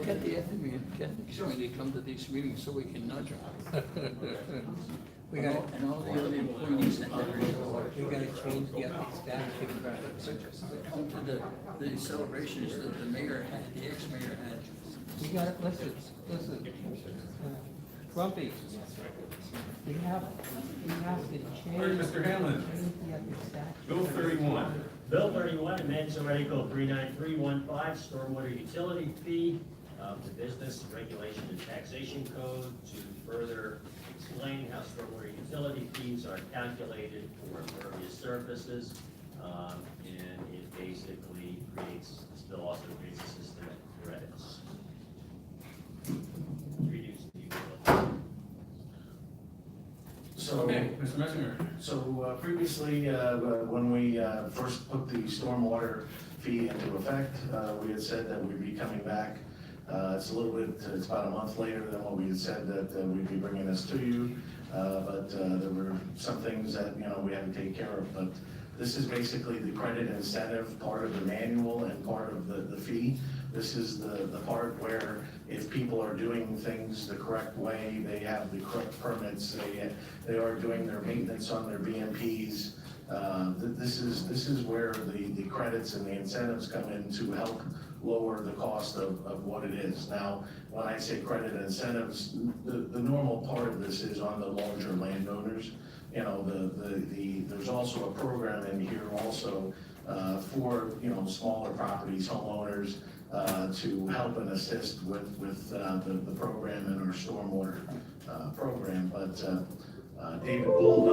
Get the ethics committee to come to these meetings so we can nudge them. We got, and all the other employees that never show up, we gotta change the ethics statute. Come to the celebrations that the mayor had, the ex-mayor had. We gotta, listen, Grumpy, we have to change. All right, Mr. Hamlin. Change the ethics statute. Bill 31. Bill 31 amends Article 39315 Stormwater Utility Fee of the Business Regulation and Taxation Code to further explain how stormwater utility fees are calculated for impervious surfaces. And it basically creates, this bill also creates a system of credits. Reduce the utility. So, Okay, Mr. Messenger. so previously, when we first put the stormwater fee into effect, we had said that we'd be coming back. It's a little bit, it's about a month later than what we had said that we'd be bringing this to you. But there were some things that, we had to take care of. But this is basically the credit incentive part of the manual and part of the fee. This is the part where if people are doing things the correct way, they have the correct permits, they are doing their maintenance on their BMPs. This is where the credits and the incentives come in to help lower the cost of what it is. Now, when I say credit incentives, the normal part of this is on the larger landowners. There's also a program in here also for smaller properties, homeowners, to help and assist with the program and our stormwater program. But David Bull,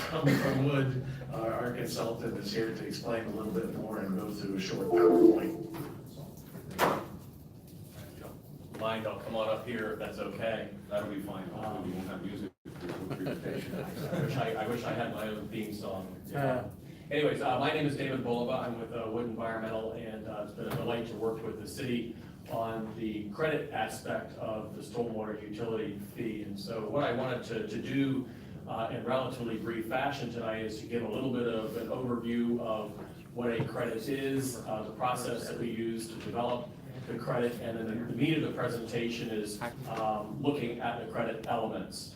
coming from Wood, our consultant, is here to explain a little bit more and go through a short PowerPoint. Mind, I'll come on up here if that's okay. That'll be fine. Hopefully we won't have music for the presentation. I wish I had my own theme song. Anyways, my name is David Bulova. I'm with Wood Environmental, and it's been a delight to work with the city on the credit aspect of the stormwater utility fee. And so what I wanted to do in relatively brief fashion tonight is to give a little bit of an overview of what a credit is, the process that we use to develop the credit, and then the meat of the presentation is looking at the credit elements.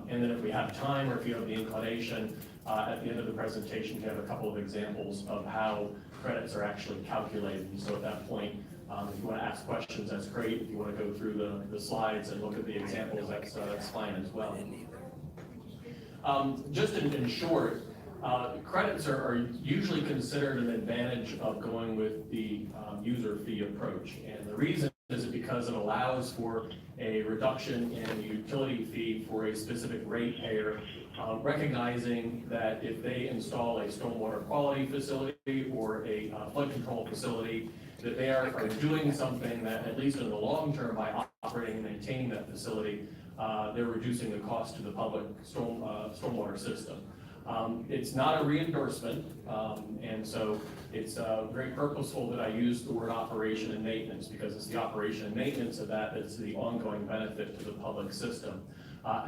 And then if we have time, or if you have the inclination, at the end of the presentation, we have a couple of examples of how credits are actually calculated. And so at that point, if you want to ask questions, that's great. If you want to go through the slides and look at the examples, that's fine as well. Just in short, credits are usually considered an advantage of going with the user fee approach. And the reason is because it allows for a reduction in the utility fee for a specific ratepayer, recognizing that if they install a stormwater quality facility or a flood control facility, that they are doing something that, at least in the long term, by operating and maintaining that facility, they're reducing the cost to the public stormwater system. It's not a reimbursement, and so it's very purposeful that I use the word operation and maintenance, because it's the operation and maintenance of that that's the ongoing benefit to the public system.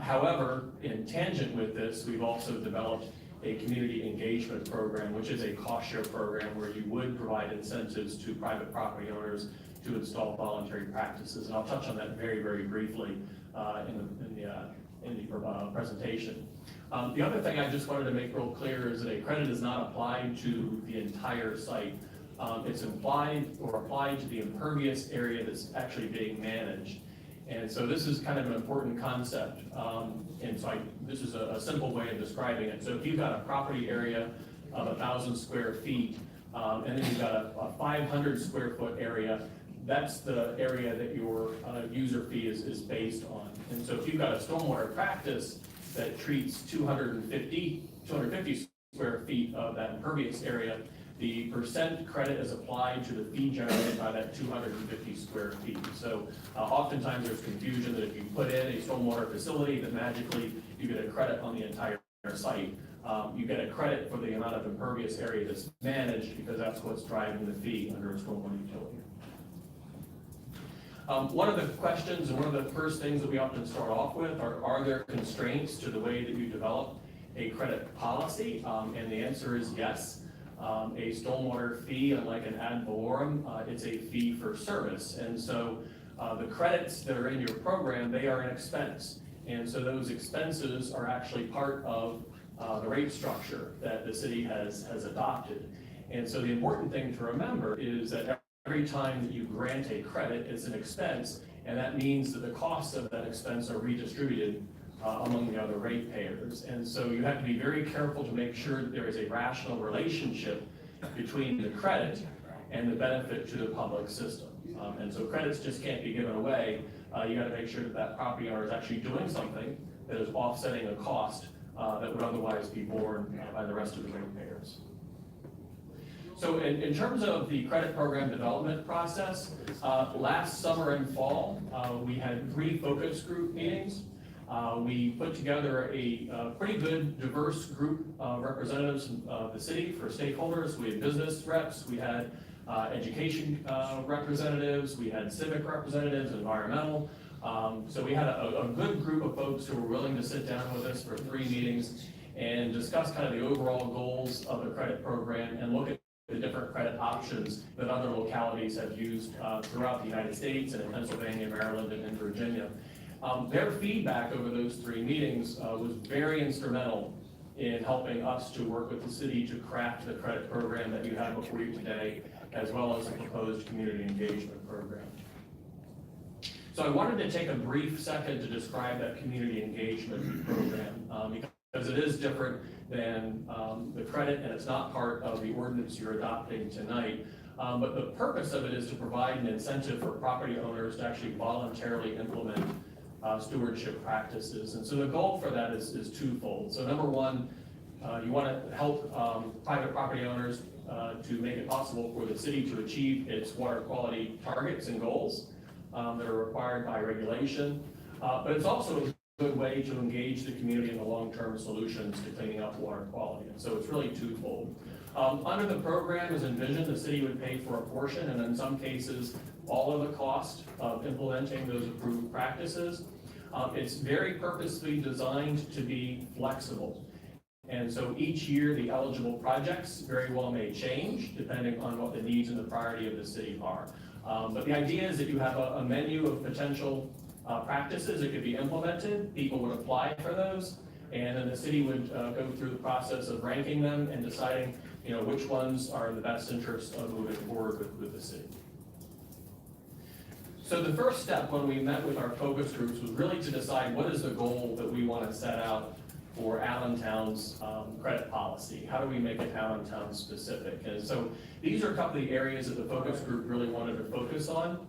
However, in tangent with this, we've also developed a community engagement program, which is a cost share program where you would provide incentives to private property owners to install voluntary practices. And I'll touch on that very, very briefly in the presentation. The other thing I just wanted to make real clear is that a credit is not applied to the entire site. It's applied to the impervious area that's actually being managed. And so this is kind of an important concept. And so this is a simple way of describing it. So if you've got a property area of 1,000 square feet, and then you've got a 500 square foot area, that's the area that your user fee is based on. And so if you've got a stormwater practice that treats 250 square feet of that impervious area, the percent credit is applied to the fee generated by that 250 square feet. So oftentimes there's confusion that if you put in a stormwater facility that magically you get a credit on the entire site. You get a credit for the amount of impervious area that's managed, because that's what's driving the fee under a stormwater utility. One of the questions and one of the first things that we often start off with are there constraints to the way that you develop a credit policy? And the answer is yes. A stormwater fee, unlike an ad valorem, it's a fee for service. And so the credits that are in your program, they are an expense. And so those expenses are actually part of the rate structure that the city has adopted. And so the important thing to remember is that every time that you grant a credit, it's an expense, and that means that the costs of that expense are redistributed among the other ratepayers. And so you have to be very careful to make sure that there is a rational relationship between the credit and the benefit to the public system. And so credits just can't be given away. You got to make sure that that property owner is actually doing something that is offsetting a cost that would otherwise be borne by the rest of the ratepayers. So in terms of the credit program development process, last summer and fall, we had 3 focus group meetings. We put together a pretty good, diverse group of representatives of the city for stakeholders. We had business reps, we had education representatives, we had civic representatives, environmental. So we had a good group of folks who were willing to sit down with us for 3 meetings and discuss kind of the overall goals of the credit program and look at the different credit options that other localities have used throughout the United States and in Pennsylvania, Maryland, and in Virginia. Their feedback over those 3 meetings was very instrumental in helping us to work with the city to craft the credit program that you have before you today, as well as the proposed community engagement program. So I wanted to take a brief second to describe that community engagement program because it is different than the credit, and it's not part of the ordinance you're adopting tonight. But the purpose of it is to provide an incentive for property owners to actually voluntarily implement stewardship practices. And so the goal for that is twofold. So number one, you want to help private property owners to make it possible for the city to achieve its water quality targets and goals that are required by regulation. But it's also a good way to engage the community in the long-term solutions to cleaning up water quality. And so it's really twofold. Under the program as envisioned, the city would pay for a portion, and in some cases, all of the cost of implementing those approved practices. It's very purposely designed to be flexible. And so each year, the eligible projects very well may change depending on what the needs and the priority of the city are. But the idea is that you have a menu of potential practices that could be implemented. People would apply for those, and then the city would go through the process of ranking them and deciding, which ones are in the best interest of moving forward with the city. So the first step when we met with our focus groups was really to decide what is the goal that we want to set out for Allentown's credit policy. How do we make it Allentown specific? And so these are a couple of the areas that the focus group really wanted to focus on.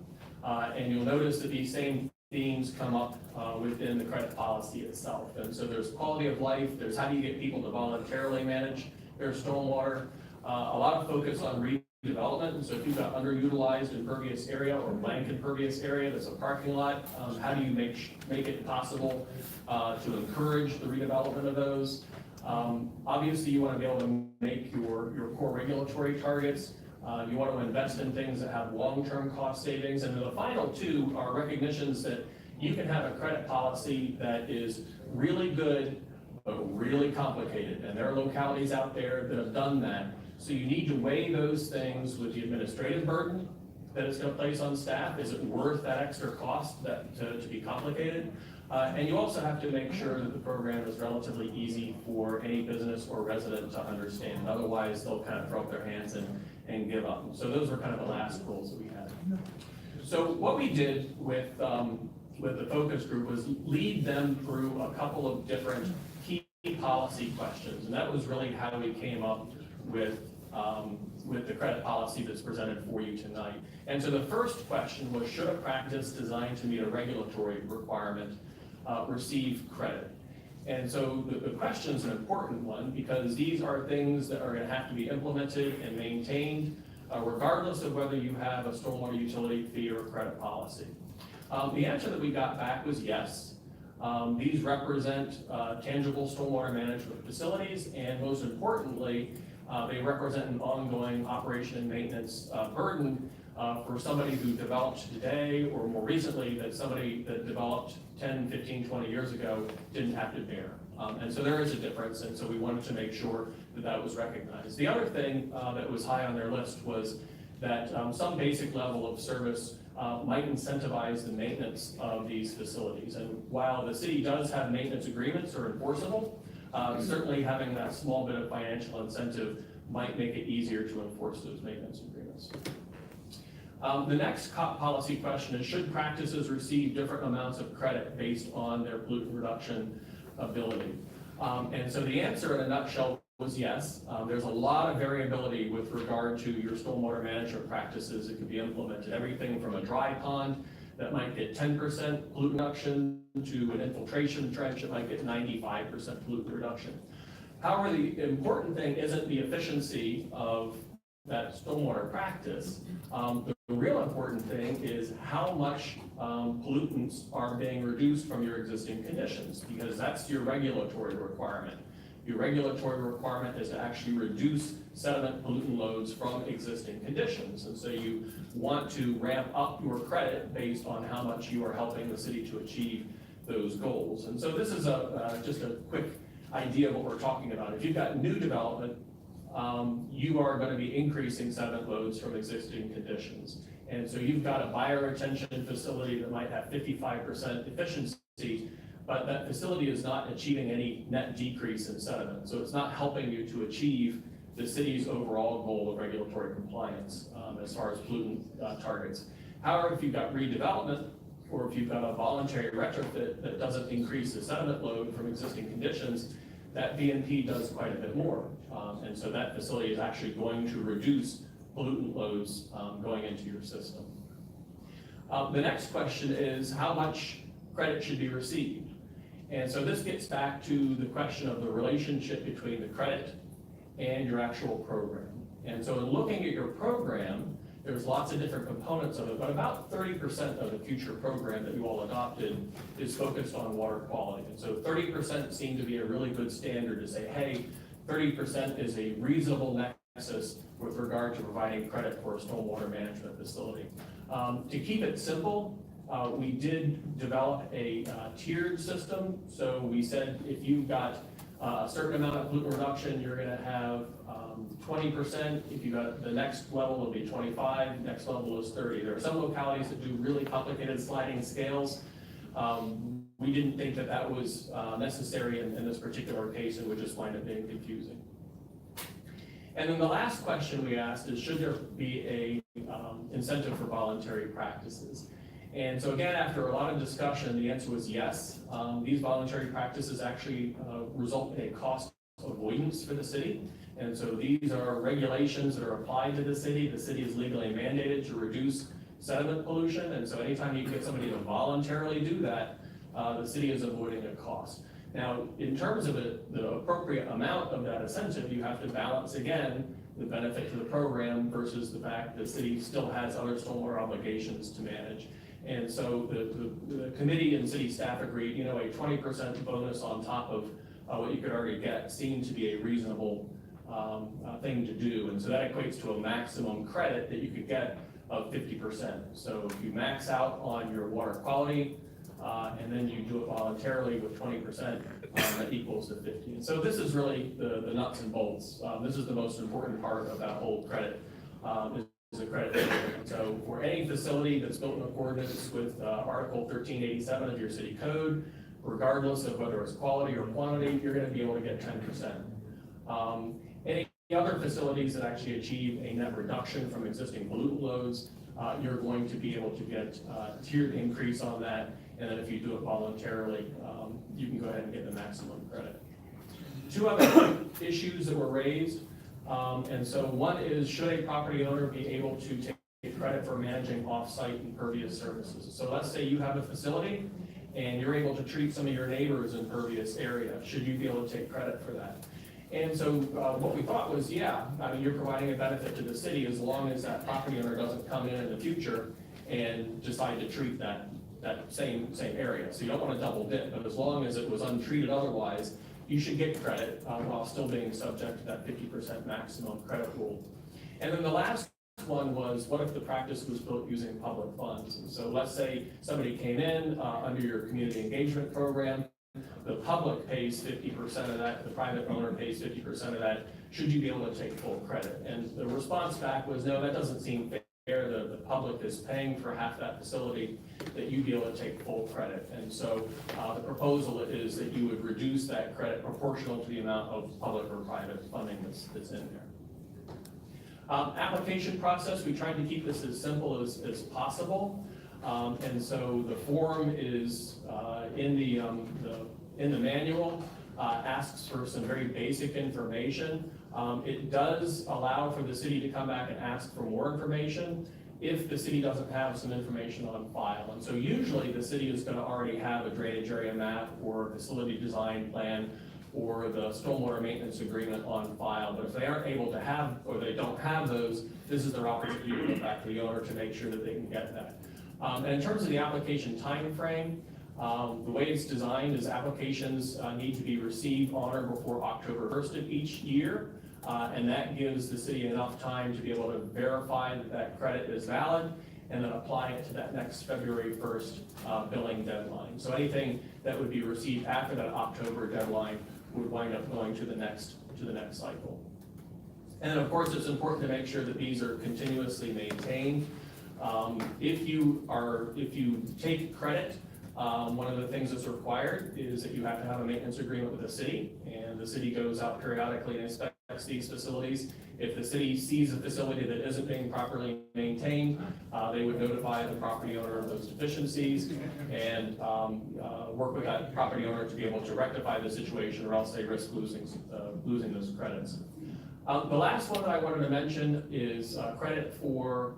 And you'll notice that these same themes come up within the credit policy itself. And so there's quality of life, there's how do you get people to voluntarily manage their stormwater, a lot of focus on redevelopment. And so if you've got underutilized impervious area or blank impervious area that's a parking lot, how do you make it possible to encourage the redevelopment of those? Obviously, you want to be able to make your core regulatory targets. You want to invest in things that have long-term cost savings. And then the final 2 are recognitions that you can have a credit policy that is really good, but really complicated. And there are localities out there that have done that. So you need to weigh those things with the administrative burden that it's going to place on staff. Is it worth that extra cost to be complicated? And you also have to make sure that the program is relatively easy for any business or resident to understand. Otherwise, they'll kind of throw up their hands and give up. So those were kind of the last goals that we had. So what we did with the focus group was lead them through a couple of different key policy questions. And that was really how we came up with the credit policy that's presented for you tonight. And so the first question was, should a practice designed to meet a regulatory requirement receive credit? And so the question is an important one because these are things that are going to have to be implemented and maintained regardless of whether you have a stormwater utility fee or a credit policy. The answer that we got back was yes. These represent tangible stormwater management facilities, and most importantly, they represent an ongoing operation and maintenance burden for somebody who developed today or more recently that somebody that developed 10, 15, 20 years ago didn't have to bear. And so there is a difference, and so we wanted to make sure that that was recognized. The other thing that was high on their list was that some basic level of service might incentivize the maintenance of these facilities. And while the city does have maintenance agreements that are enforceable, certainly having that small bit of financial incentive might make it easier to enforce those maintenance agreements. The next policy question is, should practices receive different amounts of credit based on their pollutant reduction ability? And so the answer in a nutshell was yes. There's a lot of variability with regard to your stormwater management practices that could be implemented. Everything from a dry pond that might get 10% pollutant reduction to an infiltration trench that might get 95% pollutant reduction. However, the important thing isn't the efficiency of that stormwater practice. The real important thing is how much pollutants are being reduced from your existing conditions, because that's your regulatory requirement. Your regulatory requirement is to actually reduce sediment pollutant loads from existing conditions. And so you want to ramp up your credit based on how much you are helping the city to achieve those goals. And so this is just a quick idea of what we're talking about. If you've got new development, you are going to be increasing sediment loads from existing conditions. And so you've got a bioretention facility that might have 55% efficiency, but that facility is not achieving any net decrease in sediment. So it's not helping you to achieve the city's overall goal of regulatory compliance as far as pollutant targets. However, if you've got redevelopment, or if you've got a voluntary retrofit that doesn't increase the sediment load from existing conditions, that VNP does quite a bit more. And so that facility is actually going to reduce pollutant loads going into your system. The next question is, how much credit should be received? And so this gets back to the question of the relationship between the credit and your actual program. And so in looking at your program, there's lots of different components of it, but about 30% of the future program that you all adopted is focused on water quality. And so 30% seemed to be a really good standard to say, hey, 30% is a reasonable nexus with regard to providing credit for a stormwater management facility. To keep it simple, we did develop a tiered system. So we said if you've got a certain amount of pollutant reduction, you're going to have 20%. If you got the next level will be 25, next level is 30. There are some localities that do really complicated sliding scales. We didn't think that that was necessary in this particular case, and would just wind up being confusing. And then the last question we asked is, should there be a incentive for voluntary practices? And so again, after a lot of discussion, the answer was yes. These voluntary practices actually result in a cost avoidance for the city. And so these are regulations that are applied to the city. The city is legally mandated to reduce sediment pollution. And so anytime you can get somebody to voluntarily do that, the city is avoiding a cost. Now, in terms of the appropriate amount of that incentive, you have to balance again the benefit to the program versus the fact that the city still has other stormwater obligations to manage. And so the committee and city staff agreed, a 20% bonus on top of what you could already get seemed to be a reasonable thing to do. And so that equates to a maximum credit that you could get of 50%. So if you max out on your water quality, and then you do it voluntarily with 20%, that equals to 50. And so this is really the nuts and bolts. This is the most important part of that whole credit, is the credit. So for any facility that's built in accordance with Article 1387 of your city code, regardless of whether it's quality or quantity, you're going to be able to get 10%. Any other facilities that actually achieve a net reduction from existing pollutant loads, you're going to be able to get a tiered increase on that. And then if you do it voluntarily, you can go ahead and get the maximum credit. Two other issues that were raised. And so one is, should a property owner be able to take credit for managing off-site impervious surfaces? So let's say you have a facility and you're able to treat some of your neighbors' impervious area. Should you be able to take credit for that? And so what we thought was, yeah, you're providing a benefit to the city as long as that property owner doesn't come in the future and decide to treat that same area. So you don't want to double dip, but as long as it was untreated otherwise, you should get credit while still being subject to that 50% maximum credit rule. And then the last one was, what if the practice was built using public funds? And so let's say somebody came in under your community engagement program the public pays 50% of that, the private owner pays 50% of that, should you be able to take full credit? And the response back was, no, that doesn't seem fair. The public is paying for half that facility, that you'd be able to take full credit. And so the proposal is that you would reduce that credit proportional to the amount of public or private funding that's in there. Application process, we tried to keep this as simple as possible. And so the form is in the manual, asks for some very basic information. It does allow for the city to come back and ask for more information if the city doesn't have some information on file. And so usually the city is going to already have a drainage area map or facility design plan or the stormwater maintenance agreement on file. But if they aren't able to have, or they don't have those, this is their opportunity to go back to the owner to make sure that they can get that. And in terms of the application time frame, the way it's designed is applications need to be received on or before October 1st of each year. And that gives the city enough time to be able to verify that that credit is valid and then apply it to that next February 1st billing deadline. So anything that would be received after that October deadline would wind up going to the next cycle. And then of course it's important to make sure that these are continuously maintained. If you take credit, one of the things that's required is that you have to have a maintenance agreement with the city, and the city goes out periodically and inspects these facilities. If the city sees a facility that isn't being properly maintained, they would notify the property owner of those deficiencies and work with that property owner to be able to rectify the situation, or else they risk losing those credits. The last one that I wanted to mention is credit for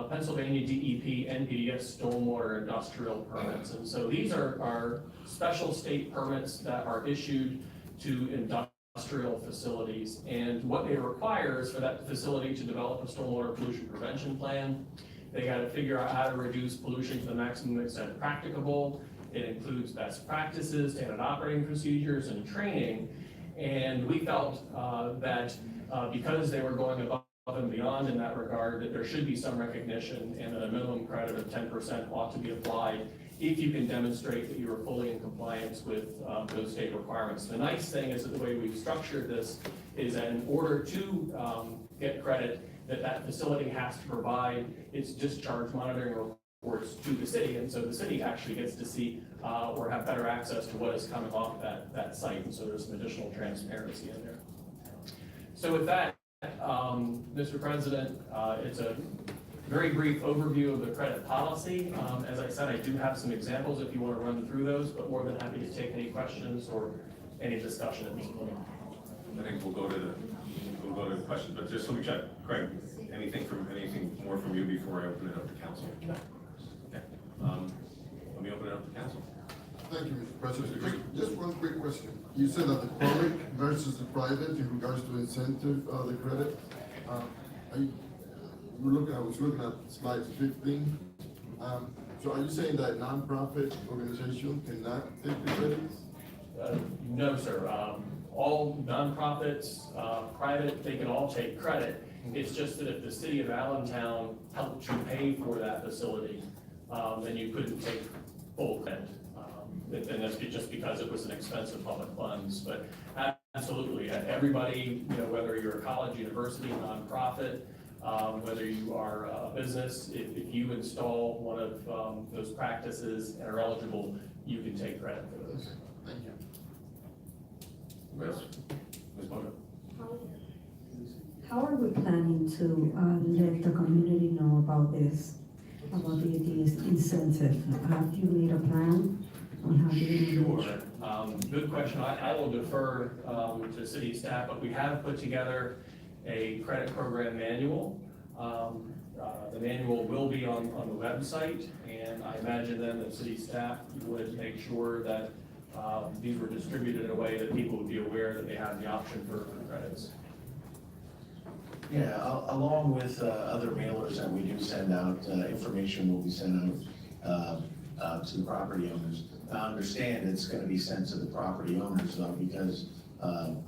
Pennsylvania DEP NPDES stormwater industrial permits. And so these are special state permits that are issued to industrial facilities. And what they require is for that facility to develop a stormwater pollution prevention plan. They got to figure out how to reduce pollution to the maximum extent practicable. It includes best practices, standard operating procedures, and training. And we felt that because they were going above and beyond in that regard, that there should be some recognition and that a minimum credit of 10% ought to be applied if you can demonstrate that you are fully in compliance with those state requirements. The nice thing is that the way we've structured this is that in order to get credit, that facility has to provide its discharge monitoring reports to the city, and so the city actually gets to see or have better access to what is coming off that site, and so there's some additional transparency in there. So with that, Mr. President, it's a very brief overview of the credit policy. As I said, I do have some examples if you want to run through those, but more than happy to take any questions or any discussion at this point. I think we'll go to the questions, but just let me check. Craig, anything more from you before I open it up to council? No. Okay. Let me open it up to council. Thank you, Mr. President. Just one quick question. You said that the public versus the private in regards to incentive, the credit. I was looking at slide 15. So are you saying that nonprofit organization cannot take the credits? No, sir. All nonprofits, private, they can all take credit. It's just that if the city of Allentown helped you pay for that facility, then you couldn't take full credit. And that's just because it was an expense of public funds. But absolutely, everybody, whether you're a college, university, nonprofit, whether you are a business, if you install one of those practices and are eligible, you can take credit for those. Thank you. Ms. Bono? How are we planning to let the community know about this, about the incentive? Have you made a plan on how you do it? Sure. Good question. I will defer to city staff, but we have put together a credit program manual. The manual will be on the website, and I imagine then that city staff would make sure that these were distributed in a way that people would be aware that they have the option for credits. Yeah, along with other mailers that we do send out, information will be sent out to the property owners. I understand it's gonna be sent to the property owners though, because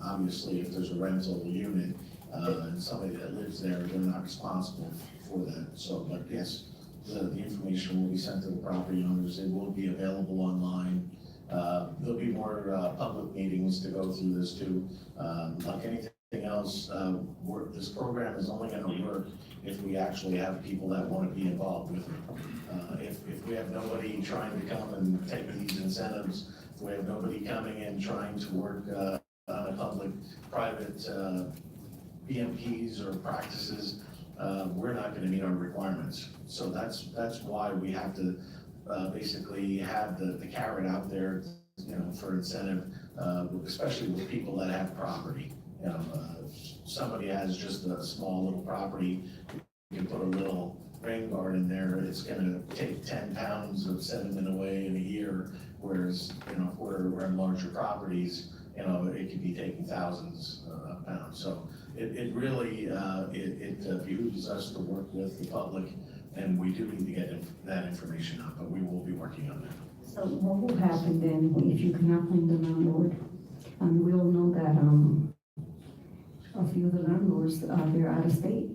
obviously if there's a rental unit and somebody that lives there, they're not responsible for that. So, but yes, the information will be sent to the property owners. It will be available online There'll be more public meetings to go through this too. Like anything else, this program is only gonna work if we actually have people that wanna be involved with it. If we have nobody trying to come and take these incentives, if we have nobody coming in trying to work on a public-private BMPs or practices, we're not gonna meet our requirements. So that's why we have to basically have the carrot out there, for incentive, especially with people that have property. If somebody has just a small little property, you can put a little rain garden there, it's gonna take 10 pounds of sediment away in a year, whereas, if we're in larger properties, it could be taking thousands of pounds. So it really, it behooves us to work with the public, and we do need to get that information out, but we will be working on that. So what will happen then if you cannot find the landlord? And we all know that, a few of the landlords, they're out of state.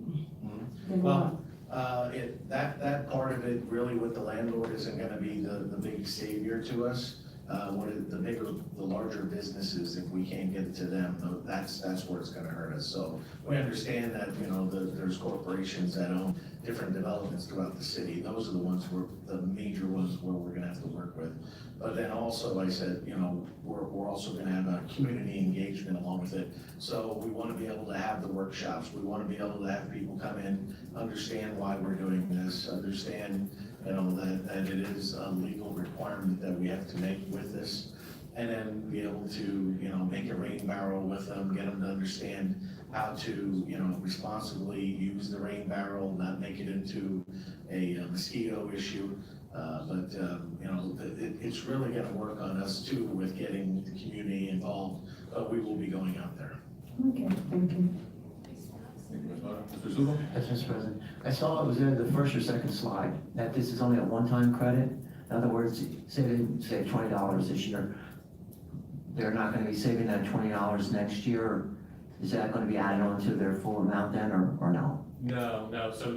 Then what? Well, that part of it really with the landlord isn't gonna be the big savior to us. The larger businesses, if we can't get to them, that's where it's gonna hurt us. So we understand that, there's corporations that own different developments throughout the city. Those are the major ones where we're gonna have to work with. But then also, I said, we're also gonna have a community engagement along with it. So we wanna be able to have the workshops. We wanna be able to have people come in, understand why we're doing this, understand, that it is a legal requirement that we have to make with this. And then be able to, make a rain barrel with them, get them to understand how to, responsibly use the rain barrel, not make it into a mosquito issue. But it's really gonna work on us too with getting the community involved, but we will be going out there. Okay, thank you. Mr. Zulo? Yes, Mr. President. I saw it was in the first or second slide, that this is only a one-time credit. In other words, say they save $20 this year, they're not gonna be saving that $20 next year. Is that gonna be added on to their full amount then, or no? No, so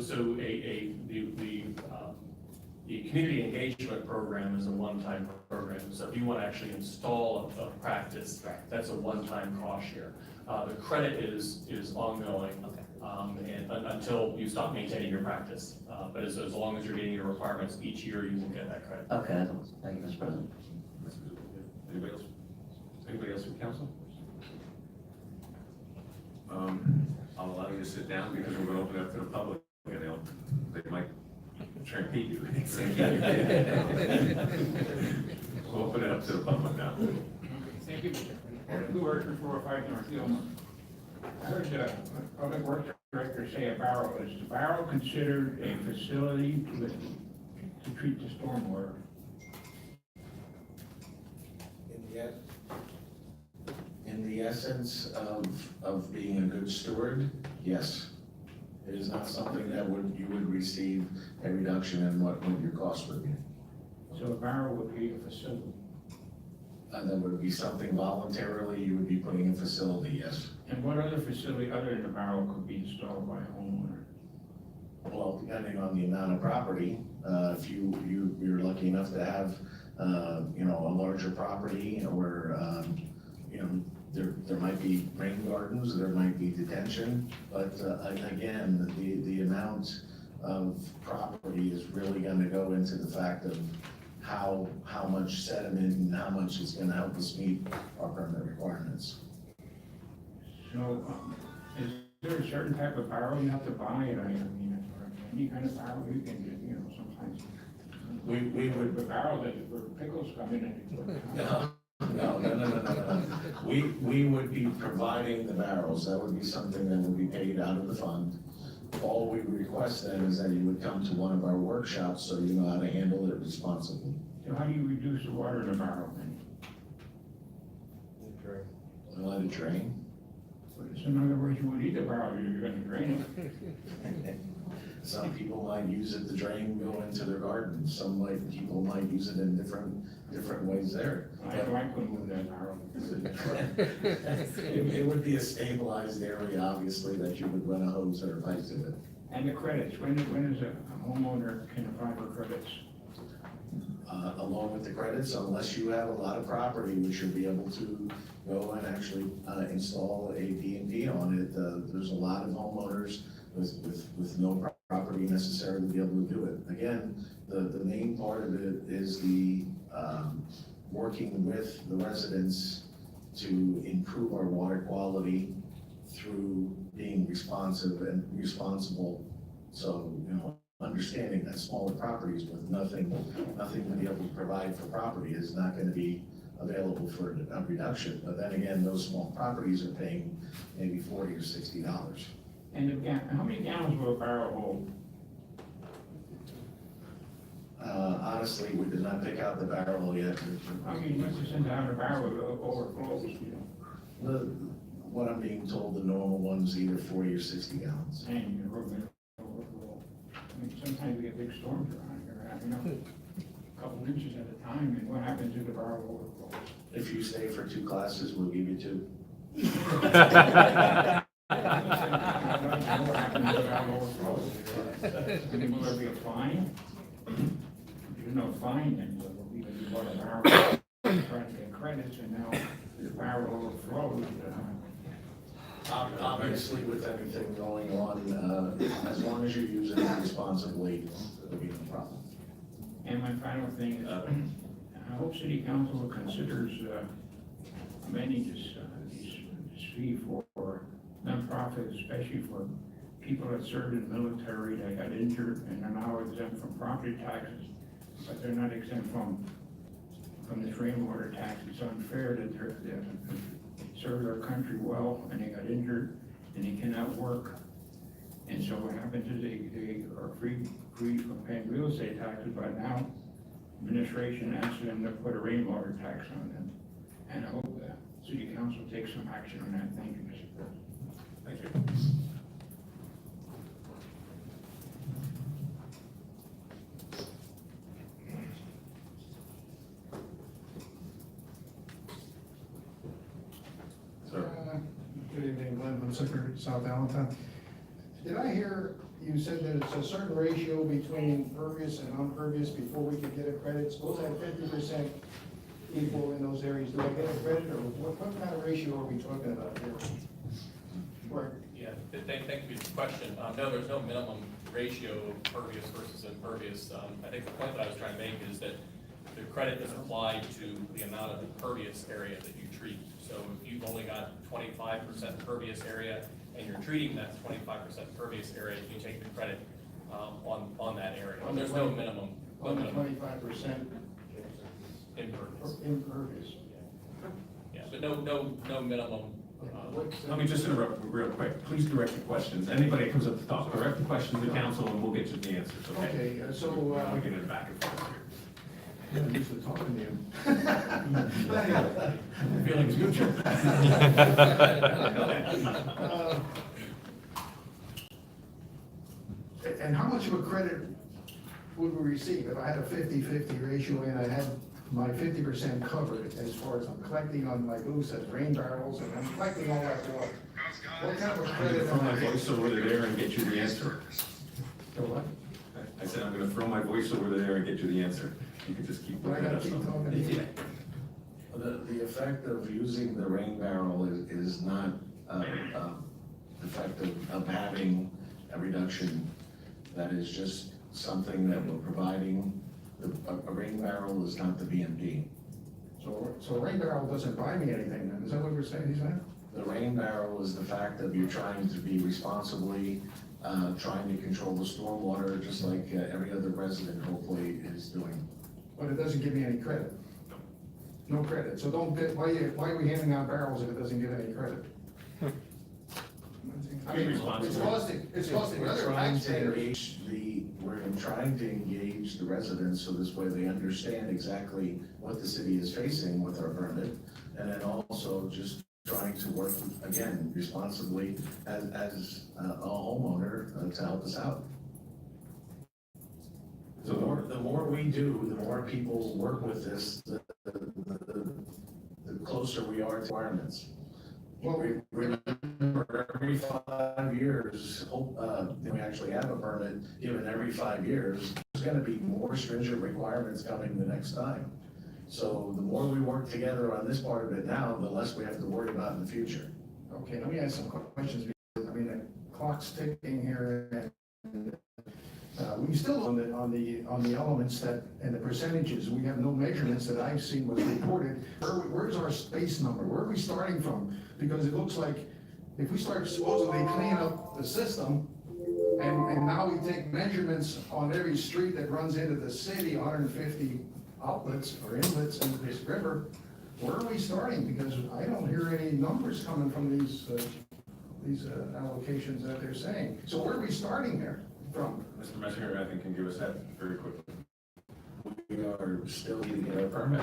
the community engagement program is a one-time program. So if you want to actually install a practice, that's a one-time cost share. The credit is ongoing. And until you stop maintaining your practice. But as long as you're meeting your requirements each year, you will get that credit. Okay, that's all. Thank you, Mr. President. Anybody else? Anybody else from council? I'll allow you to sit down because we're gonna open it up to the public, and they might try and beat you. We'll open it up to the public now. Thank you. Who works for 405 North Gilmore? I heard the public works director say a barrel. Is the barrel considered a facility to treat the stormwater? In the essence of being a good steward, yes. It is not something that you would receive a reduction in what your cost would be. So a barrel would be a facility. That would be something voluntarily you would be putting in facility, yes. And what other facility other than a barrel could be installed by a homeowner? Well, depending on the amount of property, if you're lucky enough to have, a larger property, or, there might be rain gardens, there might be detention, but, again, the amount of property is really gonna go into the fact of how much sediment and how much is gonna help us meet our permit requirements. So, is there a certain type of barrel you have to buy? I mean, or any kind of barrel you can get, sometimes. We would. The barrel that where pickles come in and you put. No. We would be providing the barrels. That would be something that would be paid out of the fund. All we request then is that you would come to one of our workshops so you know how to handle it responsibly. So how do you reduce the water in a barrel then? Let it drain. So in other words, you would eat the barrel, you're gonna drain it. Some people might use it to drain, go into their garden. People might use it in different ways there. I couldn't move that barrel. It would be a stabilized area, obviously, that you would run a hose or a pipe to it. And the credits, when is a homeowner can apply for credits? along with the credits, unless you have a lot of property, we should be able to go and actually install a B&B on it. There's a lot of homeowners with no property necessarily to be able to do it. Again, the main part of it is the working with the residents to improve our water quality through being responsive and responsible. So, understanding that smaller properties with nothing to be able to provide for property is not going to be available for a reduction. But then again, those small properties are paying maybe $40 or $60. And how many gallons will a barrel hold? Honestly, we did not pick out the barrel yet. I mean, what's the sense of having a barrel that overflows, What I'm being told, the normal one's either 40 or 60 gallons. and you're going to overflow? I mean, sometimes we get big storms around here, a couple inches at a time, and what happens if the barrel overflows? If you stay for 2 classes, we'll give you 2. What happens if the barrel overflows? Will there be a fine? There's no fine, then, because you bought a barrel, trying to get credits, and now the barrel overflows. Obviously, with everything going on, as long as you're using it responsibly, it'll be no problem. And my final thing is, I hope city council considers amending this fee for nonprofits, especially for people that served in the military that got injured and are now exempt from property taxes, but they're not exempt from the rainwater tax. It's unfair that they served our country well and they got injured and they cannot work. And so what happens is they are free from paying real estate taxes, but now administration asks them to put a rainwater tax on them. And I hope the city council takes some action on that. Thank you, Mr. President. Thank you. Good evening, Glenn Hunsaker, South Allentown. Did I hear you said that it's a certain ratio between pervious and impervious before we could get a credit? Suppose I had 50% equal in those areas, do I get a credit, or what kind of ratio are we talking about here? Where, Yeah, thank you for the question. No, there's no minimum ratio of pervious versus impervious. I think the point that I was trying to make is that the credit is applied to the amount of impervious area that you treat. So if you've only got 25% pervious area and you're treating that 25% pervious area, you take the credit on that area. On the There's no minimum. on the 25% Impervious. impervious? Yeah, but no minimum. Let me just interrupt real quick. Please direct the questions. Anybody that comes up to talk, direct the questions to the council and we'll get you the answers, okay? Okay, so, We can get it back and forth here. I'm used to talking to you. Feelings mutual. And how much of a credit would we receive if I had a 50-50 ratio and I had my 50% covered as far as I'm collecting on, like Lou says, rain barrels, and I'm collecting all that water? What kind of a I'm credit gonna throw am my I voice over there and get you the answer. So what? I said, I'm gonna throw my voice over there and get you the answer. You can just keep But I looking gotta at keep something. talking to you. The effect of using the rain barrel is not effective of having a reduction. That is just something that we're providing. A rain barrel is not the BMD. So a rain barrel doesn't buy me anything then, is that what we're saying, he's saying? The rain barrel is the fact that you're trying to be responsibly, trying to control the stormwater, just like every other resident hopefully is doing. But it doesn't give me any credit. No credit, so don't get, why are we handing out barrels if it doesn't give any credit? I mean, it's costing the other taxpayers. We're trying to engage the residents, so this way they understand exactly what the city is facing with our permit. And then also just trying to work, again, responsibly as a homeowner to help us out. The more we do, the more people work with this, the closer we are to requirements. Well, we remember every 5 years, we actually have a permit given every 5 years, there's gonna be more stringent requirements coming the next time. So the more we work together on this part of it now, the less we have to worry about in the future. Okay, let me ask some questions, because, I mean, the clock's ticking here, and, we still on the elements that, and the percentages, we have no measurements that I've seen was reported. Where's our space number? Where are we starting from? Because it looks like if we start supposedly cleaning up the system, and now we take measurements on every street that runs into the city, 150 outlets or inlets into this river, where are we starting? Because I don't hear any numbers coming from these allocations that they're saying. So where are we starting here from? Mr. Messenger, I think can give us that very quickly. We are still needing a permit.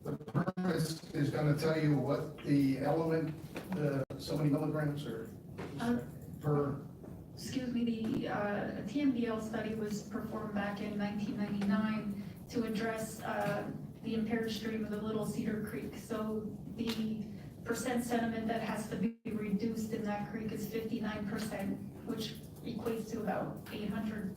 The permit is gonna tell you what the element, so many milligrams or per, Excuse me, the TMDL study was performed back in 1999 to address the impaired stream of the Little Cedar Creek. So the percent sediment that has to be reduced in that creek is 59%, which equates to about 800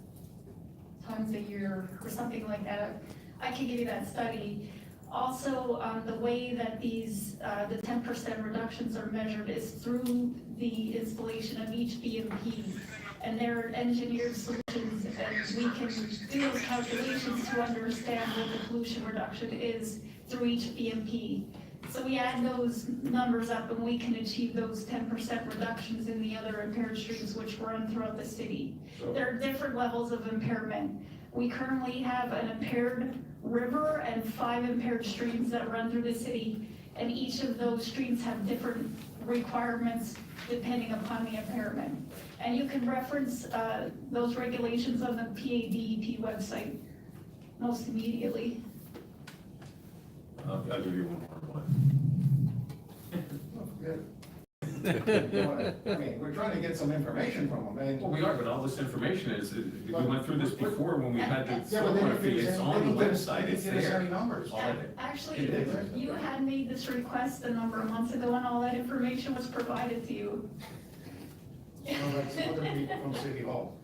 tons a year or something like that. I can give you that study. Also, the way that these, the 10% reductions are measured is through the installation of each BMP. And they're engineered solutions, and we can do those calculations to understand what the pollution reduction is through each BMP. So we add those numbers up and we can achieve those 10% reductions in the other impaired streams which run throughout the city. There are different levels of impairment. We currently have an impaired river and 5 impaired streams that run through the city, and each of those streams have different requirements depending upon the impairment. And you can reference those regulations on the PADEP website most immediately. I'll give you one. good. I mean, we're trying to get some information from them, and. Well, we are, but all this information is, we went through this before when we had the Yeah, but they stormwater fee, it's on the website, it's Give us any there. numbers. Actually, you had made this request a number of months ago, and all that information was provided to you. Well, that's other people from City Hall.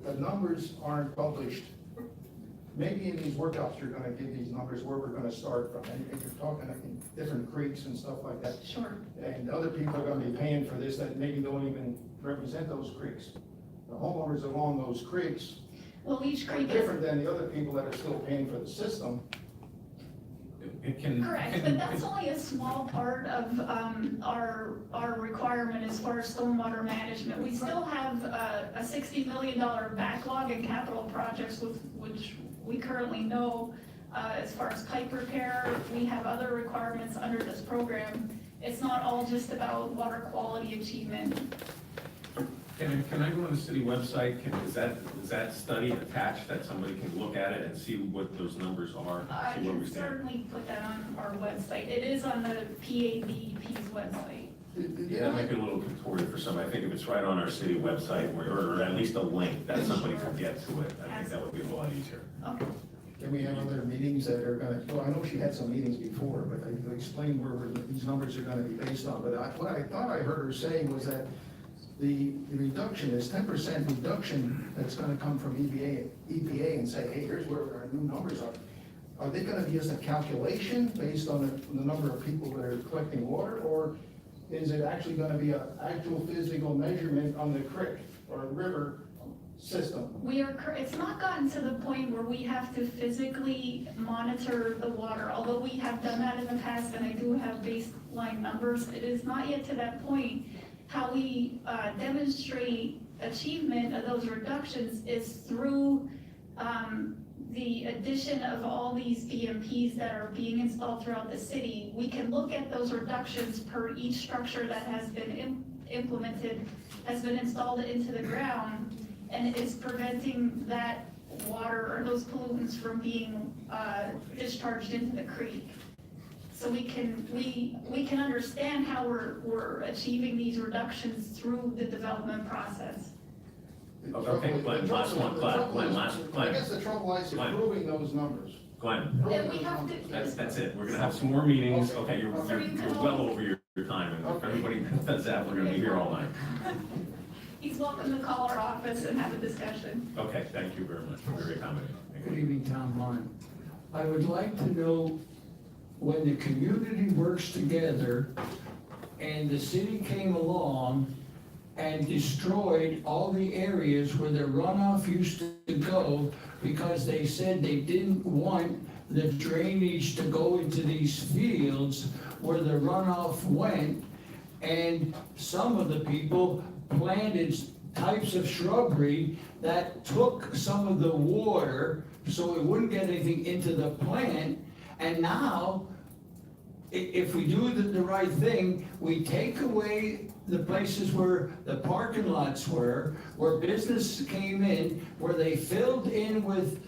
The numbers aren't published. Maybe in these workshops, you're gonna give these numbers where we're gonna start from, and you're talking in different creeks and stuff like that. Sure. And other people are gonna be paying for this that maybe don't even represent those creeks. The homeowners along those creeks Well, each are creek is. different than the other people that are still paying for the system. It can. Correct, but that's only a small part of our requirement as far as stormwater management. We still have a $60 million backlog in capital projects with which we currently know as far as pipe repair. We have other requirements under this program. It's not all just about water quality achievement. Can I go on the city website, is that study attached, that somebody can look at it and see what those numbers are? I See where we can stand? certainly put that on our website. It is on the PADP's website. That might be a little contorted for somebody, I think if it's right on our city website, or at least a link that somebody can get to it, I think that would be a lot easier. Okay. Can we have other meetings that are gonna, well, I know she had some meetings before, but I explained where these numbers are gonna be based on. But what I thought I heard her saying was that the reduction is 10% reduction that's gonna come from EPA and say, hey, here's where our new numbers are. Are they gonna be just a calculation based on the number of people that are collecting water, or is it actually gonna be an actual physical measurement on the creek or river system? It's not gotten to the point where we have to physically monitor the water, although we have done that in the past and I do have baseline numbers. It is not yet to that point. How we demonstrate achievement of those reductions is through the addition of all these BMPs that are being installed throughout the city. We can look at those reductions per each structure that has been implemented, has been installed into the ground, and is preventing that water or those pollutants from being discharged into the creek. So we can understand how we're achieving these reductions through the development process. Okay, Glenn, last one, Glenn, I guess the trouble lies in Glenn. proving those numbers. Glenn, And we have to. that's it, we're gonna have some more meetings, okay, you're So you can well over your time, and if everybody does that, we're gonna be here all night. He's welcome to call our office and have a discussion. Okay, thank you very much, very accommodating. Thank Good you. evening, Tom Vaughn. I would like to know when the community works together and the city came along and destroyed all the areas where the runoff used to go because they said they didn't want the drainage to go into these fields where the runoff went. And some of the people planted types of shrubbery that took some of the water so it wouldn't get anything into the plant. And now, if we do the right thing, we take away the places where the parking lots were, where business came in, where they filled in with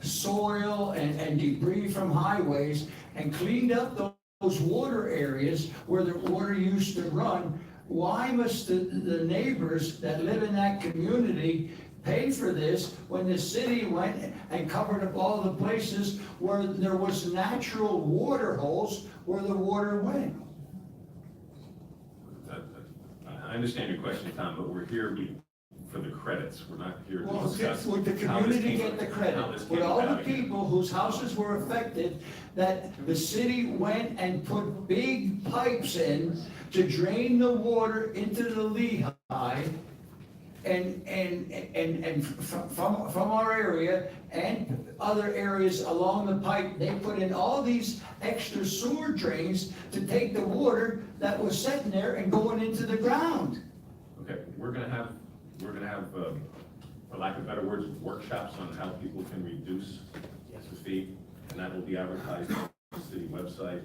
soil and debris from highways and cleaned up those water areas where the water used to run. Why must the neighbors that live in that community pay for this when the city went and covered up all the places where there was natural water holes where the water went? I understand your question, Tom, but we're here for the credits. We're not here to Well, discuss. would the how this community came- get the how credit? this Would came all the about again. people whose houses were affected, that the city went and put big pipes in to drain the water into the Lehigh and from our area and other areas along the pipe, they put in all these extra sewer drains to take the water that was sitting there and going into the ground. Okay, we're gonna have, for lack of better words, workshops on how people can reduce the fee, and that will be advertised on the city website.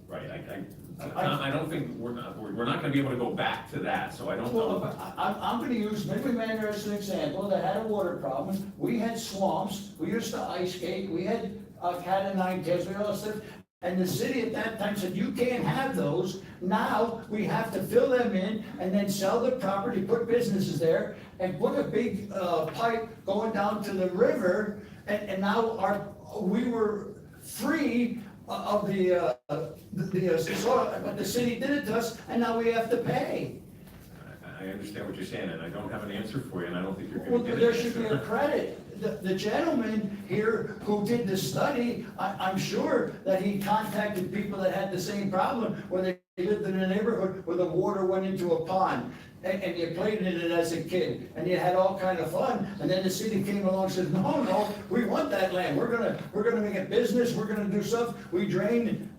Right, I don't think, we're not gonna be able to go back to that, so I don't Well, know. I'm gonna use Midway Manor as an example, that had a water problem. We had swamps, we used to ice skate, we had cat and nine tails, we all that stuff. And the city at that time said, you can't have those. Now, we have to fill them in and then sell the property, put businesses there, and put a big, pipe going down to the river. And now we were free of the soil, but the city did it to us, and now we have to pay. I understand what you're saying, and I don't have an answer for you, and I don't think you're Well, gonna get an there should be a answer. credit. The gentleman here who did the study, I'm sure that he contacted people that had the same problem, where they lived in a neighborhood where the water went into a pond, and you played in it as a kid, and you had all kind of fun, and then the city came along and said, no, we want that land, we're gonna make it business, we're gonna do stuff, we drain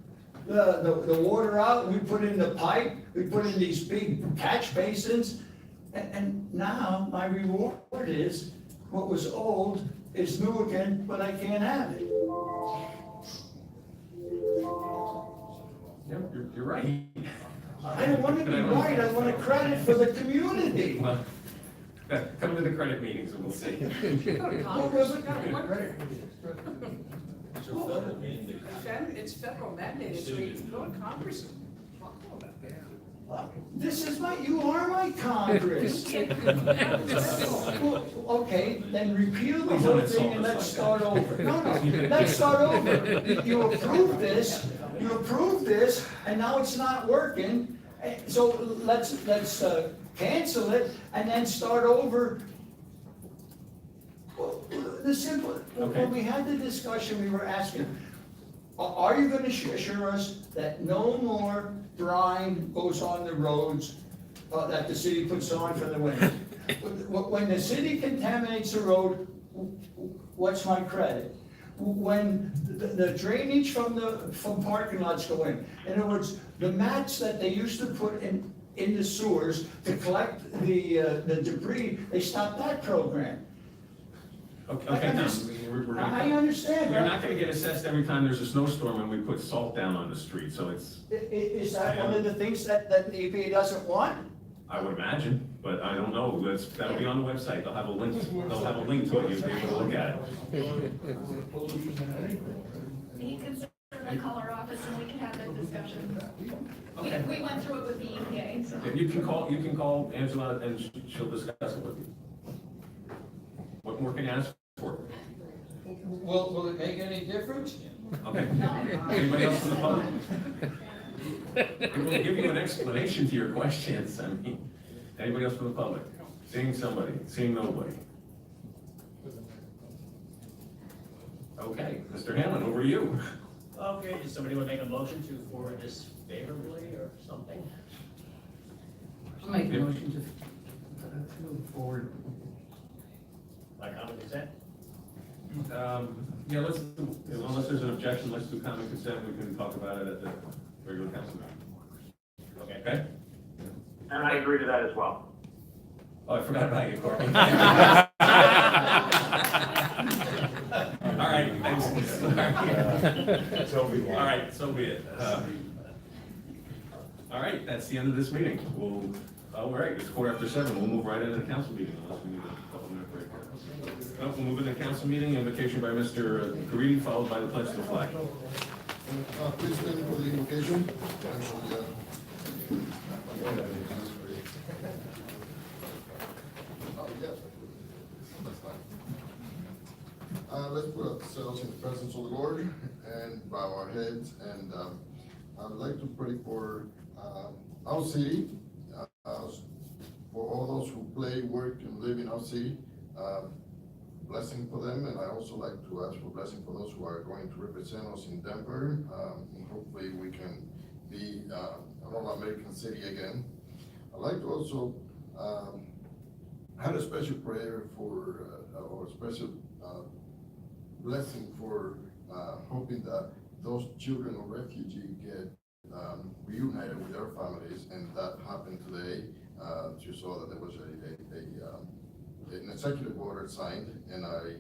the water out, we put in the pipe, we put in these big catch basins, and now my reward is, what was old is new again, but I can't have it. Yeah, you're right. I don't want to be right, I want a credit for the community. Well, come to the credit meetings and we'll see. It's federal mandate, so you can go to Congress and talk about that. You are my Congress. Well, okay, then repeal the whole thing and let's start over. No, let's start over. You approved this, and now it's not working. So let's cancel it and then start over. Well, when we had the discussion, we were asking, are you gonna assure us that no more brine goes on the roads that the city puts on for the winter? When the city contaminates the road, what's my credit? When the drainage from parking lots go in other words, the mats that they used to put in the sewers to collect the debris, they stopped that program. Okay, now, I understand. you're not gonna get assessed every time there's a snowstorm and we put salt down on the street, so it's, Is that one of the things that the EPA doesn't want? I would imagine, but I don't know, that'll be on the website, they'll have a link to it, you'll be able to look at it. He can certainly call our office and we can have that discussion. Okay. We went through it with the EPA, so. You can call Angela and she'll discuss it with you. What more can you ask for? Will it make any difference? Okay. Anybody else in the public? It will give you an explanation to your questions, I mean. Anybody else from the public? Seeing somebody, seeing nobody. Okay, Mr. Hammond, over to you. Okay, does somebody want to make a motion to forward this favorably or something? I'll make a motion to forward. My comment is that? Yeah, let's, unless there's an objection, let's do common consent, we can talk about it at the regular council meeting. Okay. Okay? And I agree to that as well. Oh, I forgot about you, Courtney. All right, thanks. All right, so be it. All right, that's the end of this meeting. We'll, all right, it's 7:15. We'll move right into the council meeting unless we need a couple minute break. We'll move into the council meeting, invocation by Mr. Caridi, followed by the pledge to the flag. Please stand for the invocation. Let's put ourselves in the presence of the Lord and bow our heads, and I would like to pray for our city, for all those who play, work, and live in our city. Blessing for them, and I also like to ask for blessing for those who are going to represent us in Denver. And hopefully we can be an all-American city again. I'd like to also have a special prayer for, or a special blessing for hoping that those children of refugee get reunited with their families, and that happened today. You saw that there was an executive order signed, and I'd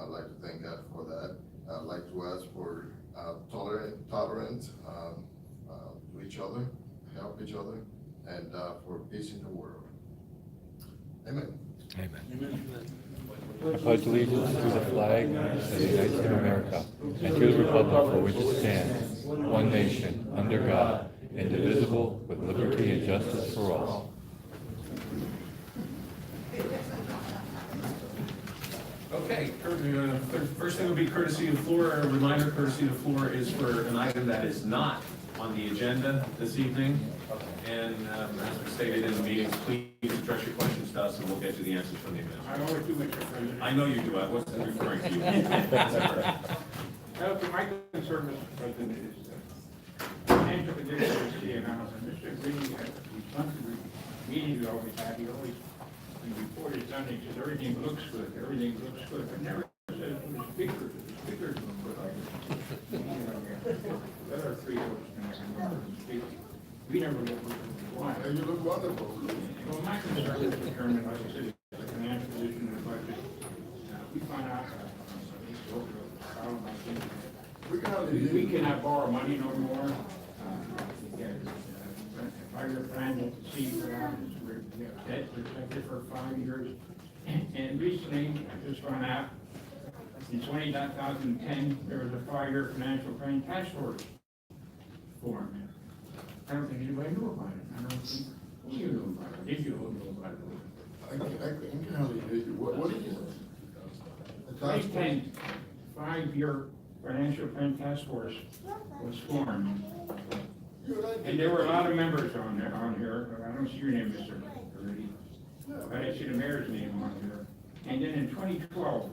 like to thank God for that. I'd like to ask for tolerance to each other, help each other, and for peace in the world. Amen. I pledge allegiance to the flag of the United States of America and to the republic for which it stands, one nation, under God, indivisible, with liberty and justice for all. Okay, first thing will be courtesy of the floor. A reminder, courtesy of the floor is for an item that is not on the agenda this evening. And as we stated in the meetings, please address your questions to us and we'll get you the answers from the I administration. always do, Mr. President. I know you do, I wasn't referring to you. My concern, Mr. President, is financial condition of the city of Allentown. Mr. Green, responsible meeting we always have, he always, when the report is done, he says, everything looks good, but never says the speakers will put like the other three votes, we never look why. And you look wonderful. Well, my concern is determined by the city, the financial position of the budget. We find out, we cannot borrow money no more. Five-year plan, you can see for that, we're debt protected for 5 years. And recently, I just found out, in 2010, there was a 5-year financial plan task force formed. I don't think anybody knew about it. I don't think you knew about it. Did you know about it? I can hardly hear you. What did you say? 2010, 5-year financial plan task force was formed. And there were a lot of members on here. I don't see your name, Mr. Rudy. But I see the mayor's name on here. And then in 2012,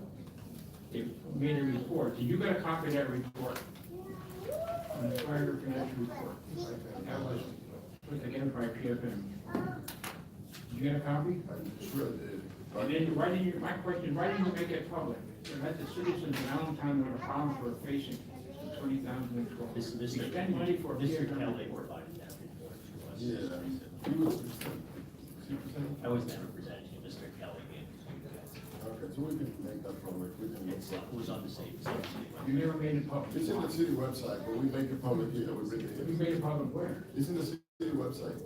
they made a report. Did you get a copy of that report? On the 5-year financial report. That was put together by PFM. Did you get a copy? I sure did. And then why didn't you, my question, why didn't you make it public? To let the citizens in Allentown know the problems we're facing in 2012. This, We spend money for Mr. PFM Kelly report. provided that report to us. Yeah. I was never presenting it, Mr. Kelly gave it to you guys. Okay, so we can make that public. It was on the same city You never made it public. It's in the city website, but we make it public here. We bring it You in. made it public where? It's in the city website.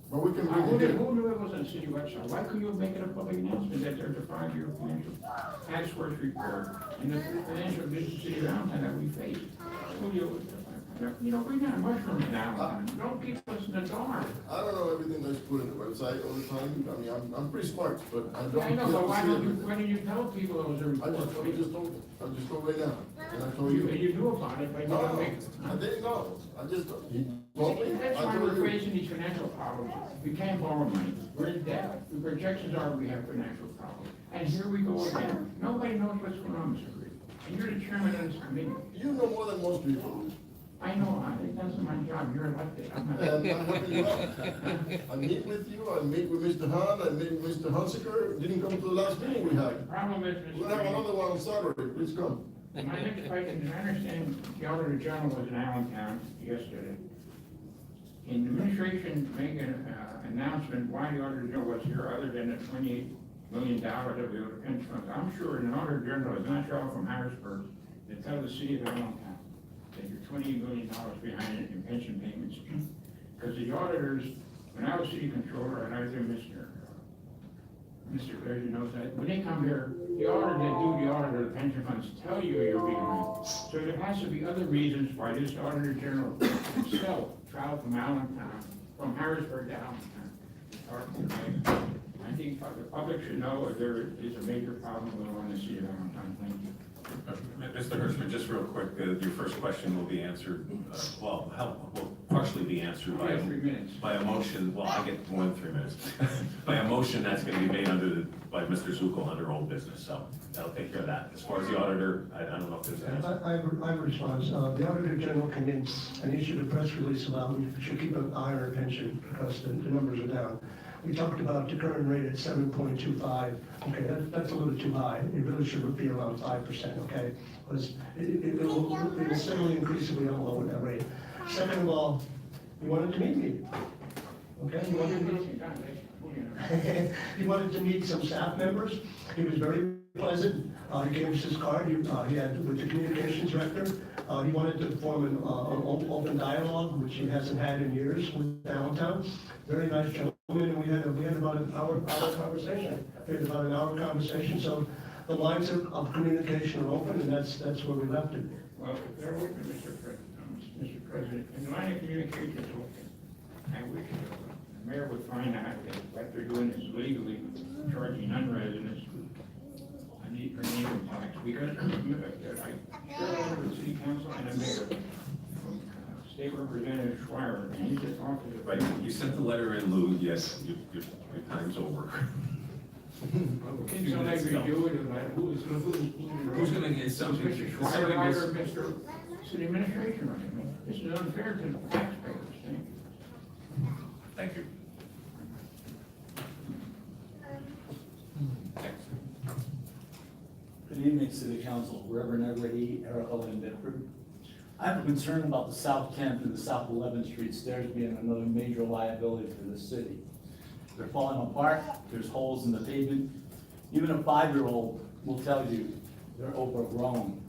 But we can Who bring it in. knew it was on the city website? Why couldn't you make it a public announcement that there's a 5-year financial task force report in the financial business city of Allentown that we face? Bring that mushroom down. Don't keep us in the dark. I don't know everything that's put in the website all the time. I mean, I'm pretty smart, but I don't. I know, but why see don't you, everything. why didn't you tell people it was a I report? just told you. I just told right now. And I told You you. knew about it, but you No, didn't make. I didn't know. I just, he told me. That's I why told we're you. facing facing these financial problems. We can't borrow money. We're in debt. The projections are we have financial problems. And here we go again. Nobody knows what's going on, Mr. Green. And you're the chairman of this committee. You know more than most people. I know, I think that's my job. You're elected. I'm not. And I'm helping you out. I meet with you, I meet with Mr. Hahn, I meet with Mr. Hunsaker, didn't come to the last meeting we had. Problem is, We'll have another one on Saturday, please come. My next question, I understand the Auditor General was in Allentown yesterday. Can the administration make an announcement why the Auditor General was here other than the $28 million that we owe to pension funds? I'm sure an Auditor General is not traveling from Harrisburg to tell the city of Allentown that you're $28 million behind in pension payments. Because the auditors, when I was city controller, and I was Mr. Fraser knows that, when they come here, the auditor that do the audit of the pension funds tell you you're behind. So there has to be other reasons why this Auditor General himself traveled from Allentown, from Harrisburg to Allentown. I think the public should know if there is a major problem going on in the city of Allentown. Thank you. Mr. Hirschman, just real quick, your first question will be answered, will partially be answered by, 3 minutes. by a motion, well, I get more than 3 minutes. By a motion that's gonna be made by Mr. Zuko under old business, so that'll take care of that. As far as the auditor, I don't know if there's an answer. I have a response. The Auditor General came in and issued a press release about we should keep an eye on our pension because the numbers are down. We talked about the current rate at 7.25. Okay, that's a little too high. It really should be around 5%, okay? Because it will steadily increase if we don't lower that rate. Second of all, you wanted to meet me. Okay? You wanted to meet he wanted to meet some staff members. He was very pleasant. He gave us his card. He had with the communications director. He wanted to form an open dialogue, which he hasn't had in years with Allentown. Very nice gentleman, and we had about an hour conversation. We had about an hour conversation, so the lines of communication are open, and that's where we left it. Well, bear with me, Mr. President, and the line of communication is open. I wish the mayor would find out that what they're doing is legally charging non-residents a need for name tax. Because I share with the city council and the mayor, State Representative Schreier, and he just offered it. Right, you sent the letter in, Lou, yes, your time's over. Can somebody review it, and Who's gonna get something? Mr. Schreier or Mr. City Administration right now? This is unfair to the taxpayers, thank you. Thank you. Good evening, City Council, Reverend Everett, Erica Lynn Bickford. I have a concern about the South 10th and the South 11th Street stairs being another major liability for the city. They're falling apart, there's holes in the pavement. Even a 5-year-old will tell you they're overgrown.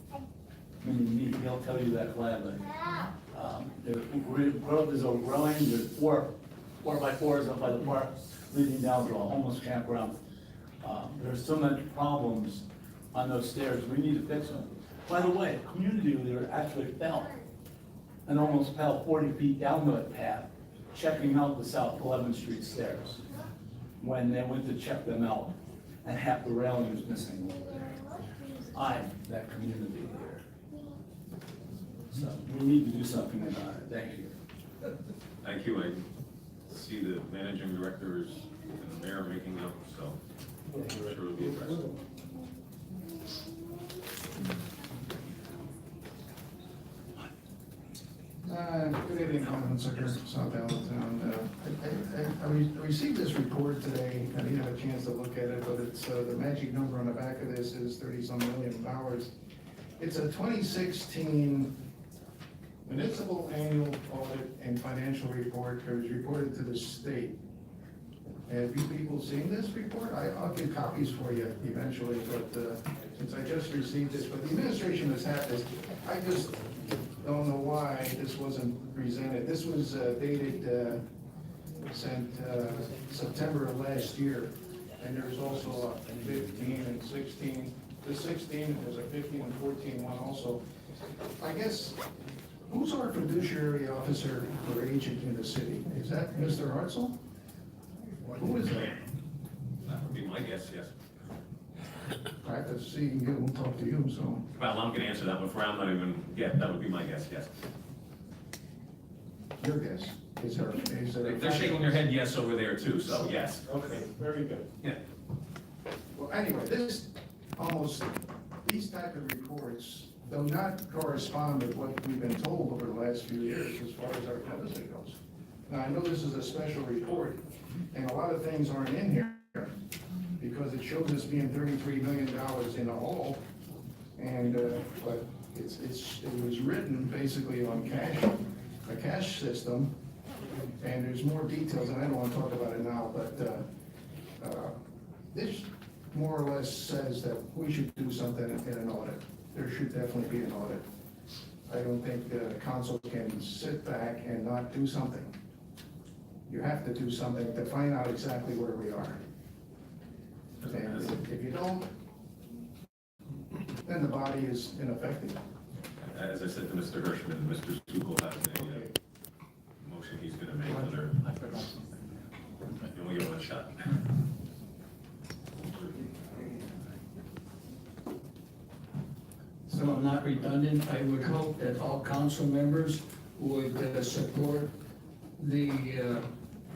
When you meet, he'll tell you that gladly. The road is overgrowing, there's four by 4s up by the park, leading down to a homeless campground. There's so much problems on those stairs, we need to fix them. By the way, a community leader actually fell and almost fell 40 feet down the path, checking out the South 11th Street stairs when they went to check them out, and half the railing was missing over there. I'm that community leader. So we need to do something about it. Thank you. Thank you. I see the managing directors and the mayor making up, so I'm sure it'll be addressed. Good evening, Secretary South Allentown. I received this report today. I didn't have a chance to look at it, but it's, the magic number on the back of this is $30-some million. It's a 2016 municipal annual audit and financial report that was reported to the state. Have you people seen this report? I'll give copies for you eventually, but since I just received this, but the administration has had this. I just don't know why this wasn't presented. This was dated, sent September of last year, and there's also a 15 and 16. The 16, there's a 15 and 14 one also. I guess, who's our fiduciary officer or agent in the city? Is that Mr. Hartzell? Who is that? That would be my guess, yes. I have to see you, we'll talk to you, so. Well, I'm gonna answer that one for, I'm not even, yeah, that would be my guess, yes. Your guess. Is there, They're shaking their head yes over there too, so yes. Okay, very good. Yeah. Well, anyway, these type of reports do not correspond with what we've been told over the last few years as far as our deficit goes. Now, I know this is a special report, and a lot of things aren't in here, because it shows us being $33 million in the hole, and, but it was written basically on a cash system, and there's more details, and I don't want to talk about it now, but, this more or less says that we should do something in an audit. There should definitely be an audit. I don't think the council can sit back and not do something. You have to do something to find out exactly where we are. And if you don't, then the body is ineffective. As I said to Mr. Hirschman, Mr. Zuko has a motion he's gonna make under. I forgot something. You only get one shot. So I'm not redundant, I would hope that all council members would support the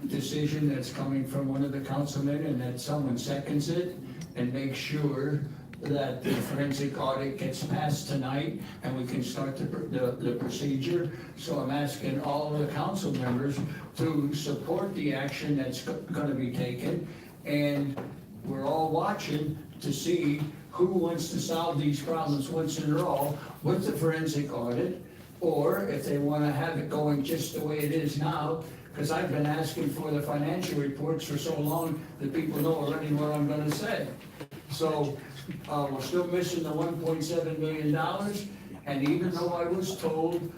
decision that's coming from one of the councilmen, and that someone seconds it, and make sure that the forensic audit gets passed tonight, and we can start the procedure. So I'm asking all of the council members to support the action that's gonna be taken, and we're all watching to see who wants to solve these problems once and for all with the forensic audit, or if they wanna have it going just the way it is now, because I've been asking for the financial reports for so long that people know already what I'm gonna say. So, we're still missing the $1.7 million, and even though I was told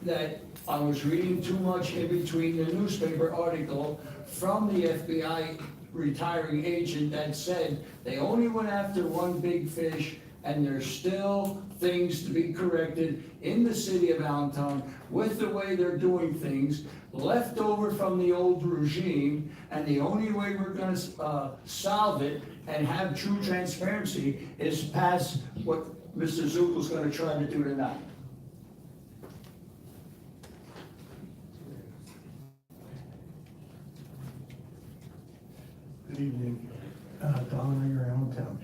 that I was reading too much in between the newspaper article from the FBI retiring agent that said they only went after one big fish, and there's still things to be corrected in the city of Allentown with the way they're doing things, left over from the old regime, and the only way we're gonna solve it and have true transparency is pass what Mr. Zuko's gonna try to do tonight. Good evening, Don Mayor, Allentown.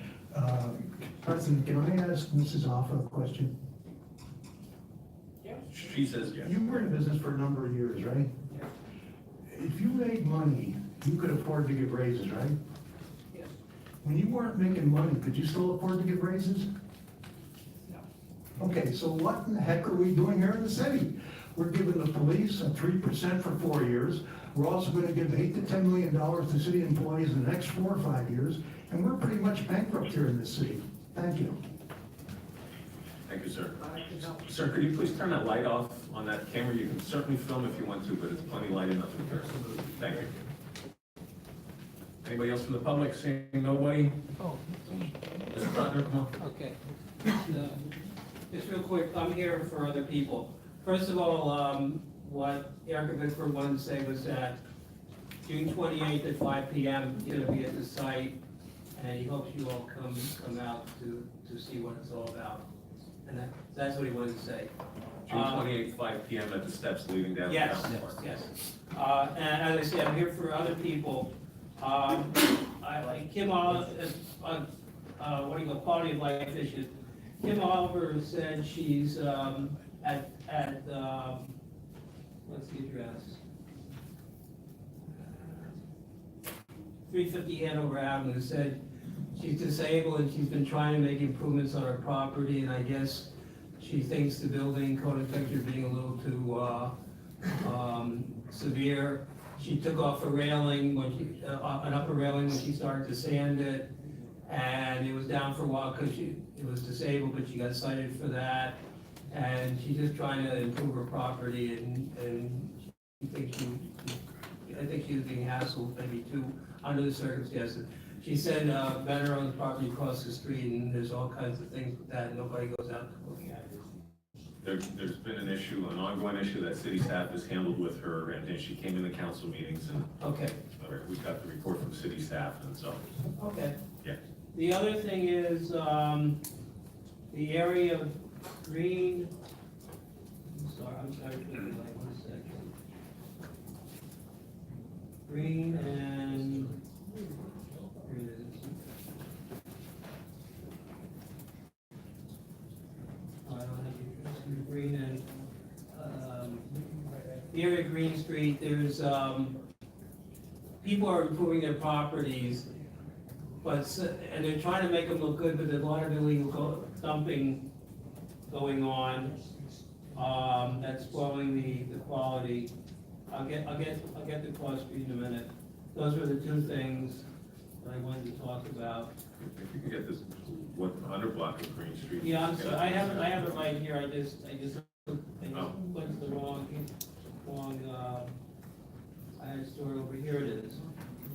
President, can I ask Mrs. Offa a question? She says yes. You were in business for a number of years, right? If you made money, you could afford to give raises, right? Yes. When you weren't making money, could you still afford to give raises? No. Okay, so what in the heck are we doing here in the city? We're giving the police a 3% for 4 years. We're also gonna give $8 to $10 million to city employees in the next 4 or 5 years, and we're pretty much bankrupt here in this city. Thank you. Thank you, sir. Sir, could you please turn that light off on that camera? You can certainly film if you want to, but it's plenty light enough in here. Thank you. Anybody else from the public? Seeing nobody? Oh, Mr. Butler, come on. Okay. Just real quick, I'm here for other people. First of all, what Erica Bickford wanted to say was that June 28th at 5 p.m. he's gonna be at the site, and he hopes you all come out to see what it's all about. And that's what he wanted to say. June 28th, 5 p.m. at the steps leading down. Yes, Park. yes. And as I said, I'm here for other people. I like Kim Oliver, quality of life issues. Kim Oliver said she's at what's the address? 350 Hanover Avenue, said she's disabled and she's been trying to make improvements on her property, and I guess she thinks the building code inspector being a little too severe. She took off a railing when an upper railing when she started to sand it, and it was down for a while because it was disabled, but she got cited for that. And she's just trying to improve her property, and I think she was being hassled maybe too under the circumstances. She said Benner owns property across the street, and there's all kinds of things with that, and nobody goes out looking at it. There's been an issue, an ongoing issue that city staff has handled with her, and she came in the council meetings, and Okay. we got the report from city staff, and so, Okay. yeah. The other thing is the area of Green. I'm sorry, like 1 second. near Green Street, there's, people are improving their properties, and they're trying to make them look good, but there's a lot of illegal dumping going on, that's spoiling the quality. I'll get the cost for you in a minute. Those were the two things that I wanted to talk about. If you could get this, 100 block of Green Street. Yeah, I'm sorry, I have it right here, I just Oh. put the wrong, I had it stored over here, it is.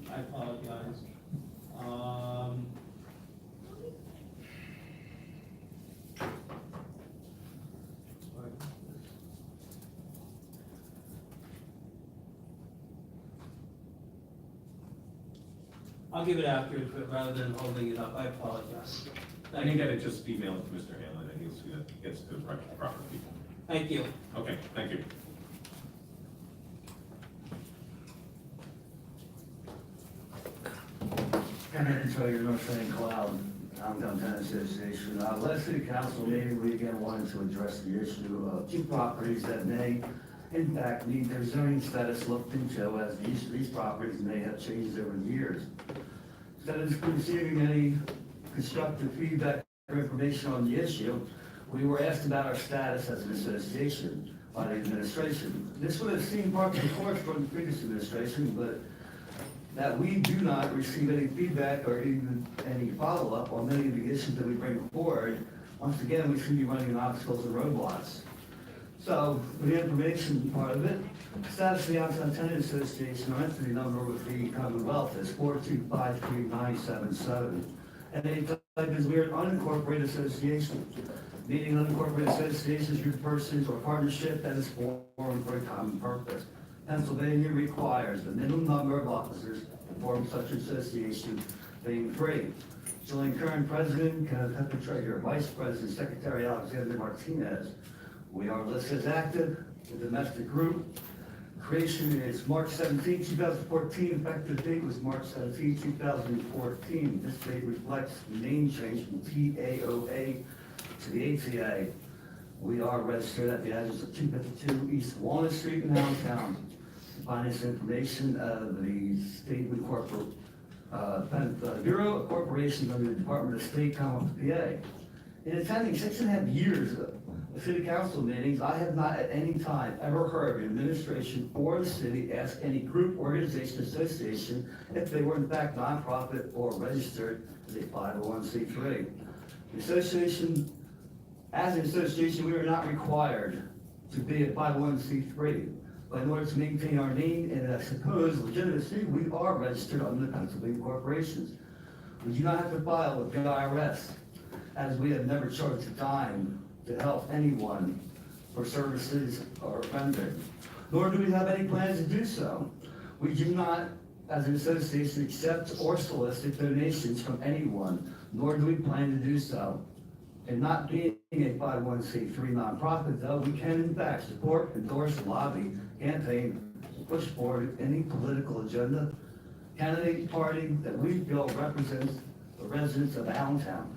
I apologize. I'll give it afterwards, but rather than holding it up, I apologize. And you gotta just email it to Mr. Hanlon, and he'll see that it gets to the proper people. Thank you. Okay, thank you. Ken Eckentrell, your North St. Cloud, Allentown Tenant Association. Last city council meeting, we again wanted to address the issue of two properties that may, in fact, need their zoning status looked into, as these properties may have changed over the years. Instead of receiving any constructive feedback or information on the issue, we were asked about our status as an association by the administration. This would have seemed part of the course from the previous administration, but that we do not receive any feedback or even any follow-up on many of the issues that we bring forward. Once again, we seem to be running into obstacles and roadblocks. So, for the information part of it, status of the Allentown Tenant Association, our entity number with the Commonwealth is 4253977. And they type is we're an unincorporated association. Meaning unincorporated associations are persons or partnership that is formed for a common purpose. Pennsylvania requires the minimum number of officers to form such association being 3. Join current president, Kenneth Hepper, treasurer, vice president, secretary Alexander Martinez. We are listed as active, the domestic group. Creation is March 17, 2014. Effective date was March 17, 2014. This date reflects the name change from TAOA to the ATA. We are registered at the address of 252 East Walnut Street in Allentown. Find this information of the State Bureau of Corporations under the Department of State, Commonwealth, PA. In attending 6.5 years of city council meetings, I have not at any time ever heard the administration or the city ask any group, organization, association if they were in fact nonprofit or registered as a 501c3. The association, as an association, we are not required to be a 501c3. But in order to maintain our name and I suppose legitimacy, we are registered under the Pennsylvania corporations. We do not have to file with the IRS, as we have never charged a dime to help anyone for services or vendors. Nor do we have any plans to do so. We do not, as an association, accept or solicit donations from anyone, nor do we plan to do so. And not being a 501c3 nonprofit, though, we can in fact support, endorse, lobby, campaign, push forward any political agenda, candidate party that we feel represents the residents of Allentown.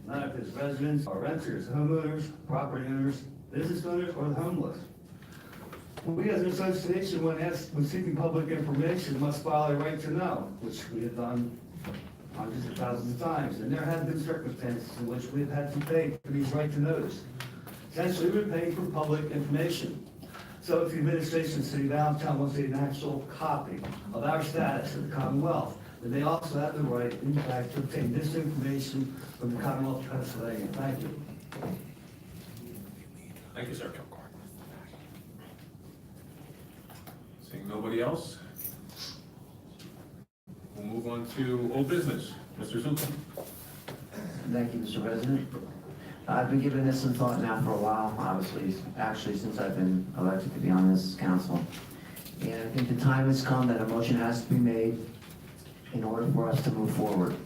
None of its residents are renters, homeowners, property owners, business owners, or the homeless. We as an association, when seeking public information, must file a right to know, which we have done hundreds of thousands of times, and there have been circumstances in which we have had to pay for these right to knows. Essentially, we're paying for public information. So if the administration of the city of Allentown wants an actual copy of our status in the Commonwealth, then they also have the right, in fact, to obtain this information from the Commonwealth of Pennsylvania. Thank you. Thank you, sir. Seeing nobody else, we'll move on to old business. Mr. Zupan. Thank you, Mr. President. I've been giving this some thought now for a while, obviously, actually since I've been elected to be on this council. And I think the time has come that a motion has to be made in order for us to move forward.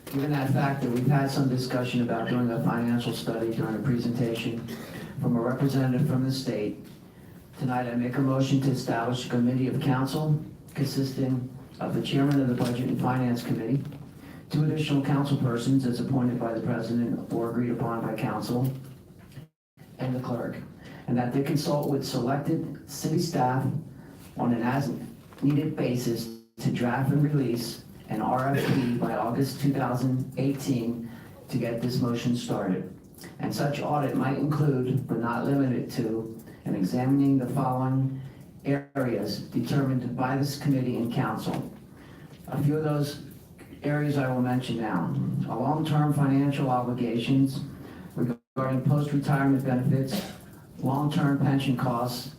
Given that fact that we've had some discussion about doing a financial study during a presentation from a representative from the state, tonight I make a motion to establish a committee of council consisting of the chairman of the Budget and Finance Committee, 2 additional council persons as appointed by the president or agreed upon by council, and the clerk. and that they consult with selected city staff on an as-needed basis to draft and release an RFP by August 2018 to get this motion started. And such audit might include, but not limited to, an examining the following areas determined by this committee and council. A few of those areas I will mention now. Long-term financial obligations regarding post-retirement benefits, long-term pension costs,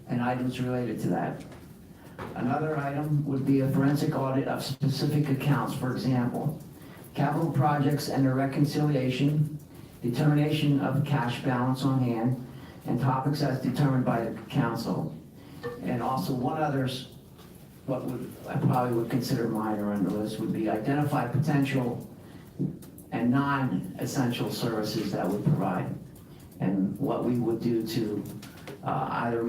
and items related to that. Another item would be a forensic audit of specific accounts, for example, capital projects and their reconciliation, determination of cash balance on hand, and topics as determined by the council. And also one other's, I probably would consider minor on the list, would be identify potential and non-essential services that we provide, and what we would do to either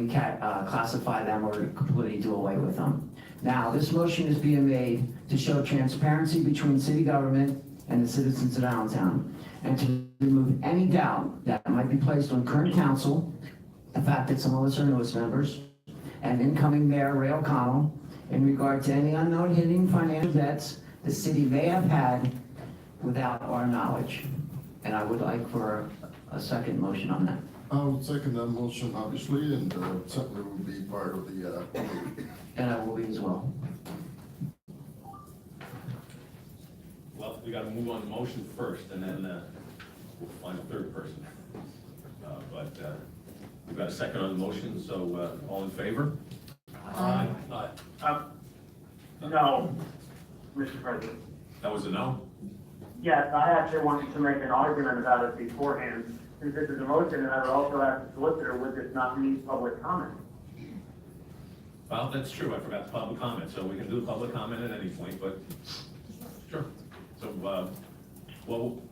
classify them or completely do away with them. Now, this motion is being made to show transparency between city government and the citizens of Allentown, and to remove any doubt that might be placed on current council, the fact that some of us are newest members, and incoming Mayor Ray O'Connell, in regard to any unknown hidden financial debts the city may have had without our knowledge. And I would like for a second motion on that. I would second that motion, obviously, and certainly will be part of the committee. And I will be as well. Well, we gotta move on the motion first, and then we'll find a third person. We've got a second on the motion, so all in favor? Aye. No, Mr. President. That was a no? Yes, I actually wanted to make an argument about it beforehand, since this is a motion, and I would also ask the solicitor, would this not need public comment? Well, that's true, I forgot the public comment, so we can do the public comment at any point, but, sure. So, well,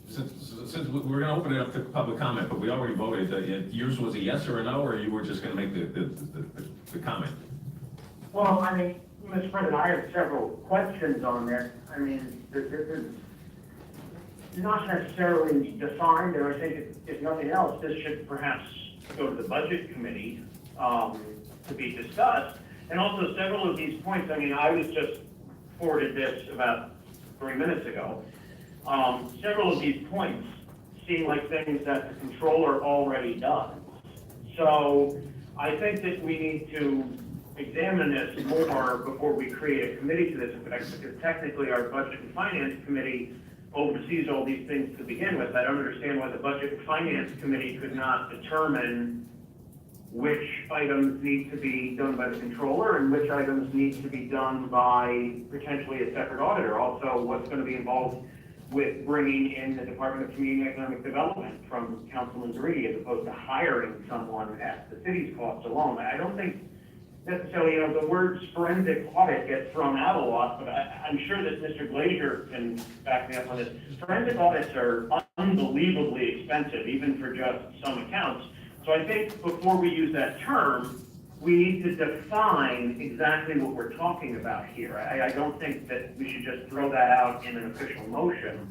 since we're gonna open it up to public comment, but we already voted, yours was a yes or a no, or you were just gonna make the comment? Well, I mean, Mr. President, I have several questions on this. I mean, this is not necessarily defined, and I think if nothing else, this should perhaps go to the budget committee to be discussed. And also several of these points, I mean, I was just forwarded this about 3 minutes ago. Several of these points seem like things that the controller already does. So I think that we need to examine this more before we create a committee to this effect, because technically our budget and finance committee oversees all these things to begin with. I don't understand why the budget and finance committee could not determine which items need to be done by the controller and which items need to be done by potentially a separate auditor. Also, what's going to be involved with bringing in the Department of Community and Economic Development from Councilman Zaridi, as opposed to hiring someone at the city's cost alone. I don't think necessarily, the word forensic audit gets thrown out a lot, but I'm sure that Mr. Glazier can back me up on this. Forensic audits are unbelievably expensive, even for just some accounts. So I think before we use that term, we need to define exactly what we're talking about here. I don't think that we should just throw that out in an official motion.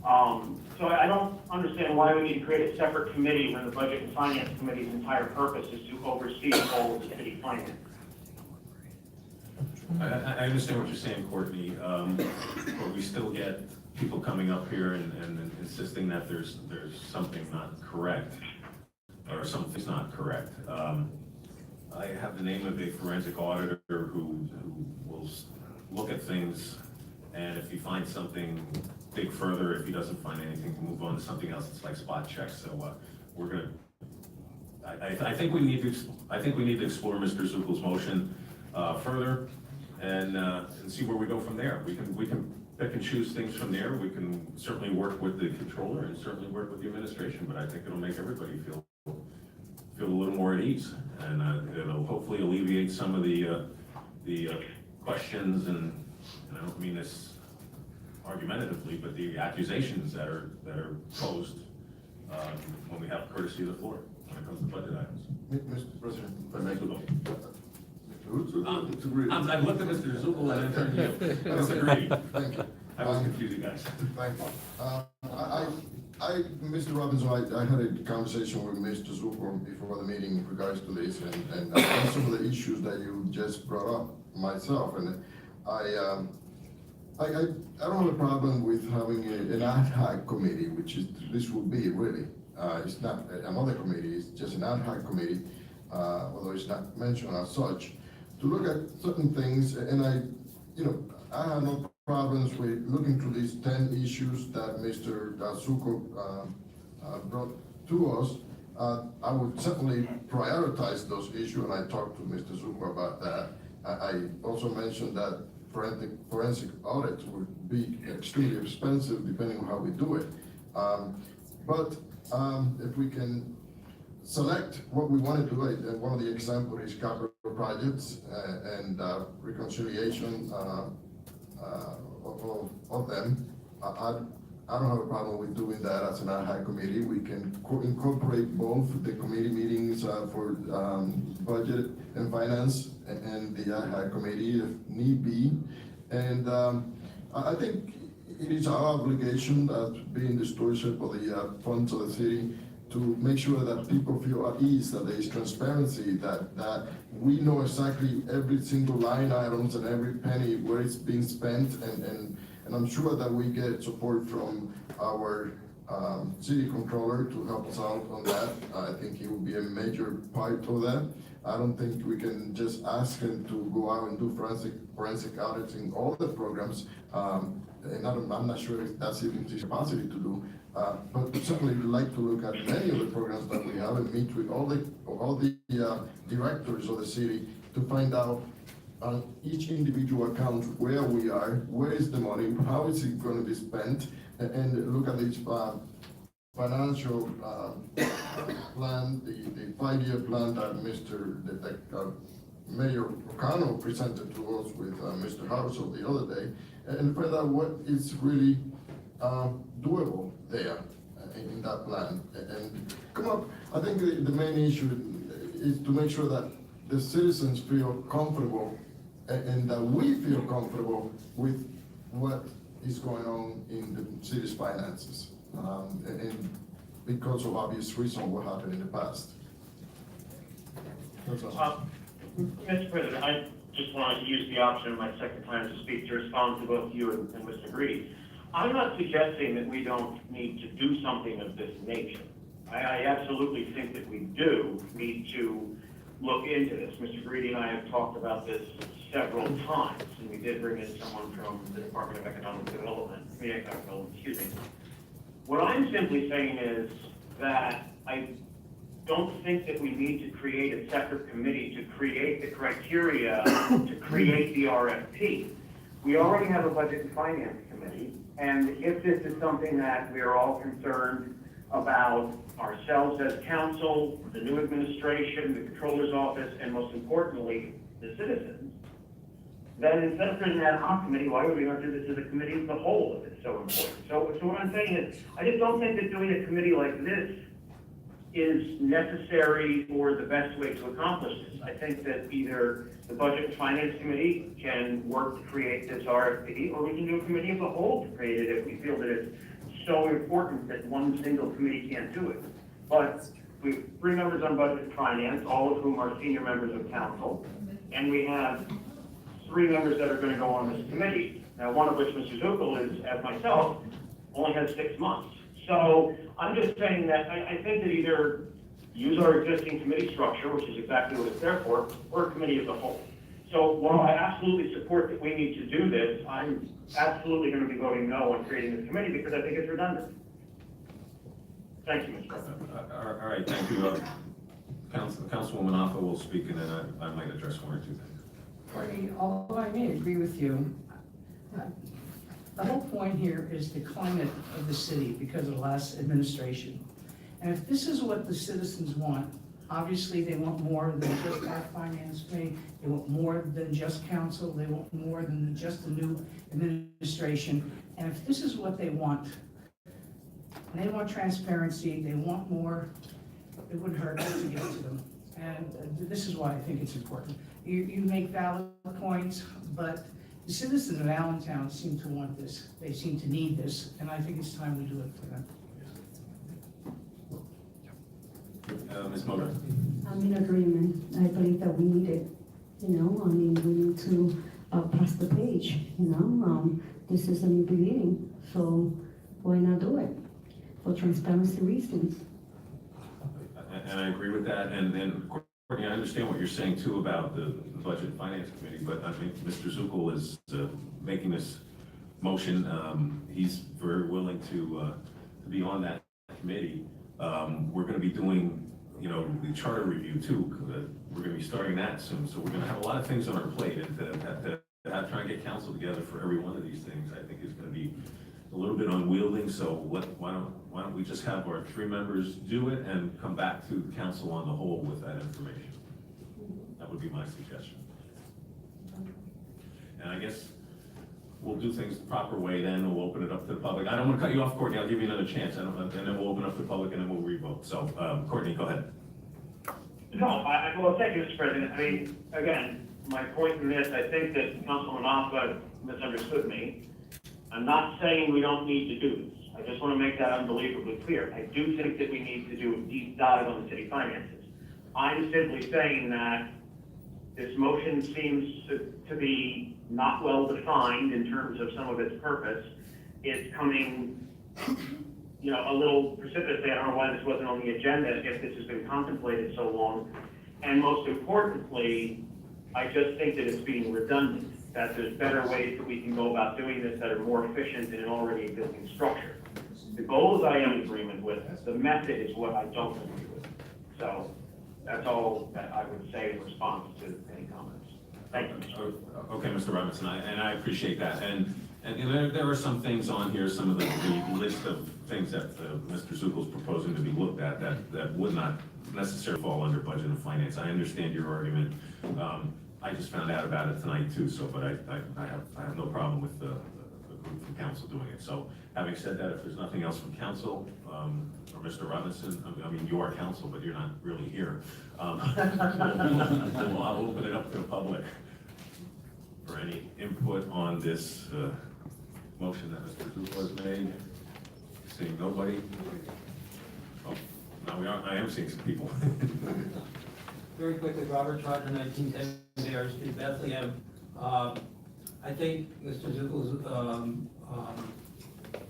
So I don't understand why we need to create a separate committee when the Budget and Finance Committee's entire purpose is to oversee all of the city finance. I understand what you're saying, Courtney, but we still get people coming up here and insisting that there's something not correct, or something's not correct. I have the name of a forensic auditor who will look at things, and if he finds something, dig further. If he doesn't find anything, move on to something else. It's like spot checks. So we're gonna. I think we need to explore Mr. Zuckel's motion further and see where we go from there. We can pick and choose things from there. We can certainly work with the controller and certainly work with the administration. But I think it'll make everybody feel a little more at ease, and it'll hopefully alleviate some of the questions, and I don't mean this argumentatively, but the accusations that are posed when we have courtesy of the floor when it comes to budget items. Mr. President, if I may. I looked at Mr. Zuckel and then turned to you. Disagree. Thank you. I was confusing guys. Thank you. I Mr. Robinson, I had a conversation with Mr. Zuko before the meeting in regards to this, and some of the issues that you just brought up myself, and I don't have a problem with having an ad hoc committee, which is, this will be really. It's not another committee, it's just an ad hoc committee, although it's not mentioned as such, to look at certain things, and I have no problems with looking through these 10 issues that Mr. Zuko brought to us. I would certainly prioritize those issues, and I talked to Mr. Zuko about that. I also mentioned that forensic audits would be extremely expensive depending on how we do it. But if we can select what we want to do, and one of the examples is capital projects and reconciliation of them. I don't have a problem with doing that as an ad hoc committee. We can incorporate both the committee meetings for budget and finance and the ad hoc committee if need be. And I think it is our obligation as being the stewardship of the funds of the city to make sure that people feel at ease, that there is transparency, that we know exactly every single line items and every penny where it's being spent, and I'm sure that we get support from our city controller to help us out on that. I think he will be a major part of that. I don't think we can just ask him to go out and do forensic audits in all the programs. And I'm not sure if that's even his capacity to do. But we certainly would like to look at many of the programs that we have and meet with all the directors of the city to find out on each individual account where we are, where is the money, how is it going to be spent, and look at each financial plan, the 5-year plan that Mayor O'Connell presented to us with Mr. Household the other day, and find out what is really doable there in that plan. And come up, I think the main issue is to make sure that the citizens feel comfortable and that we feel comfortable with what is going on in the city's finances. And because of obvious reasons what happened in the past. Mr. President, I just wanted to use the option of my second time to speak to respond to both you and Mr. Greedy. I'm not suggesting that we don't need to do something of this nature. I absolutely think that we do need to look into this. Mr. Greedy and I have talked about this several times, and we did bring in someone from the Department of Economic Development, excuse me. What I'm simply saying is that I don't think that we need to create a separate committee to create the criteria to create the RFP. We already have a Budget and Finance Committee, and if this is something that we are all concerned about ourselves as council, the new administration, the controller's office, and most importantly, the citizens, then instead of creating an ad hoc committee, why would we not do this as a committee of the whole if it's so important? So what I'm saying is, I just don't think that doing a committee like this is necessary or the best way to accomplish this. I think that either the Budget and Finance Committee can work to create this RFP, or we can do a committee of the whole to create it if we feel that it's so important that one single committee can't do it. But we have 3 members on Budget and Finance, all of whom are senior members of council, and we have 3 members that are going to go on this committee. Now, one of which, Mr. Zuckel, is, as myself, only has 6 months. So I'm just saying that I think that either use our existing committee structure, which is exactly what it's there for, or a committee of the whole. So while I absolutely support that we need to do this, I'm absolutely going to be voting no on creating this committee because I think it's redundant. Thank you, Mr. President. All right, thank you. Councilwoman Alpha will speak, and then I might address 1 or 2 things. Courtney, although I may agree with you, the whole point here is the climate of the city because of the last administration. And if this is what the citizens want, obviously they want more than just our finance committee, they want more than just council, they want more than just the new administration. And if this is what they want, and they want transparency, they want more, it wouldn't hurt to give it to them. And this is why I think it's important. You make valid points, but the citizens of Allentown seem to want this. They seem to need this, and I think it's time we do it for them. Ms. Moda? I'm in agreement. I believe that we need it, you know, I mean, we need to pass the page, you know? This is a new beginning, so why not do it? For transparency reasons. And I agree with that, and Courtney, I understand what you're saying too about the Budget and Finance Committee, but I think Mr. Zuckel is making this motion. He's very willing to be on that committee. We're gonna be doing, you know, the charter review too. We're gonna be starting that soon, so we're gonna have a lot of things on our plate, and to try and get council together for every one of these things, I think is gonna be a little bit unwieldy, so why don't we just have our 3 members do it and come back to the council on the whole with that information? That would be my suggestion. And I guess we'll do things the proper way then, we'll open it up to the public. I don't want to cut you off, Courtney, I'll give you another chance, and then we'll open up to the public and then we'll revote. So, Courtney, go ahead. No, well, thank you, Mr. President. I mean, again, my point in this, I think that Councilman Alpha misunderstood me. I'm not saying we don't need to do this. I just want to make that unbelievably clear. I do think that we need to do a deep dive on the city finances. I'm simply saying that this motion seems to be not well defined in terms of some of its purpose. It's coming, you know, a little precipitously. I don't know why this wasn't on the agenda if this has been contemplated so long. And most importantly, I just think that it's being redundant, that there's better ways that we can go about doing this that are more efficient in an already existing structure. The goals I am in agreement with, the method is what I don't agree with. So that's all that I would say in response to any comments. Thank you. Okay, Mr. Robinson, and I appreciate that. And there are some things on here, some of the list of things that Mr. Zuckel's proposing to be looked at that would not necessarily fall under budget and finance. I understand your argument. I just found out about it tonight too, so, but I have no problem with the group from council doing it. So having said that, if there's nothing else from council, or Mr. Robinson, I mean, you are council, but you're not really here. I'll open it up to the public for any input on this motion that Mr. Zuckel has made. Seeing nobody. Oh, now I am seeing some people. Very quickly, Robert Trotter, 1910 Bear Street, Bethlehem. I think Mr. Zuckel's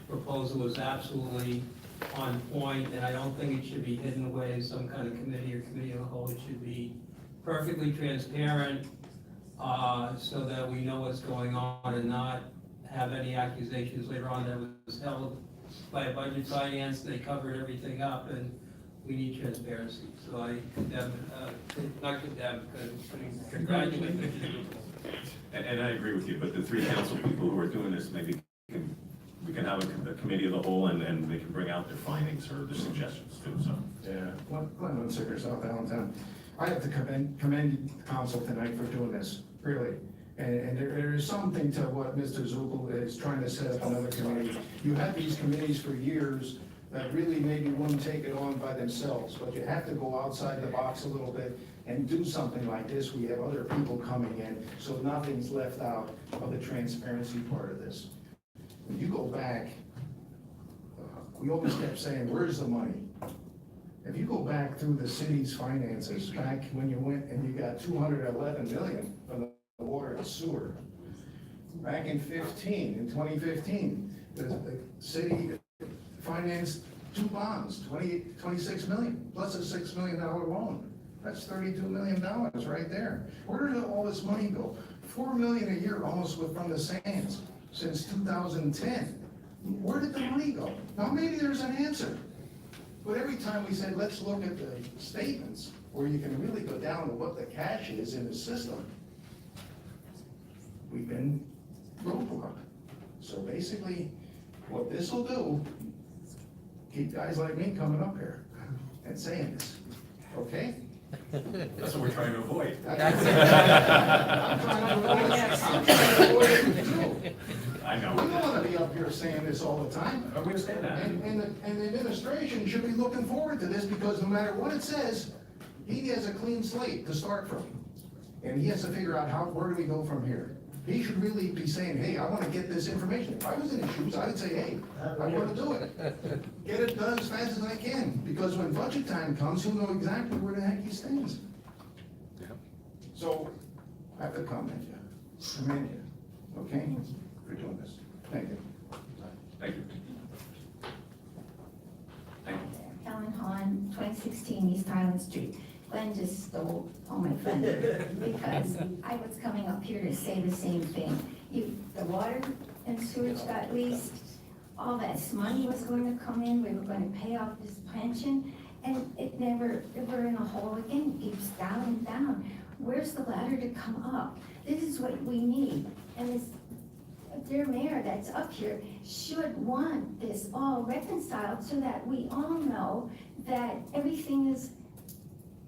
proposal is absolutely on point, and I don't think it should be hidden away in some kind of committee or committee of the whole. It should be perfectly transparent, so that we know what's going on and not have any accusations later on that was held by a budget finance. They covered everything up, and we need transparency. So I condemn, not condemn, congratulate Mr. Zuckel. And I agree with you, but the 3 council people who are doing this, maybe we can have a committee of the whole, and they can bring out their findings or their suggestions too, so. Yeah, Glenn Sicker, South Allentown. I have to commend the council tonight for doing this, really. And there is something to what Mr. Zuckel is trying to set up another committee. You had these committees for years that really maybe wouldn't take it on by themselves, but you have to go outside the box a little bit and do something like this. We have other people coming in, so nothing's left out of the transparency part of this. When you go back, we always kept saying, where's the money? If you go back through the city's finances, back when you went and you got 211 million from the water and sewer, back in 2015, the city financed 2 bonds, 26 million, plus a $6 million loan. That's $32 million right there. Where did all this money go? $4 million a year almost from the sands since 2010. Where did the money go? Now maybe there's an answer. But every time we said, let's look at the statements where you can really go down to what the cash is in the system, we've been roadblocked. So basically, what this will do, keep guys like me coming up here and saying this, okay? That's what we're trying to avoid. I'm trying to avoid it too. I know. We don't want to be up here saying this all the time. We understand that. And the administration should be looking forward to this, because no matter what it says, he has a clean slate to start from. And he has to figure out where do we go from here? he should really be saying, hey, I wanna get this information. If I was in his shoes, I'd say, hey, I wanna do it. Get it done as fast as I can, because when budget time comes, he'll know exactly where the heck he stands. So, I have to comment you, commend you, okay, for doing this. Thank you. Thank you. Ellen Hahn, 2016 East Highland Street. Glenn just stole all my thunder because I was coming up here to say the same thing. The water and sewage got leased, all that money was going to come in, we were going to pay off this pension, and we're in a hole again, it keeps down and down. Where's the ladder to come up? This is what we need, and this dear mayor that's up here should want this all reconciled so that we all know that everything is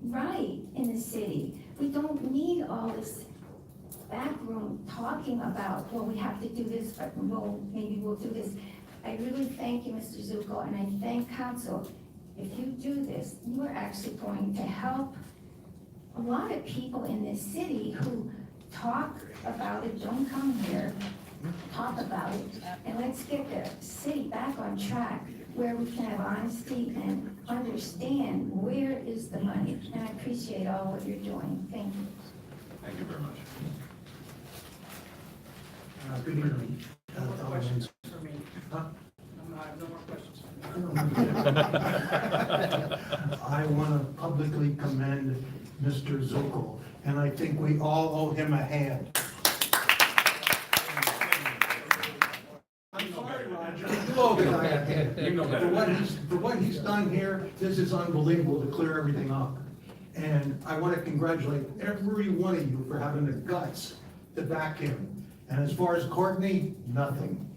right in the city. We don't need all this backroom talking about, well, we have to do this, but well, maybe we'll do this. I really thank you, Mr. Zuko, and I thank council. If you do this, you are actually going to help a lot of people in this city who talk about it, don't come here, talk about it, and let's get the city back on track where we can have honesty and understand where is the money. And I appreciate all what you're doing. Thank you. Thank you very much. Good evening. Questions for me? I have no more questions. I want to publicly commend Mr. Zuko, and I think we all owe him a hand. I'm sorry, Roger. You owe the guy a hand. For what he's done here, this is unbelievable to clear everything up. And I want to congratulate every one of you for having the guts to back him. And as far as Courtney, nothing.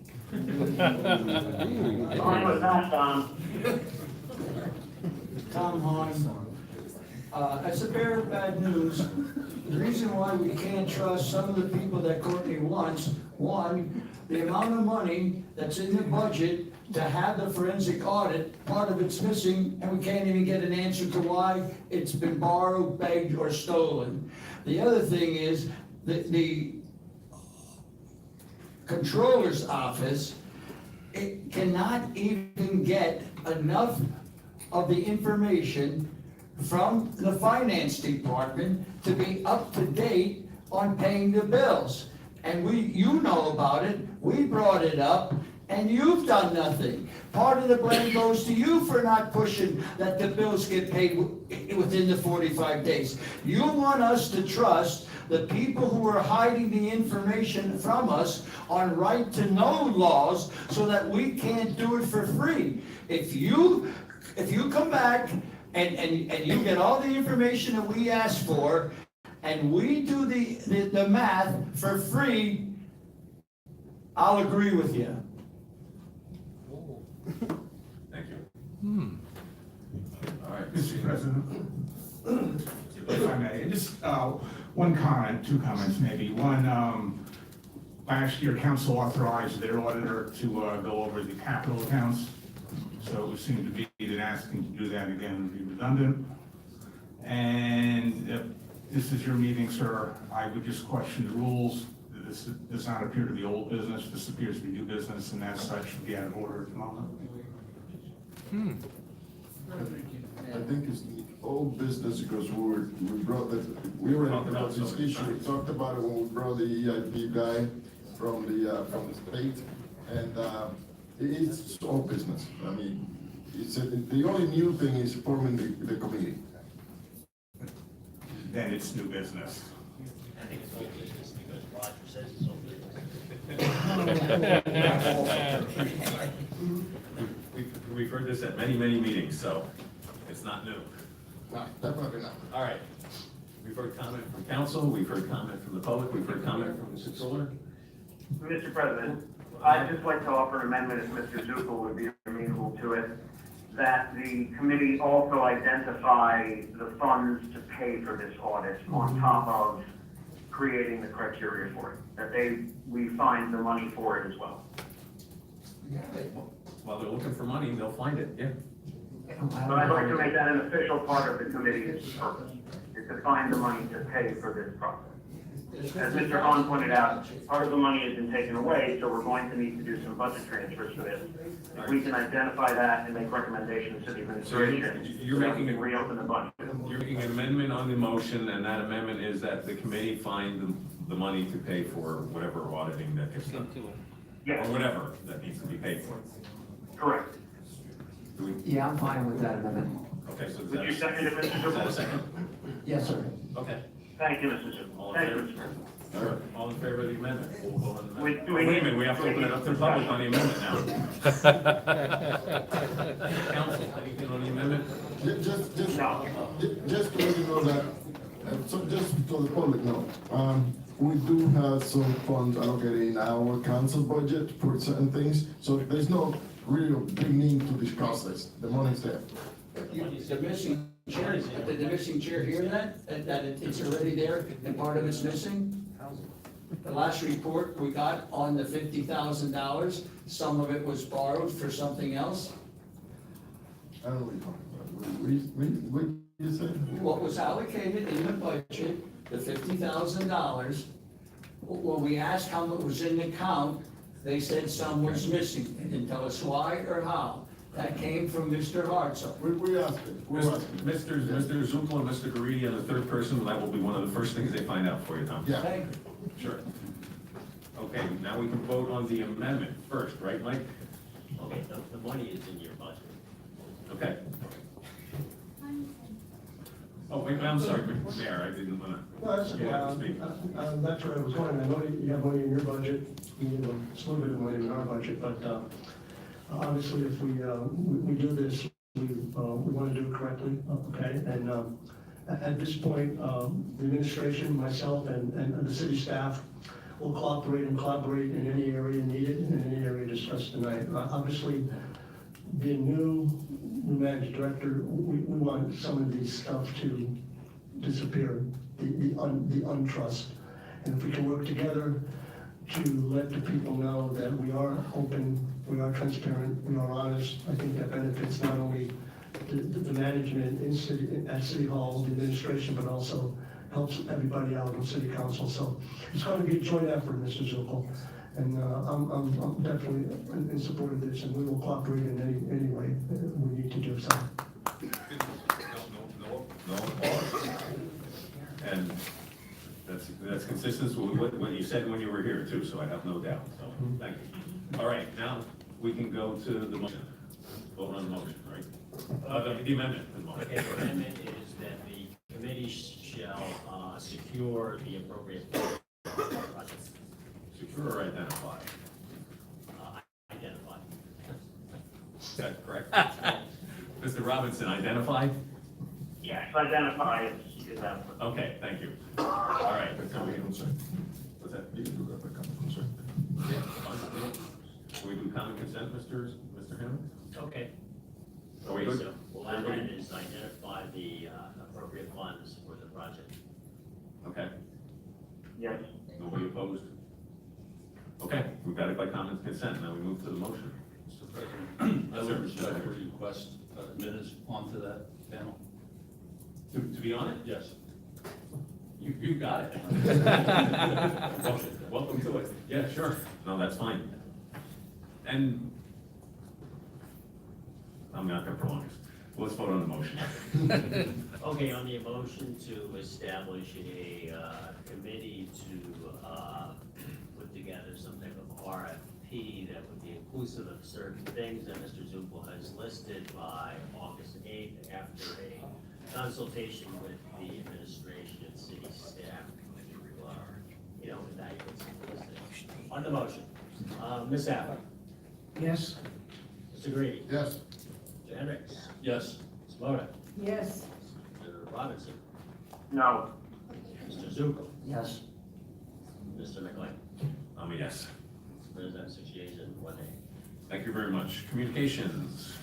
Tom Hahn. As a bearer of bad news, the reason why we can't trust some of the people that Courtney wants, one, the amount of money that's in the budget to have the forensic audit, part of it's missing, and we can't even get an answer to why it's been borrowed, begged, or stolen. The other thing is, the controller's office, it cannot even get enough of the information from the finance department to be up to date on paying the bills. And you know about it, we brought it up, and you've done nothing. Part of the blame goes to you for not pushing that the bills get paid within the 45 days. You want us to trust the people who are hiding the information from us on right-to-know laws so that we can't do it for free. If you come back and you get all the information that we asked for, and we do the math for free, I'll agree with you. Thank you. All right, Mr. President, if I may, just one comment, two comments maybe. One, last year council authorized their auditor to go over the capital accounts. So it would seem to be that asking to do that again would be redundant. And if this is your meeting, sir, I would just question the rules. This does not appear to be old business. This appears to be new business, and as such, should be out of order at the moment. I think it's old business because we already brought this issue, we talked about it when we brought the EIP guy from the state, and it's old business. I mean, the only new thing is forming the committee. Then it's new business. I think it's old business because Roger says it's old business. We've heard this at many, many meetings, so it's not new. No, definitely not. All right. We've heard comment from council, we've heard comment from the public, we've heard comment from the controller. Mr. President, I'd just like to offer an amendment, if Mr. Zuko would be amenable to it, that the committee also identify the funds to pay for this audit on top of creating the criteria for it, that we find the money for it as well. While they're looking for money, they'll find it, yeah. But I'd like to make that an official part of the committee's purpose, is to find the money to pay for this process. as Mr. Hahn pointed out, part of the money has been taken away, so we're going to need to do some budget transfers for this. If we can identify that and make recommendations to the administration, you're so that making we can a- reopen the budget. You're making an amendment on the motion, and that amendment is that the committee find the money to pay for whatever auditing that gets done. Yes. Or whatever that needs to be paid for. Correct. Do we, Yeah, I'm fine with that amendment. okay, so is Would that, you second it, Mr. is that a Zuppel? second? Yes, sir. Okay. Thank you, Mr. Zuppel. All in Thank you, favor? Mr. President. Sure. All in favor of the amendment? We'll vote on the Wait, amendment. do we Wait a need- minute, we have to do we open it need up to the public on the amendment now. Council, anything on the amendment? Just No. just to let you know that, so just so the public know, we do have some funds allocated in our council budget for certain things, so there's no real big need to discuss this, the money's there. The missing chair, did the missing chair hear that? That it's already there and part of it's missing? The last report we got on the $50,000, some of it was borrowed for something else. I don't know what you're talking about. What you said? What was allocated in the budget, the $50,000, when we asked how much was in the account, they said some was missing. They didn't tell us why or how. That came from Mr. Hartzell. We asked it, we asked it. Mr. Zuppel and Mr. Garidi and the third person, that will be one of the first things they find out for you, Tom. Yeah. Thank you. Sure. Okay, now we can vote on the amendment first, right, Mike? Okay, the money is in your budget. Okay. Oh, wait, I'm sorry, Mayor, I didn't wanna. Well, that's, You have to speak. that's where I was going. I know you have money in your budget, you have a little bit of money in our budget, but, obviously, if we do this, we want to do it correctly, okay? And, at this point, the administration, myself, and the city staff will cooperate and collaborate in any area needed, and in any area discussed tonight. Obviously, being new managing director, we want some of these stuff to disappear, the untrust. And if we can work together to let the people know that we are open, we are transparent, we are honest, I think that benefits not only the management at City Hall, the administration, but also helps everybody out in City Council. So it's going to be a joint effort, Mr. Zuppel. And I'm definitely in support of this, and we will cooperate in any way we need to do so. No. And that's consistent with what you said when you were here too, so I have no doubt, so, thank you. All right, now we can go to the motion. Vote on the motion, right? The amendment. Okay, the amendment is that the committee shall secure the appropriate projects. Secure or identify? Identified. Is that correct? Mr. Robinson, identified? Yes, identify is that. Okay, thank you. All right. Common consent. What's that? You can do that by common consent. Yeah, fine. Can we do common consent, Mr. Hammond? Okay. Are we good? So, well, that then is identify the appropriate funds for the project. Okay, Yes. nobody opposed? Okay, we've got it by common consent, now we move to the motion. Mr. President, I Yes, sir. would respectfully request minutes onto that panel. To be on it? Yes. You got it. Welcome to it. Yeah, sure. No, that's fine. And I'm not gonna prolong this. Let's vote on the motion. Okay, on the motion to establish a committee to put together some type of RFP that would be inclusive of certain things that Mr. Zuppel has listed by August 8th after a consultation with the administration and city staff. Evaluate some of those things. On the motion, Ms. Affleck, Yes? Mr. Grady, Yes. Mr. Hendricks, Yes. Ms. Moda, Yes. Mr. Robinson, No. Mr. Zuppel, Yes. Mr. McLean. I'm a yes. President, 6 yeas and 1 nay. Thank you very much. Communications,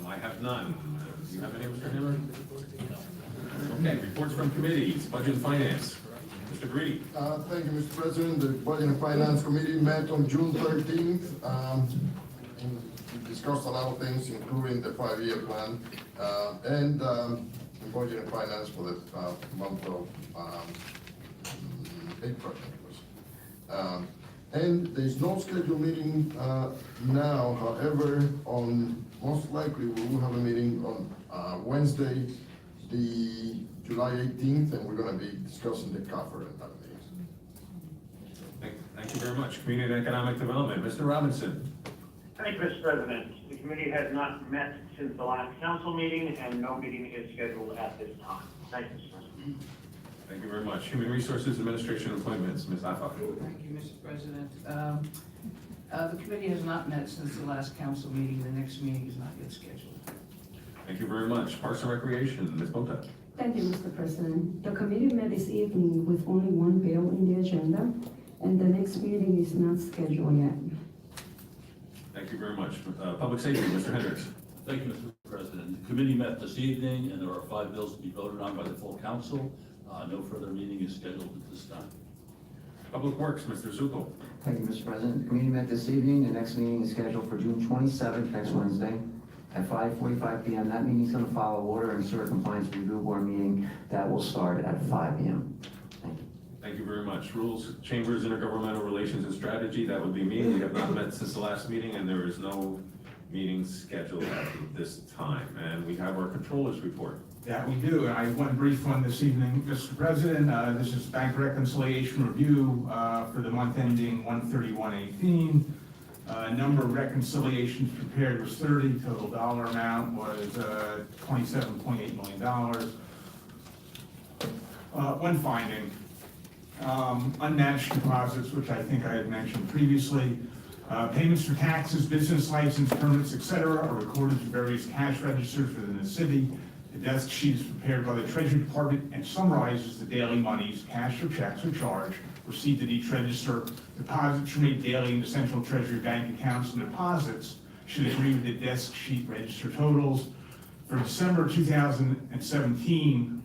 I have none. Do you have any, Mr. Hammer? Okay, reports from committees, budget and finance. Mr. Greedy. Thank you, Mr. President. The Budget and Finance Committee met on June 13th. And we discussed a lot of things, including the 5-year plan, and Budget and Finance for the month of 8 part-time person. And there's no scheduled meeting now, however, most likely we will have a meeting on Wednesday, the July 18th, and we're gonna be discussing the CAFR at that meeting. Thank you very much. Community and Economic Development, Mr. Robinson. Thank you, Mr. President. The committee has not met since the last council meeting, and no meeting is scheduled at this time. Thank you, Mr. President. Thank you very much. Human Resources Administration appointments, Ms. Afaf. Thank you, Mr. President. The committee has not met since the last council meeting. The next meeting is not yet scheduled. Thank you very much. Parks and Recreation, Ms. Bota. Thank you, Mr. President. The committee met this evening with only one bill in the agenda, and the next meeting is not scheduled yet. Thank you very much. Public Safety, Mr. Hendricks. Thank you, Mr. President. The committee met this evening, and there are 5 bills to be voted on by the full council. No further meeting is scheduled at this time. Public Works, Mr. Zuko. Thank you, Mr. President. The committee met this evening. The next meeting is scheduled for June 27th, next Wednesday, at 5:45 p.m. That meeting is going to follow Water and Sewer Compliance Review Board meeting that will start at 5 p.m. Thank you. Thank you very much. Rules, Chambers, Intergovernmental Relations and Strategy, that would be me. We have not met since the last meeting, and there is no meeting scheduled at this time. And we have our Controller's Report. Yeah, we do. I have one brief one this evening, Mr. President. This is bank reconciliation review for the month ending 1/31/18. Number of reconciliations prepared was 30. Total dollar amount was $27.8 million. One finding, unmatched deposits, which I think I had mentioned previously. Payments for taxes, business license, permits, etc. are recorded to various cash registers within the city. The desk sheet is prepared by the Treasury Department and summarizes the daily monies, cash or checks or charge, received at each register. Deposits are made daily into Central Treasury Bank accounts, and deposits should agree with the desk sheet register totals. For December 2017,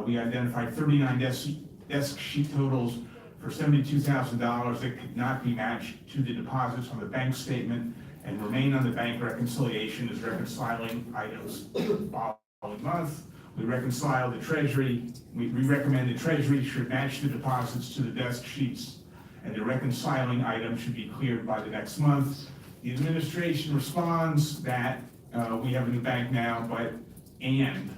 we identified 39 desk sheet totals for $72,000 that could not be matched to the deposits on the bank statement and remain on the bank reconciliation as reconciling items. Following month, we reconcile the Treasury. We recommend the Treasury should match the deposits to the desk sheets, and the reconciling item should be cleared by the next month. The administration responds that we have a new bank now, and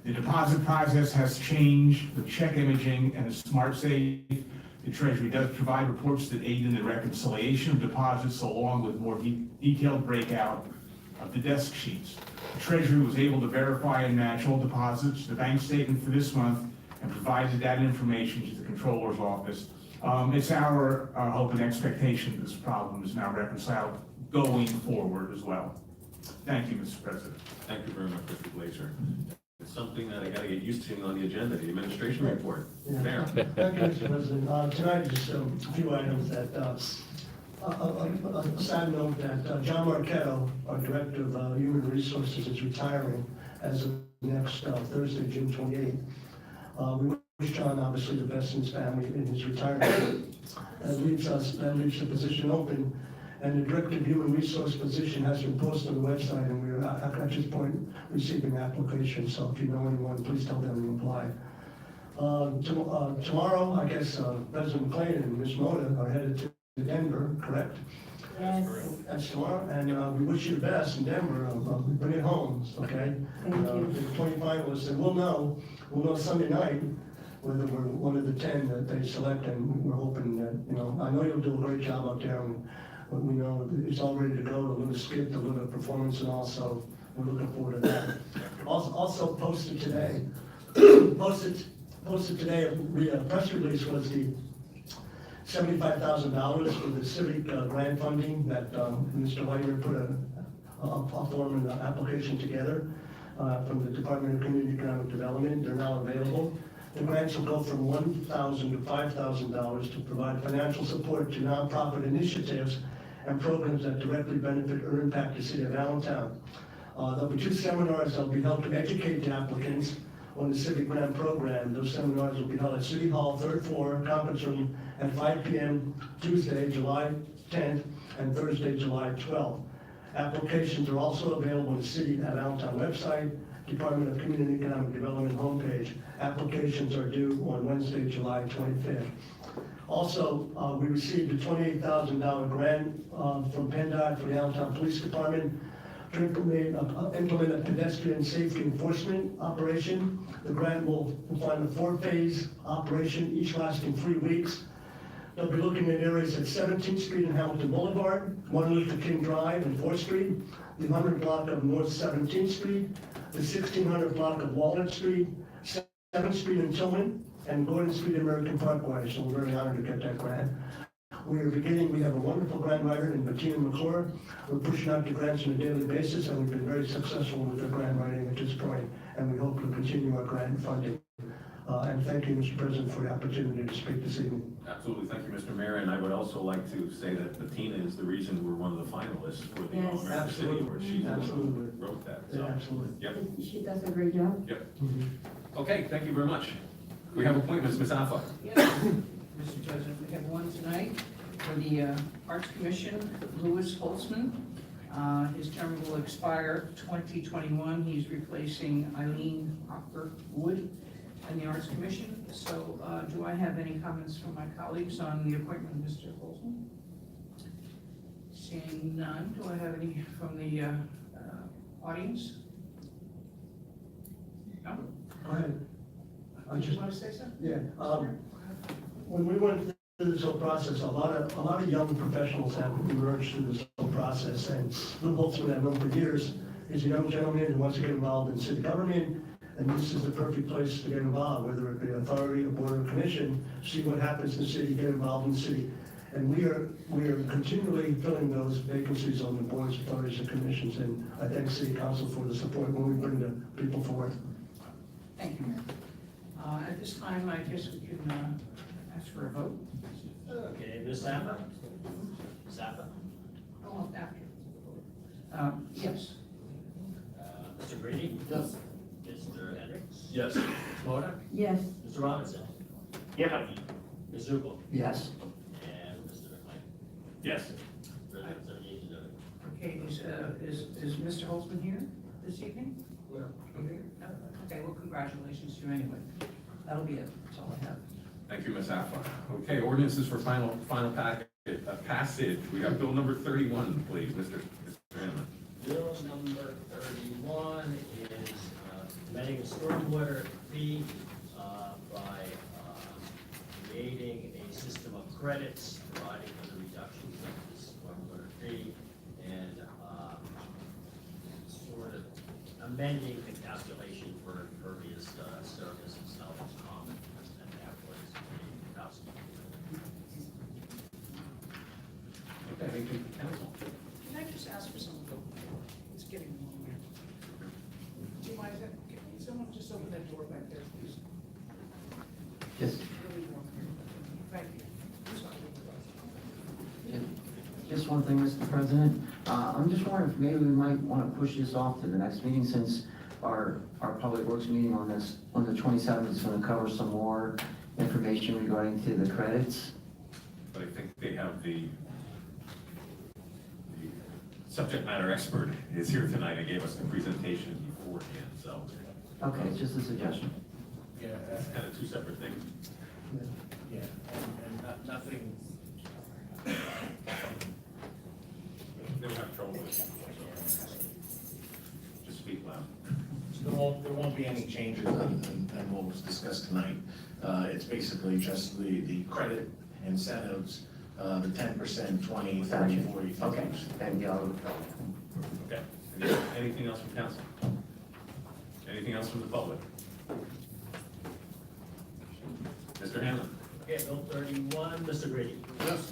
the deposit process has changed with check imaging and the smart safe. The Treasury does provide reports that aid in the reconciliation of deposits along with more detailed breakout of the desk sheets. The Treasury was able to verify and match all deposits to the bank statement for this month and provided that information to the Controller's Office. It's our hope and expectation this problem is now reconciled going forward as well. Thank you, Mr. President. Thank you very much, Mr. Glazer. It's something that I gotta get used to on the agenda, the administration report. Mayor. Thank you, Mr. President. Tonight, just a few items that, a sad note that John Marchetto, our Director of Human Resources, is retiring as of next Thursday, June 28th. We wish John obviously the best in his family in his retirement. That leaves the position open, and the Director of Human Resource position has been posted on the website, and we're at this point receiving applications. So if you know anyone, please tell them to apply. Tomorrow, I guess President McLean and Ms. Mota are headed to Denver, correct? Yes. That's tomorrow, and we wish you the best in Denver. Bring it home, okay? Thank you. The 20 finalists, and we'll know Sunday night whether we're one of the 10 that they select, and we're hoping that, I know you'll do a great job out there, and we know it's all ready to go, the little skit, the little performance, and also we're looking forward to that. Also posted today, a press release was the $75,000 for the civic grant funding that Mr. Whiteman put a form and application together from the Department of Community Economic Development. They're now available. The grants will go from $1,000 to $5,000 to provide financial support to nonprofit initiatives and programs that directly benefit or impact the city of Allentown. There'll be 2 seminars that will be held to educate the applicants on the civic grant program. Those seminars will be held at City Hall, 3rd floor, conference room at 5 p.m. Tuesday, July 10th, and Thursday, July 12th. Applications are also available on the City of Allentown website, Department of Community and Economic Development homepage. Applications are due on Wednesday, July 25th. Also, we received a $28,000 grant from PennDOT for the Allentown Police Department to implement a pedestrian safety enforcement operation. The grant will fund a 4-phase operation, each lasting 3 weeks. They'll be looking at areas at 17th Street and Hamilton Boulevard, 1 Luther King Drive and 4th Street, the 100 block of North 17th Street, the 1600 block of Walnut Street, 7th Street in Tillman, and Gordon Street American Parkway. So we're very honored to get that grant. We have a wonderful grant writer in Bettina McClure. We're pushing out the grants on a daily basis, and we've been very successful with the grant writing at this point, and we hope to continue our grant funding. And thank you, Mr. President, for the opportunity to speak this evening. Absolutely, thank you, Mr. Mayor, and I would also like to say that Bettina is the reason we're one of the finalists for the Yes. All-American City Award. She's the one who wrote that, so. Yeah, absolutely. Yep, She does a great job. yep. Okay, thank you very much. We have appointments, Ms. Alpha. Yes, Mr. President, we have one tonight for the Arts Commission, Louis Holtzman. His term will expire 2021. He's replacing Eileen Hocker-Wood in the Arts Commission. So do I have any comments from my colleagues on the appointment of Mr. Holtzman? Seeing none, do I have any from the audience? No? Go ahead. Do you want to say something? Yeah, when we went through this whole process, a lot of young professionals have emerged through this whole process, and Lou Holtzman, I've known for years, is a young gentleman who wants to get involved in city government, and this is the perfect place to get involved, whether it be authority, a board, or commission, see what happens in the city, get involved in the city. And we are continually filling those vacancies on the boards, authorities, and commissions, and I thank City Council for the support when we bring the people forward. Thank you, Mayor. At this time, I guess we can ask for a vote. Okay, Ms. Zappa? Zappa? Oh, after. Yes. Mr. Grady? Yes. Mr. Hendricks? Yes. Moda? Yes. Mr. Robinson? Yes. Ms. Zuko? Yes. And Mr. McLean? Yes. President, 78 to 0. Okay, is Mr. Holtzman here this evening? Okay, well, congratulations to you anyway. That'll be it, that's all I have. Thank you, Ms. Alpha. Okay, ordinances for final passage. We have bill number 31, please, Mr. Hanlon. Bill number 31 is amending the stormwater fee by creating a system of credits, providing for the reductions of the stormwater fee, and sort of amending the calculation for impervious surface and stuff is common, and that was a housekeeping. Okay, thank you, council. Can I just ask for some, it's getting long here. Do you mind, can someone just open that door back there, please? Just, Really warm here. Thank you. just one thing, Mr. President. I'm just wondering if maybe we might want to push this off to the next meeting, since our Public Works meeting on the 27th is going to cover some more information regarding to the credits. But I think they have the subject matter expert is here tonight and gave us the presentation beforehand, so. Okay, it's just a suggestion. Yeah, that's kind of two separate things. Yeah, and nothing. They don't have trouble with it. Just speak loud. So there won't be any changes than what was discussed tonight. It's basically just the credit incentives, the 10%, 20, 30, 40, 50%. Okay, and Okay. Anything else from council? Anything else from the public? Mr. Hanlon? Okay, Bill 31, Mr. Grady? Yes.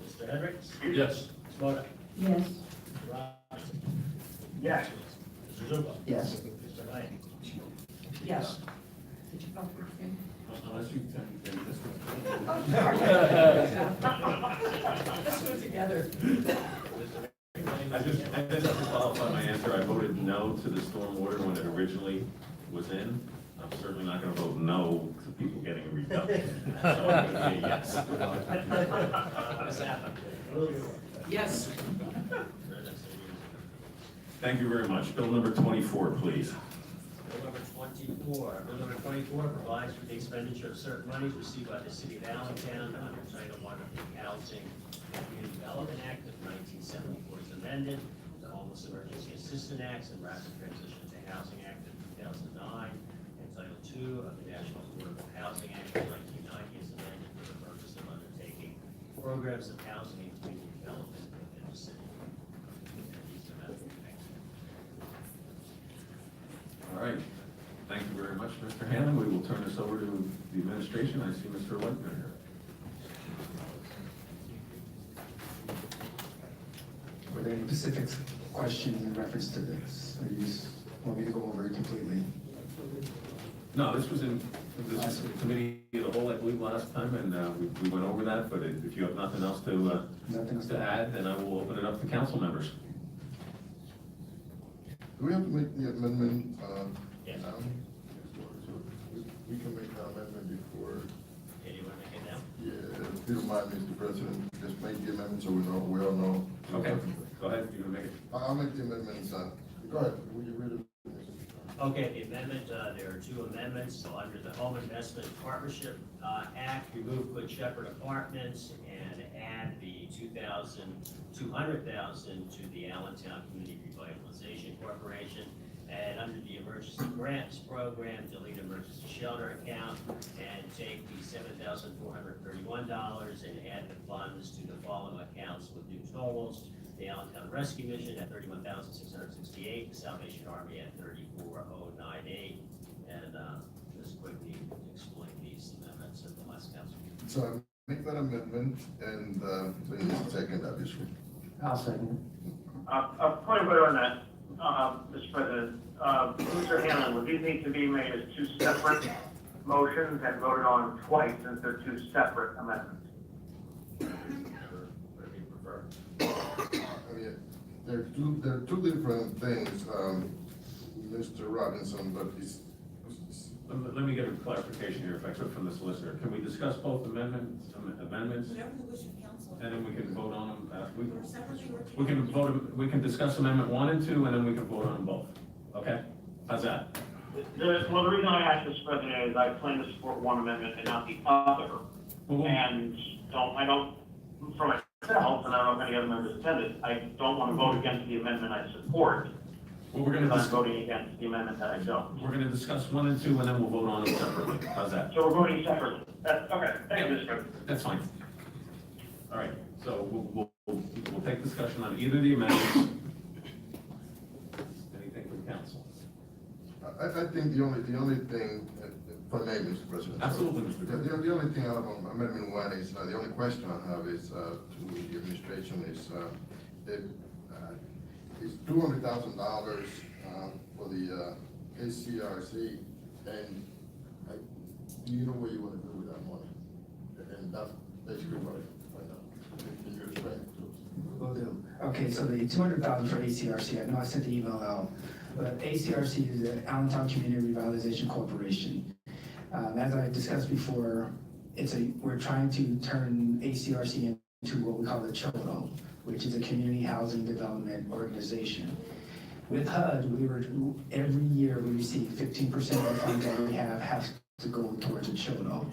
Mr. Hendricks? Yes. Ms. Moda? Yes. Mr. Robinson? Yes. Mr. Zuko? Yes. Mr. McLean? Yes. Did you vote for him? Unless you tell me this Let's do it together. I just have to qualify my answer. I voted no to the stormwater when it originally was in. I'm certainly not going to vote no to people getting a reduction. So I'm going to say yes. Ms. Zappa? Yes. Thank you very much. Bill number 24, please. Bill number 24. Bill number 24 provides for the expenditure of certain monies received by the city of Allentown under Title I of the Housing and Community Development Act of 1974 as amended, the Homeless Emergency Assistance Act and Rapid Transition to Housing Act of 2009, and Title II of the National Affordable Housing Act of 1990 as amended for the purpose of undertaking programs of housing and community development within the city. All right, thank you very much, Mr. Hanlon. We will turn this over to the administration. I see Mr. Leitner here. Were there any specific questions in reference to this? Or you just want me to go over it completely? No, this was committee of the whole, I believe, last time, and we went over that, but if you have nothing else to add, then I will open it up to council members. Do we have to make the amendment, Yes. now? We can make the amendment before, Okay, do you want to make it now? yeah, if you don't mind, Mr. President, just make the amendment so we all know. Okay, go ahead, you can make it. I'll make the amendments, go ahead, will you read it? Okay, the amendment, there are two amendments. So under the Home Investment Partnership Act, remove Good Shepherd Apartments and add the 200,000 to the Allentown Community Revitalization Corporation. And under the Emergency Grants Program, delete emergency shelter account and take the $7,431 and add the funds to the following accounts with new totals. The Allentown Rescue Mission at $31,668, the Salvation Army at $34,098, and just quickly explain these amendments at the last council meeting. So I make that amendment, and, please second that issue. I'll second A point of order on that, Mr. President. Mr. Hanlon, would these need to be made as two separate motions and voted on twice since they're two separate amendments? Whatever you prefer. I mean, they're two different things, Mr. Robinson, but Let me get a clarification here, if I could, from the solicitor. Can we discuss both amendments? Whatever the wish of council. And then we can vote on them, we can discuss amendment 1 and 2, and then we can vote on them both. Okay? How's that? Well, the reason I asked this, President, is I plan to support one amendment and not the other. And I don't, for myself, and I don't know if any other members attended, I don't want to vote against the amendment I support. Well, we're gonna because I'm voting against the amendment that I don't. We're gonna discuss 1 and 2, and then we'll vote on them separately. How's that? So we're voting separately. Okay, thank you, Mr. President. That's fine. All right, so we'll take discussion on either of the amendments. Anything from council? I think the only thing, if I may, Mr. President. Absolutely, Mr. President. The only thing I have on amendment 1 is, the only question I have is, to the administration is, it's $200,000, for the, ACRC, and do you know what you want to do with that money? And that's basically what I find out. Can you explain it to us? Will do. Okay, so the 200,000 for ACRC, I know I sent the email out, but ACRC is the Allentown Community Revitalization Corporation. As I discussed before, we're trying to turn ACRC into what we call a CHODO, which is a Community Housing Development Organization. With HUD, every year we receive 15% of the funds that we have to go towards a CHODO.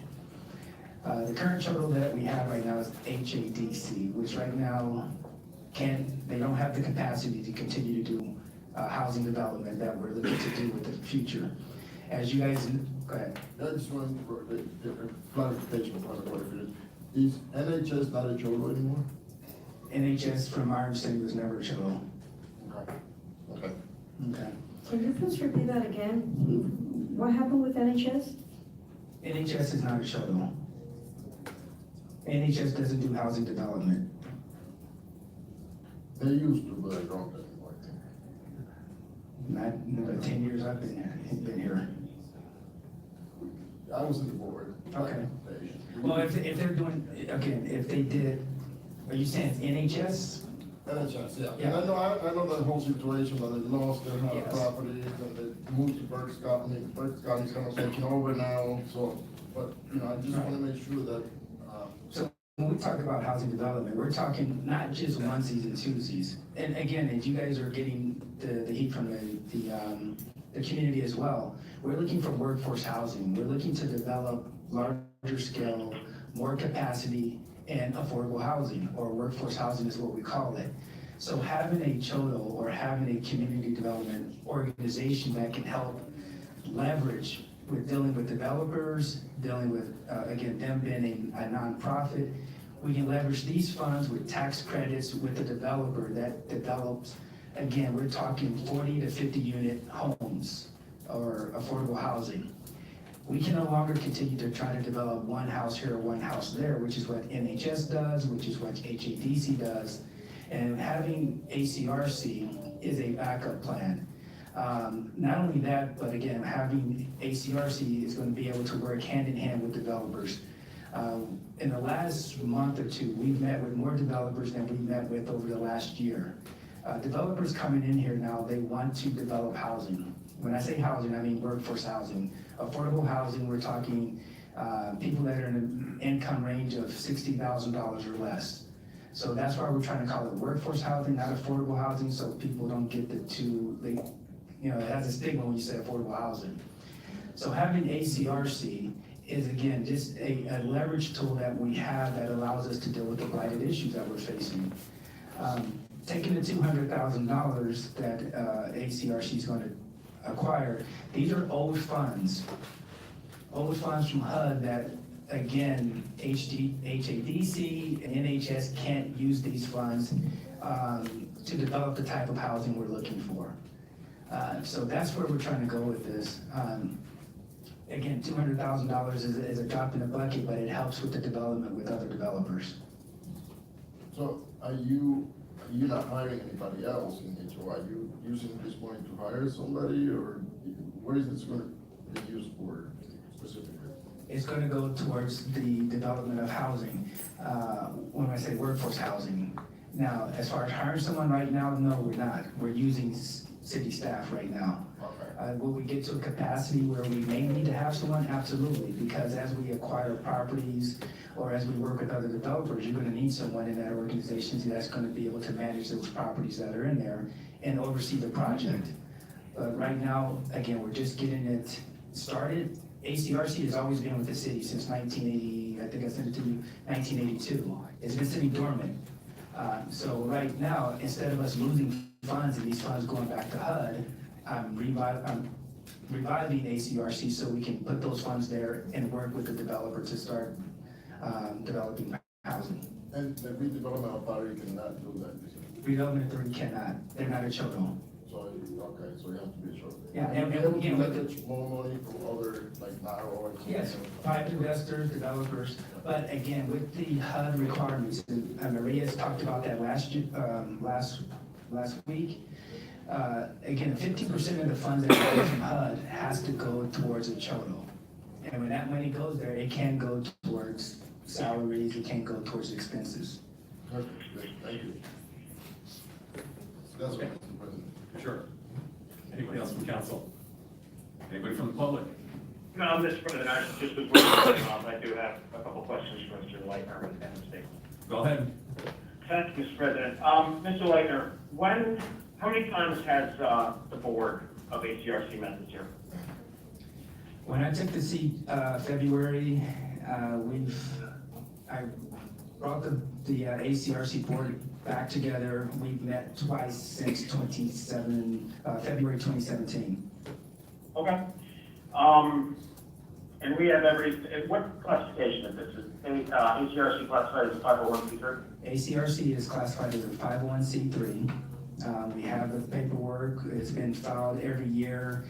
The current CHODO that we have right now is HADC, which right now they don't have the capacity to continue to do housing development that we're looking to do with the future. As you guys, go ahead. I just want clarification for the board. Is NHS not a CHODO anymore? NHS, from our understanding, was never a CHODO. Okay. Okay. Can you please repeat that again? What happened with NHS? NHS is not a CHODO. NHS doesn't do housing development. They used to, but I don't anymore. Not in the 10 years I've been here. I was in the board. Okay. Well, if they're doing, again, if they did, are you saying it's NHS? NHS, yeah. Yeah. And I know that whole situation, that they lost their Yes. property, and they moved to Berks County. Berks County's kind of taking over now, so, but, I just want to make sure that, So when we talk about housing development, we're talking not just onesies and twosies. And again, if you guys are getting the heat from the the community as well. We're looking for workforce housing. We're looking to develop larger scale, more capacity, and affordable housing, or workforce housing is what we call it. So having a CHODO or having a community development organization that can help leverage with dealing with developers, dealing with, again, them being a nonprofit, we can leverage these funds with tax credits with the developer that develops, again, we're talking 40 to 50 unit homes or affordable housing. We can no longer continue to try to develop one house here, one house there, which is what NHS does, which is what HADC does. And having ACRC is a backup plan. Not only that, but again, having ACRC is going to be able to work hand in hand with developers. In the last month or two, we've met with more developers than we've met with over the last year. Developers coming in here now, they want to develop housing. When I say housing, I mean workforce housing. Affordable housing, we're talking people that are in an income range of $60,000 or less. So that's why we're trying to call it workforce housing, not affordable housing, so people don't get the two, it has a stigma when you say affordable housing. So having ACRC is, again, just a leverage tool that we have that allows us to deal with the blighted issues that we're facing. Taking the $200,000 that ACRC is going to acquire, these are old funds from HUD that, again, HADC and NHS can't use these funds to develop the type of housing we're looking for. So that's where we're trying to go with this. Again, $200,000 is a drop in the bucket, but it helps with the development with other developers. So are you not hiring anybody else in HO? Are you using this money to hire somebody, or what is this going to be used for specifically? It's going to go towards the development of housing. When I say workforce housing. Now, as far as hiring someone right now, no, we're not. We're using city staff right now. Will we get to a capacity where we may need to have someone? Absolutely, because as we acquire properties or as we work with other developers, you're going to need someone in that organization that's going to be able to manage those properties that are in there and oversee the project. But right now, again, we're just getting it started. ACRC has always been with the city since 1980, I think I sent it to you, 1982. It's been sitting dormant. So right now, instead of us losing funds and these funds going back to HUD, I'm reviving ACRC so we can put those funds there and work with the developer to start developing housing. And the redevelopment authority cannot do that? Redevelopment authority cannot. They're not a CHODO. So, okay, so you have to be sure. Yeah, and again, leverage more money from other, like Naro and. Yes, private investors, developers, but again, with the HUD requirements, and Maria's talked about that last week. Again, 50% of the funds that go from HUD has to go towards a CHODO. And when that money goes there, it can go towards salaries, it can go towards expenses. Okay, great, thank you. That's okay, Mr. President. Sure. Anybody else from council? Anybody from the public? No, Mr. President, I just was wondering, I do have a couple questions for Mr. Leitner with that mistake. Go ahead. Thank you, Mr. President. Mr. Leitner, how many times has the board of ACRC met this year? When I took the seat February, I brought the ACRC board back together. We've met twice since February 2017. Okay. And we have what classification is this? Is ACRC classified as a 501c3? ACRC is classified as a 501c3. We have the paperwork. It's been filed every year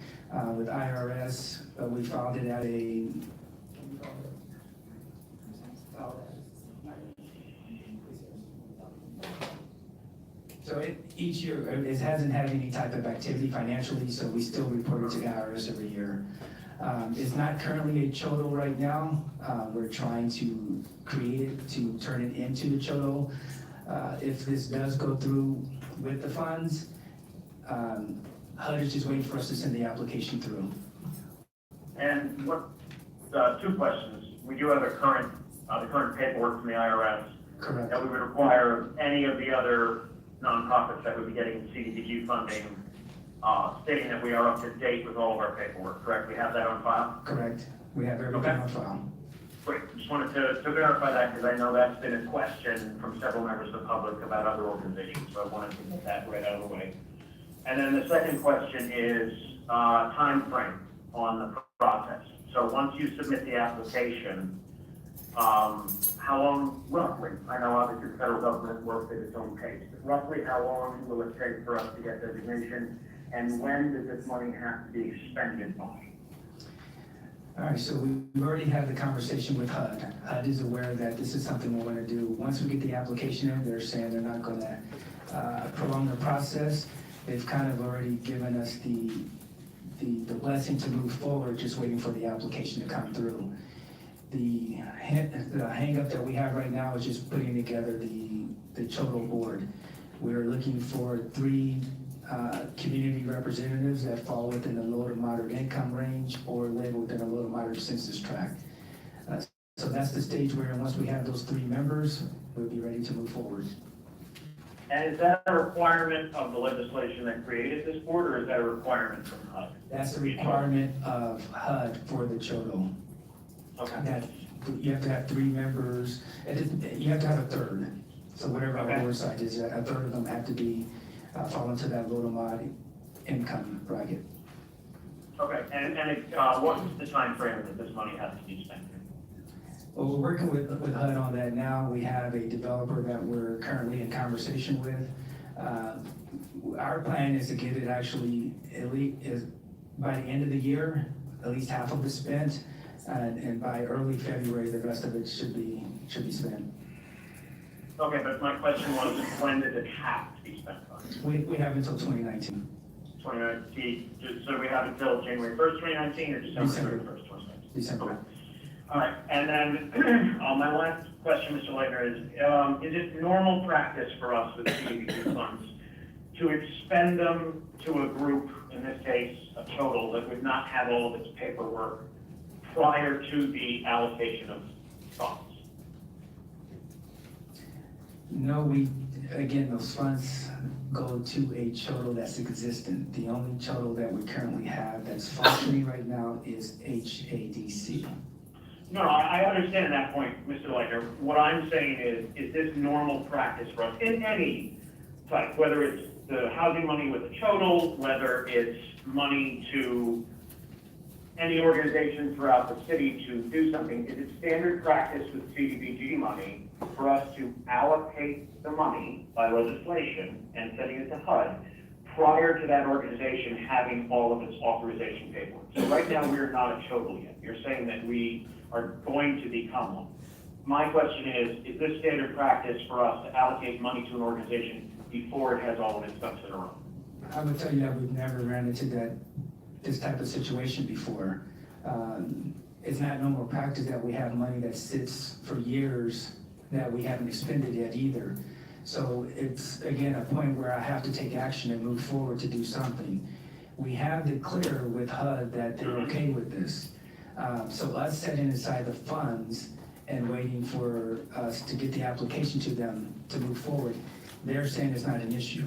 with IRS. We filed it at a So each year, it hasn't had any type of activity financially, so we still report it to the IRS every year. It's not currently a CHODO right now. We're trying to create it to turn it into the CHODO. If this does go through with the funds, HUD is just waiting for us to send the application through. And two questions. We do have the current paperwork from the IRS. Correct. That we would require any of the other nonprofits that would be getting CDBG funding stating that we are up to date with all of our paperwork, correct? We have that on file? Correct. We have everything Okay. on file. Great, just wanted to verify that because I know that's been a question from several members of the public about other organizations, so I wanted to get that right out of the way. And then the second question is time frame on the process. So once you submit the application, how long roughly, I know obviously the federal government works at its own pace, but roughly how long will it take for us to get designation? And when does this money have to be expended by? All right, so we've already had the conversation with HUD. HUD is aware that this is something we're gonna do. Once we get the application in, they're saying they're not gonna prolong the process. They've kind of already given us the blessing to move forward, just waiting for the application to come through. The hang up that we have right now is just putting together the total board. We're looking for 3 community representatives that fall within the low to moderate income range or live within a low to moderate census tract. So that's the stage we're in. Once we have those 3 members, we'll be ready to move forward. And is that a requirement of the legislation that created this board, or is that a requirement from HUD? That's a requirement of HUD for the CHODO. Okay. That you have to have 3 members, and you have to have a third. So whatever our oversight is, a third of them have to be fall into that low to moderate income bracket. Okay, and what's the time frame that this money has to be spent in? Well, we're working with HUD on that now. We have a developer that we're currently in conversation with. Our plan is to get it actually at least by the end of the year, at least half of it spent, and by early February, the rest of it should be spent. Okay, but my question was, when does it have to be spent on? We have until 2019. 2019, so we have until January 1st, 2019, or December 31st, 2019? December. Okay. All right, and then my last question, Mr. Leitner, is it normal practice for us with CDBG funds to expend them to a group, in this case, a total, that would not have all of its paperwork prior to the allocation of funds? No, again, those funds go to a CHODO that's existent. The only CHODO that we currently have that's functioning right now is HADC. No, I understand that point, Mr. Leitner. What I'm saying is this normal practice for us in any type, whether it's the housing money with a CHODO, whether it's money to any organization throughout the city to do something, is it standard practice with CDBG money for us to allocate the money by legislation and sending it to HUD prior to that organization having all of its authorization paperwork? So right now, we are not a CHODO yet. You're saying that we are going to become one. My question is this standard practice for us to allocate money to an organization before it has all of its ducks in a row? I would tell you that we've never ran into this type of situation before. It's not normal practice that we have money that sits for years that we haven't expended yet either. So it's, again, a point where I have to take action and move forward to do something. We have the clear with HUD that they're okay with this. So us setting aside the funds and waiting for us to get the application to them to move forward, they're saying it's not an issue.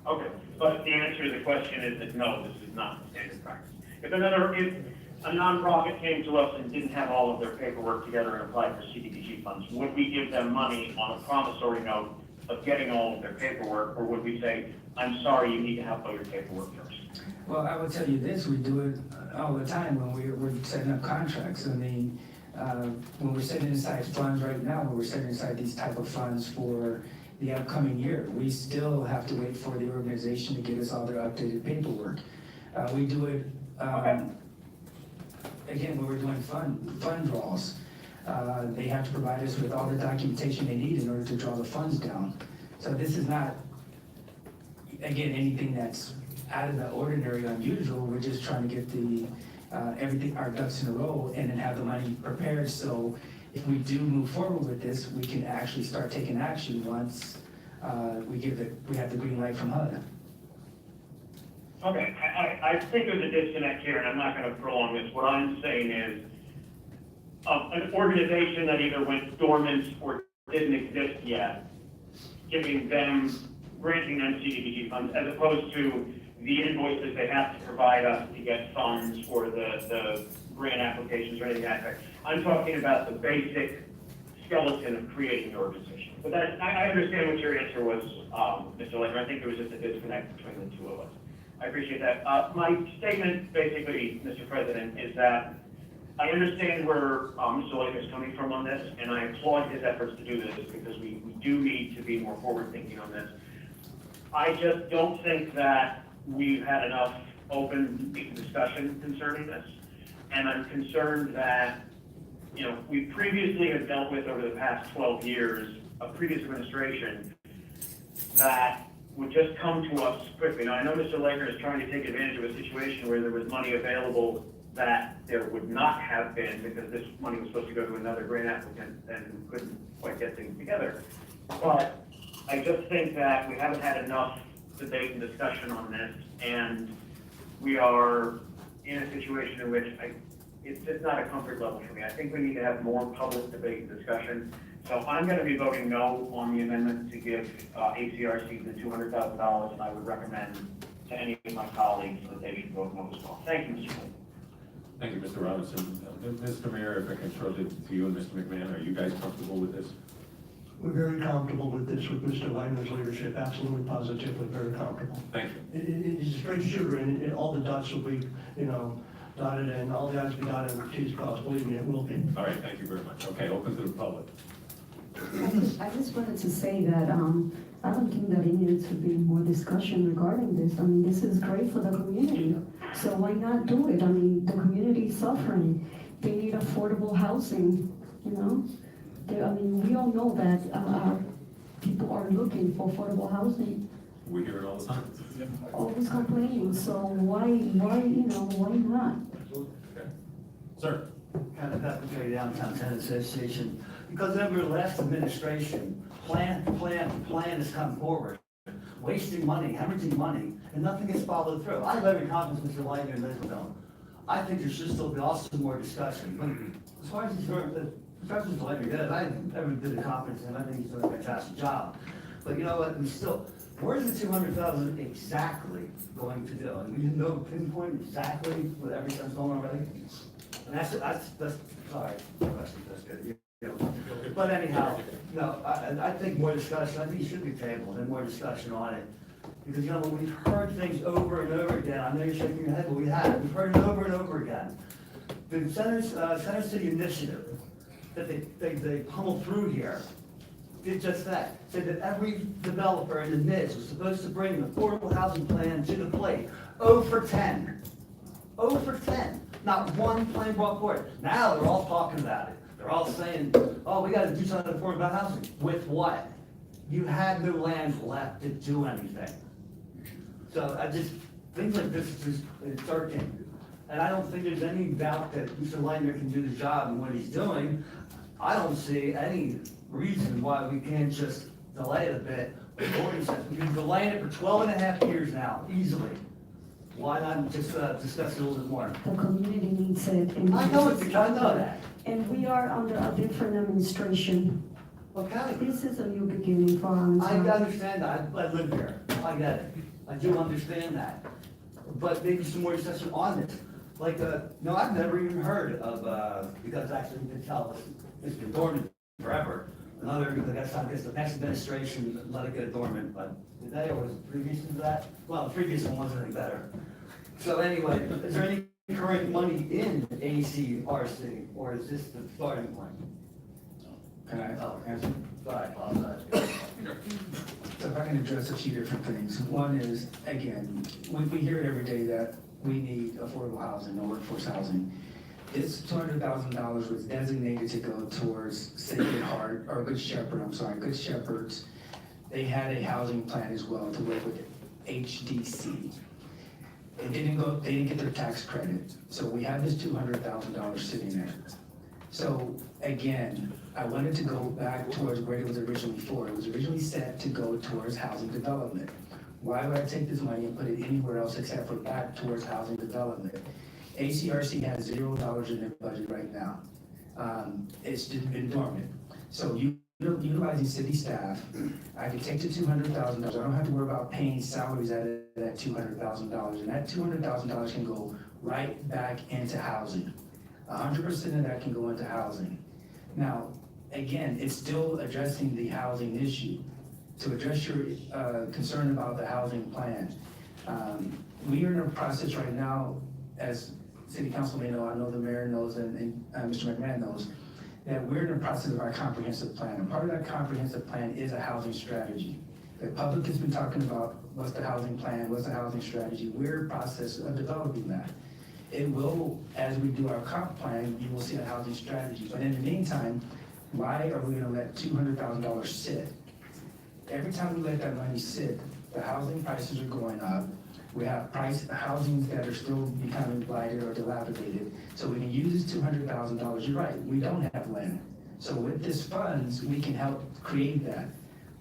Okay, but the answer to the question is that no, this is not the standard practice. If a nonprofit came to us and didn't have all of their paperwork together and applied for CDBG funds, would we give them money on a promissory note of getting all of their paperwork, or would we say, I'm sorry, you need to have all your paperwork first? Well, I would tell you this, we do it all the time when we're setting up contracts. I mean, when we're setting aside funds right now, when we're setting aside these type of funds for the upcoming year, we still have to wait for the organization to get us all their updated paperwork. We do it, again, when we're doing fund draws. They have to provide us with all the documentation they need in order to draw the funds down. So this is not, again, anything that's out of the ordinary, unusual. We're just trying to get everything, our ducks in a row, and then have the money prepared. So if we do move forward with this, we can actually start taking action once we have the green light from HUD. Okay, I think there's a disconnect here, and I'm not going to prolong this. What I'm saying is, an organization that either went dormant or didn't exist yet, giving them granting them CDBG funds as opposed to the invoices they have to provide us to get funds for the grant applications or anything like that. I'm talking about the basic skeleton of creating the organization. But that, I understand what your answer was, Mr. Laker. I think there was just a disconnect between the two of us. I appreciate that. My statement, basically, Mr. President, is that I understand where Mr. Laker is coming from on this, and I applaud his efforts to do this because we do need to be more forward-thinking on this. I just don't think that we've had enough open discussion concerning this, and I'm concerned that, you know, we previously have dealt with over the past 12 years a previous administration that would just come to us quickly. Now, I know Mr. Laker is trying to take advantage of a situation where there was money available that there would not have been because this money was supposed to go to another grant applicant and couldn't quite get things together. But I just think that we haven't had enough debate and discussion on this, and we are in a situation in which it's just not a comfort level for me. I think we need to have more public debate and discussion. So I'm going to be voting no on the amendment to give ACRC the $200,000, and I would recommend to any of my colleagues that they should vote no as well. Thank you, Mr. President. Thank you, Mr. Robinson. Mr. Mayor, if I can throw it to you and Mr. McMahon, are you guys comfortable with this? We're very comfortable with this, with Mr. Wagner's leadership, absolutely positively very comfortable. Thank you. He's a straight shooter, and all the dots will be, dotted, and all the i's will be dotted, and T's crossed, believe me, it will be. All right, thank you very much. Okay, open to the public. I just wanted to say that I don't think that it needs to be more discussion regarding this. I mean, this is great for the community, so why not do it? I mean, the community is suffering. They need affordable housing, I mean, we all know that people are looking for affordable housing. We hear it all the time. Always complaining, so why not? Okay. Sir? Kind of Secretary Downtown Tenant Association, because under the last administration, plan has come forward, wasting money, hemorrhaging money, and nothing gets followed through. I have every confidence Mr. Wagner and Lisbon. I think there should still be also more discussion. But as far as Mr. Wagner goes, I never did a conference and I think he's doing a fantastic job. But you know what, where's the 200,000 exactly going to do? And we didn't know pinpoint exactly what everything's going on already. And that's sorry, that's good. But anyhow, I think more discussion, I think it should be tabled and more discussion on it. Because, we've heard things over and over again. I know you're shaking your head, but we have. We've heard it over and over again. The Center City Initiative that they pummeled through here did just that. Said that every developer in the midst was supposed to bring an affordable housing plan to the plate. 0 for 10. 0 for 10. Not one plan brought forward. Now they're all talking about it. They're all saying, oh, we got to do something affordable housing. With what? You had no land left to do anything. So things like this is just lurking. And I don't think there's any doubt that Mr. Wagner can do the job and what he's doing. I don't see any reason why we can't just delay it a bit. We've been delaying it for 12 and a half years now, easily. Why not just discuss it a little bit more? The community needs it. I know that. And we are under a different administration. Okay. This is a new beginning for our I understand that. I live here. I get it. I do understand that. But maybe some more discussion on it. Like, I've never even heard of, because actually you can tell it's been dormant forever. I guess the next administration let it go dormant, but did they, or was it previous to that? Well, the previous one wasn't any better. So anyway, is there any current money in ACRC, or is this the starting point? Can I answer? Sorry, I apologize. So if I can address a few different things. One is, again, we hear it every day that we need affordable housing or workforce housing. This $200,000 was designated to go towards Sacred Heart, or Good Shepherds. They had a housing plan as well to work with HDC. They didn't get their tax credit. So we have this $200,000 sitting there. So again, I wanted to go back towards where it was originally for. It was originally set to go towards housing development. Why would I take this money and put it anywhere else except for back towards housing development? ACRC has $0 in their budget right now. It's just been dormant. So you utilizing city staff, I could take the $200,000, I don't have to worry about paying salaries out of that $200,000, and that $200,000 can go right back into housing. 100% of that can go into housing. Now, again, it's still addressing the housing issue. To address your concern about the housing plan, we are in a process right now, as City Council may know, I know the mayor knows, and Mr. McMahon knows, that we're in the process of our comprehensive plan. And part of that comprehensive plan is a housing strategy. The public has been talking about what's the housing plan, what's the housing strategy. We're in the process of developing that. It will, as we do our comp plan, you will see a housing strategy. But in the meantime, why are we gonna let $200,000 sit? Every time we let that money sit, the housing prices are going up. We have housings that are still becoming blighted or dilapidated. So we can use this $200,000. You're right, we don't have land. So with this funds, we can help create that.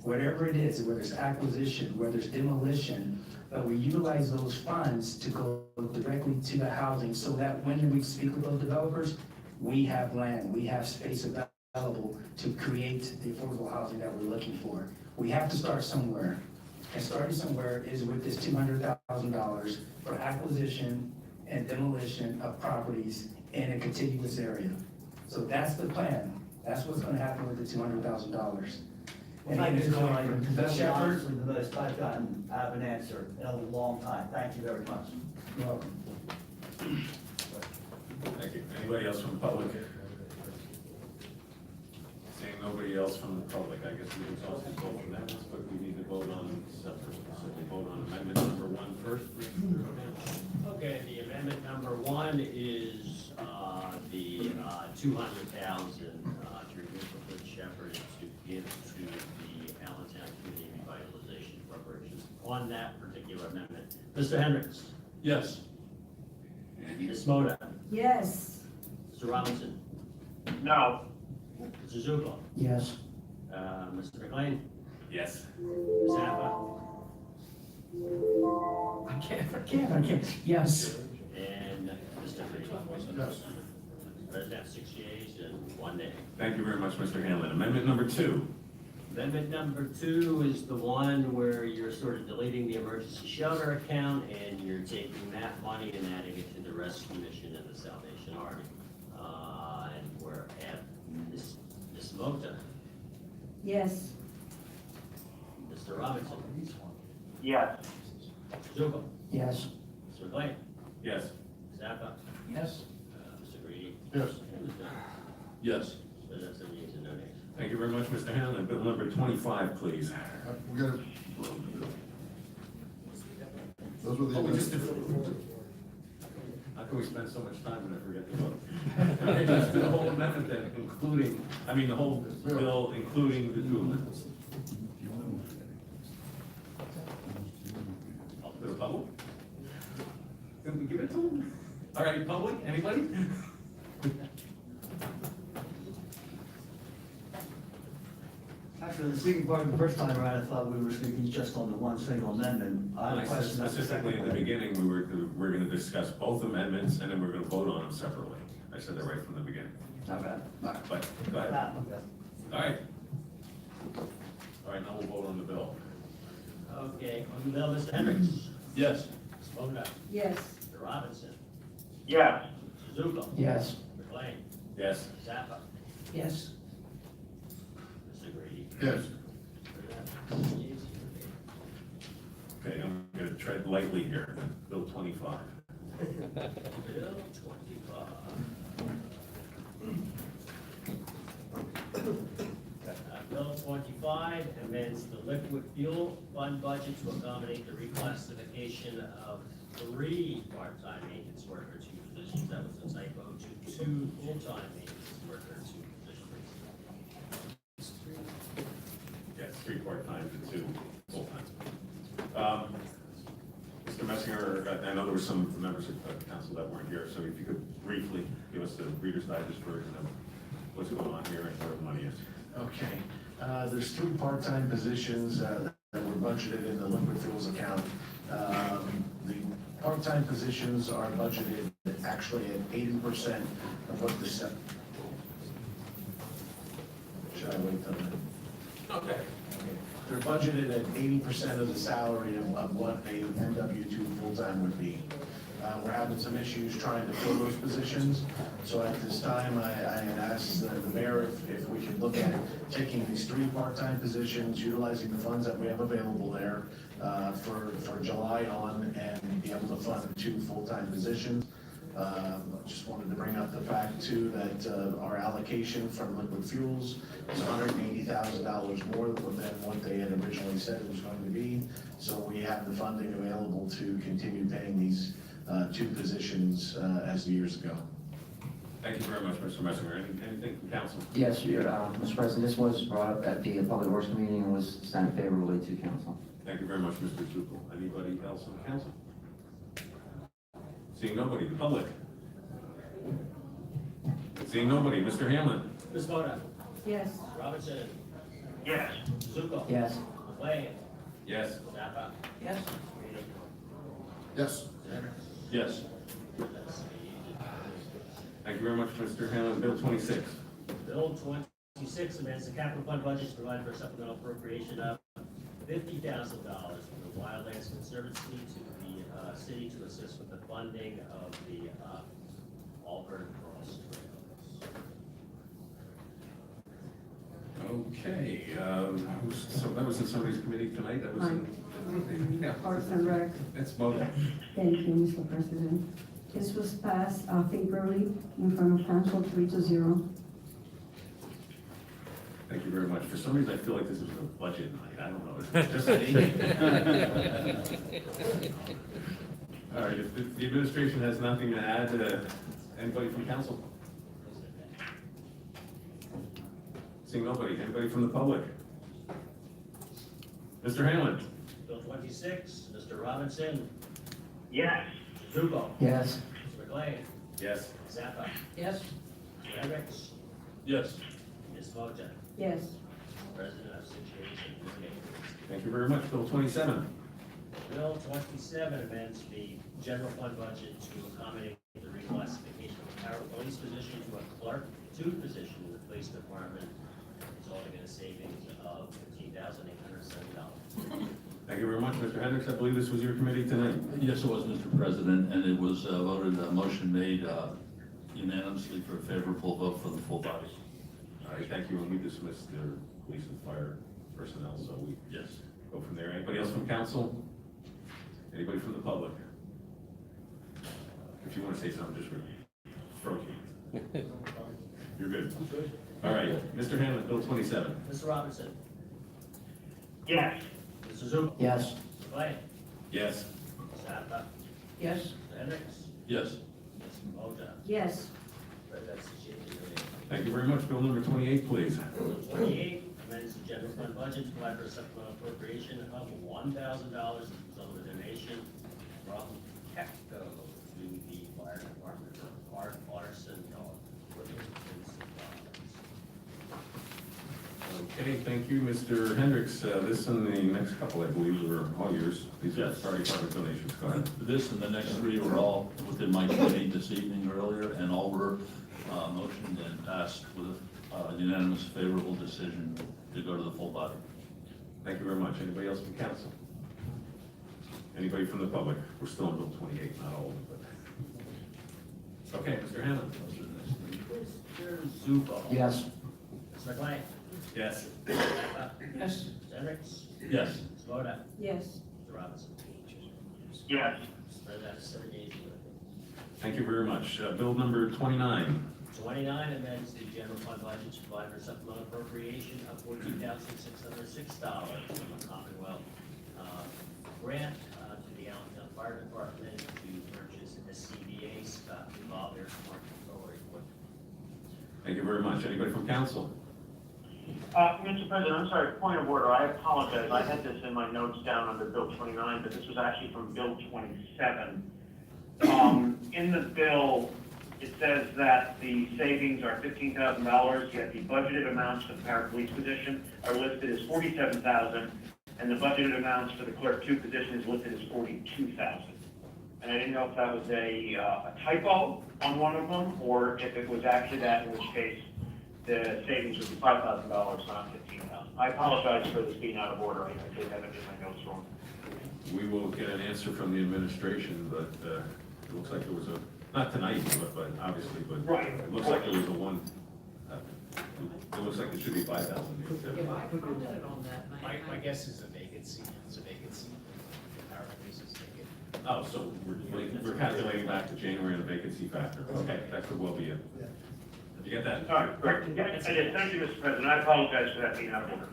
Whatever it is, whether it's acquisition, whether it's demolition, but we utilize those funds to go directly to the housing so that when we speak with those developers, we have land, we have space available to create the affordable housing that we're looking for. We have to start somewhere. And starting somewhere is with this $200,000 for acquisition and demolition of properties in a contiguous area. So that's the plan. That's what's gonna happen with the $200,000. Well, thank you, Mr. That's honestly the most I've gotten out of an answer in a long time. Thank you very much. You're welcome. Thank you. Anybody else from the public? Seeing nobody else from the public, I guess we exhausted both amendments, but we need to vote on separate. So we vote on amendment number 1 first. Okay, the amendment number 1 is the 200,000 to remove the Good Shepherd to give to the Allentown Community Revitalization Corporation. On that particular amendment, Mr. Hendricks? Yes. Ms. Moda? Yes. Mr. Robinson? No. Mr. Zuko? Yes. Mr. McLean? Yes. Ms. Zappa? I can't. Yes. And Mr. Green? Yes. President, 6 yeas and 1 nay. Thank you very much, Mr. Hanlon. Amendment number 2. Amendment number 2 is the one where you're sort of deleting the emergency shelter account and you're taking that money and adding it to the rescue mission and the Salvation Army. And we're at Ms. Mota, Yes. Mr. Robinson, Yes. Mr. Zuko, Yes. Mr. McLean, Yes. Ms. Zappa, Yes. Mr. Greedy, Yes. and Ms. Dunn. Yes. President, 7 yeas and no nays. Thank you very much, Mr. Hanlon. Bill number 25, please. We got it. Those were the amendments. How can we spend so much time and I forget to vote? Just do the whole amendment then, including, the whole bill, including the 2 amendments. To the public? Can we give it to them? All right, public, anybody? Actually, the speaking part, the first time around, I thought we were speaking just on the one single amendment. I have a I said question. about the specifically in the second beginning, we're gonna discuss both amendments and then we're gonna vote on them separately. I said that right from the beginning. one. Okay. But, go ahead. Okay. All right. All right, now we'll vote on the bill. Okay, on the bill, Mr. Hendricks, Yes. Ms. Mota, Yes. Mr. Robinson, Yes. Mr. Zuko, Yes. McLean, Yes. Ms. Zappa, Yes. Mr. Grady. Yes. Okay, I'm gonna tread lightly here. Bill 25. Bill 25. Bill 25 amends the liquid fuel fund budget to accommodate the reclassification of 3 part-time maintenance worker 2 positions. That was a typo to 2 full-time maintenance worker 2 positions. Yes, 3 part-time and 2 full-time. Mr. Messinger, I know there were some members of council that weren't here, so if you could briefly give us the Reader's Digest version of what's going on here and where the money is. Okay, there's 3 part-time positions that were budgeted in the liquid fuels account. The part-time positions are budgeted actually at 80% of what the should I wait till then? Okay. They're budgeted at 80% of the salary of what a MW2 full-time would be. We're having some issues trying to fill those positions, so at this time, I had asked the mayor if we could look at taking these 3 part-time positions, utilizing the funds that we have available there for July on, and be able to fund 2 full-time positions. Just wanted to bring up the fact too that our allocation from liquid fuels is $180,000 more than what they had originally said it was going to be. So we have the funding available to continue paying these 2 positions as the years ago. Thank you very much, Mr. Messinger. Anything from council? Yes, Mr. President, this was brought up at the Public Works Committee and was sent favorably to council. Thank you very much, Mr. Zuko. Anybody else on the council? Seeing nobody, the public? Seeing nobody, Mr. Hamlin? Ms. Moda? Yes. Robinson? Yes. Zuko? Yes. McLean? Yes. Zappa? Yes. Yes. Yes. Thank you very much, Mr. Hamlin. Bill 26. Bill 26 amends the capital fund budget to provide for a supplemental appropriation of $50,000 from the Wildlands Conservancy to the city to assist with the funding of the Auburn Cross Trails. Okay, so that was in somebody's committee tonight? That was in... Yeah. Parks and Rec. That's voted. Thank you, Mr. President. This was passed favorably in front of council 3-0. Thank you very much. For some reason, I feel like this is a budget night. I don't know. Is it just me? All right, if the administration has nothing to add, anybody from council? Seeing nobody. Anybody from the public? Mr. Hamlin? Bill 26, Mr. Robinson? Yes. Zuko? Yes. Mr. McLean? Yes. Zappa? Yes. Mr. Hendricks? Yes. Ms. Moda? Yes. President of 6 yeas and 1 nay. Thank you very much. Bill 27. Bill 27 amends the general fund budget to accommodate the reclassification of a power police position to a clerk 2 position in the police department, resulting in a savings of $15,870. Thank you very much, Mr. Hendricks. I believe this was your committee tonight. Yes, it was, Mr. President, and it was voted, a motion made unanimously for a favorable vote for the full body. All right, thank you. And we dismissed the police and fire personnel, so we Yes. go from there. Anybody else from council? Anybody from the public? If you want to say something, just stroke you. You're good. All right, Mr. Hamlin, Bill 27. Mr. Robinson? Yes. Mr. Zuko? Yes. Mr. McLean? Yes. Zappa? Yes. Mr. Hendricks? Yes. Ms. Moda? Yes. President of 6 yeas and 1 nay. Thank you very much. Bill number 28, please. Bill 28 amends the general fund budget to provide for a supplemental appropriation of $1,000 as a result of a donation from TECO to the fire department for Art Larson dog equipment and supplies. Okay, thank you, Mr. Hendricks. This and the next couple, I believe, are all yours. These are Yes. fire department donations. Go ahead. This and the next 3 were all within my committee this evening earlier, and all were motioned and passed with a unanimous favorable decision to go to the full body. Thank you very much. Anybody else from council? Anybody from the public? We're still in Bill 28, not all of them, but. Okay, Mr. Hamlin. Mr. Zuko? Yes. Mr. McLean? Yes. Zappa? Yes. Mr. Hendricks? Yes. Ms. Moda? Yes. Mr. Robinson? Yes. President of 7 yeas and 1 nay. Thank you very much. Bill number 29. 29 amends the general fund budget to provide for supplemental appropriation of $14,606 from the Commonwealth grant to the Allentown Fire Department to purchase a CVA Scott revolver smart controller equipment. Thank you very much. Anybody from council? Mr. President, I'm sorry, point of order, I apologize, I had this in my notes down under Bill 29, but this was actually from Bill 27. In the bill, it says that the savings are $15,000, yet the budgeted amounts for the para police position are listed as $47,000, and the budgeted amounts for the clerk 2 position is listed as $42,000. And I didn't know if that was a typo on one of them, or if it was actually that, in which case the savings would be $5,000, not $15,000. I apologize for this being out of order. I did have it in my notes wrong. We will get an answer from the administration, but it looks like there was a, not tonight, but obviously, but Right. it looks like there was a one, it looks like it should be 5,000. My guess is a vacancy, it's a vacancy. Our basis vacant. Oh, so we're calculating back to January and the vacancy factor. Okay, that could well be it. Did you get that? All right, great. Yeah, I did. Thank you, Mr. President. I apologize for that being out of order.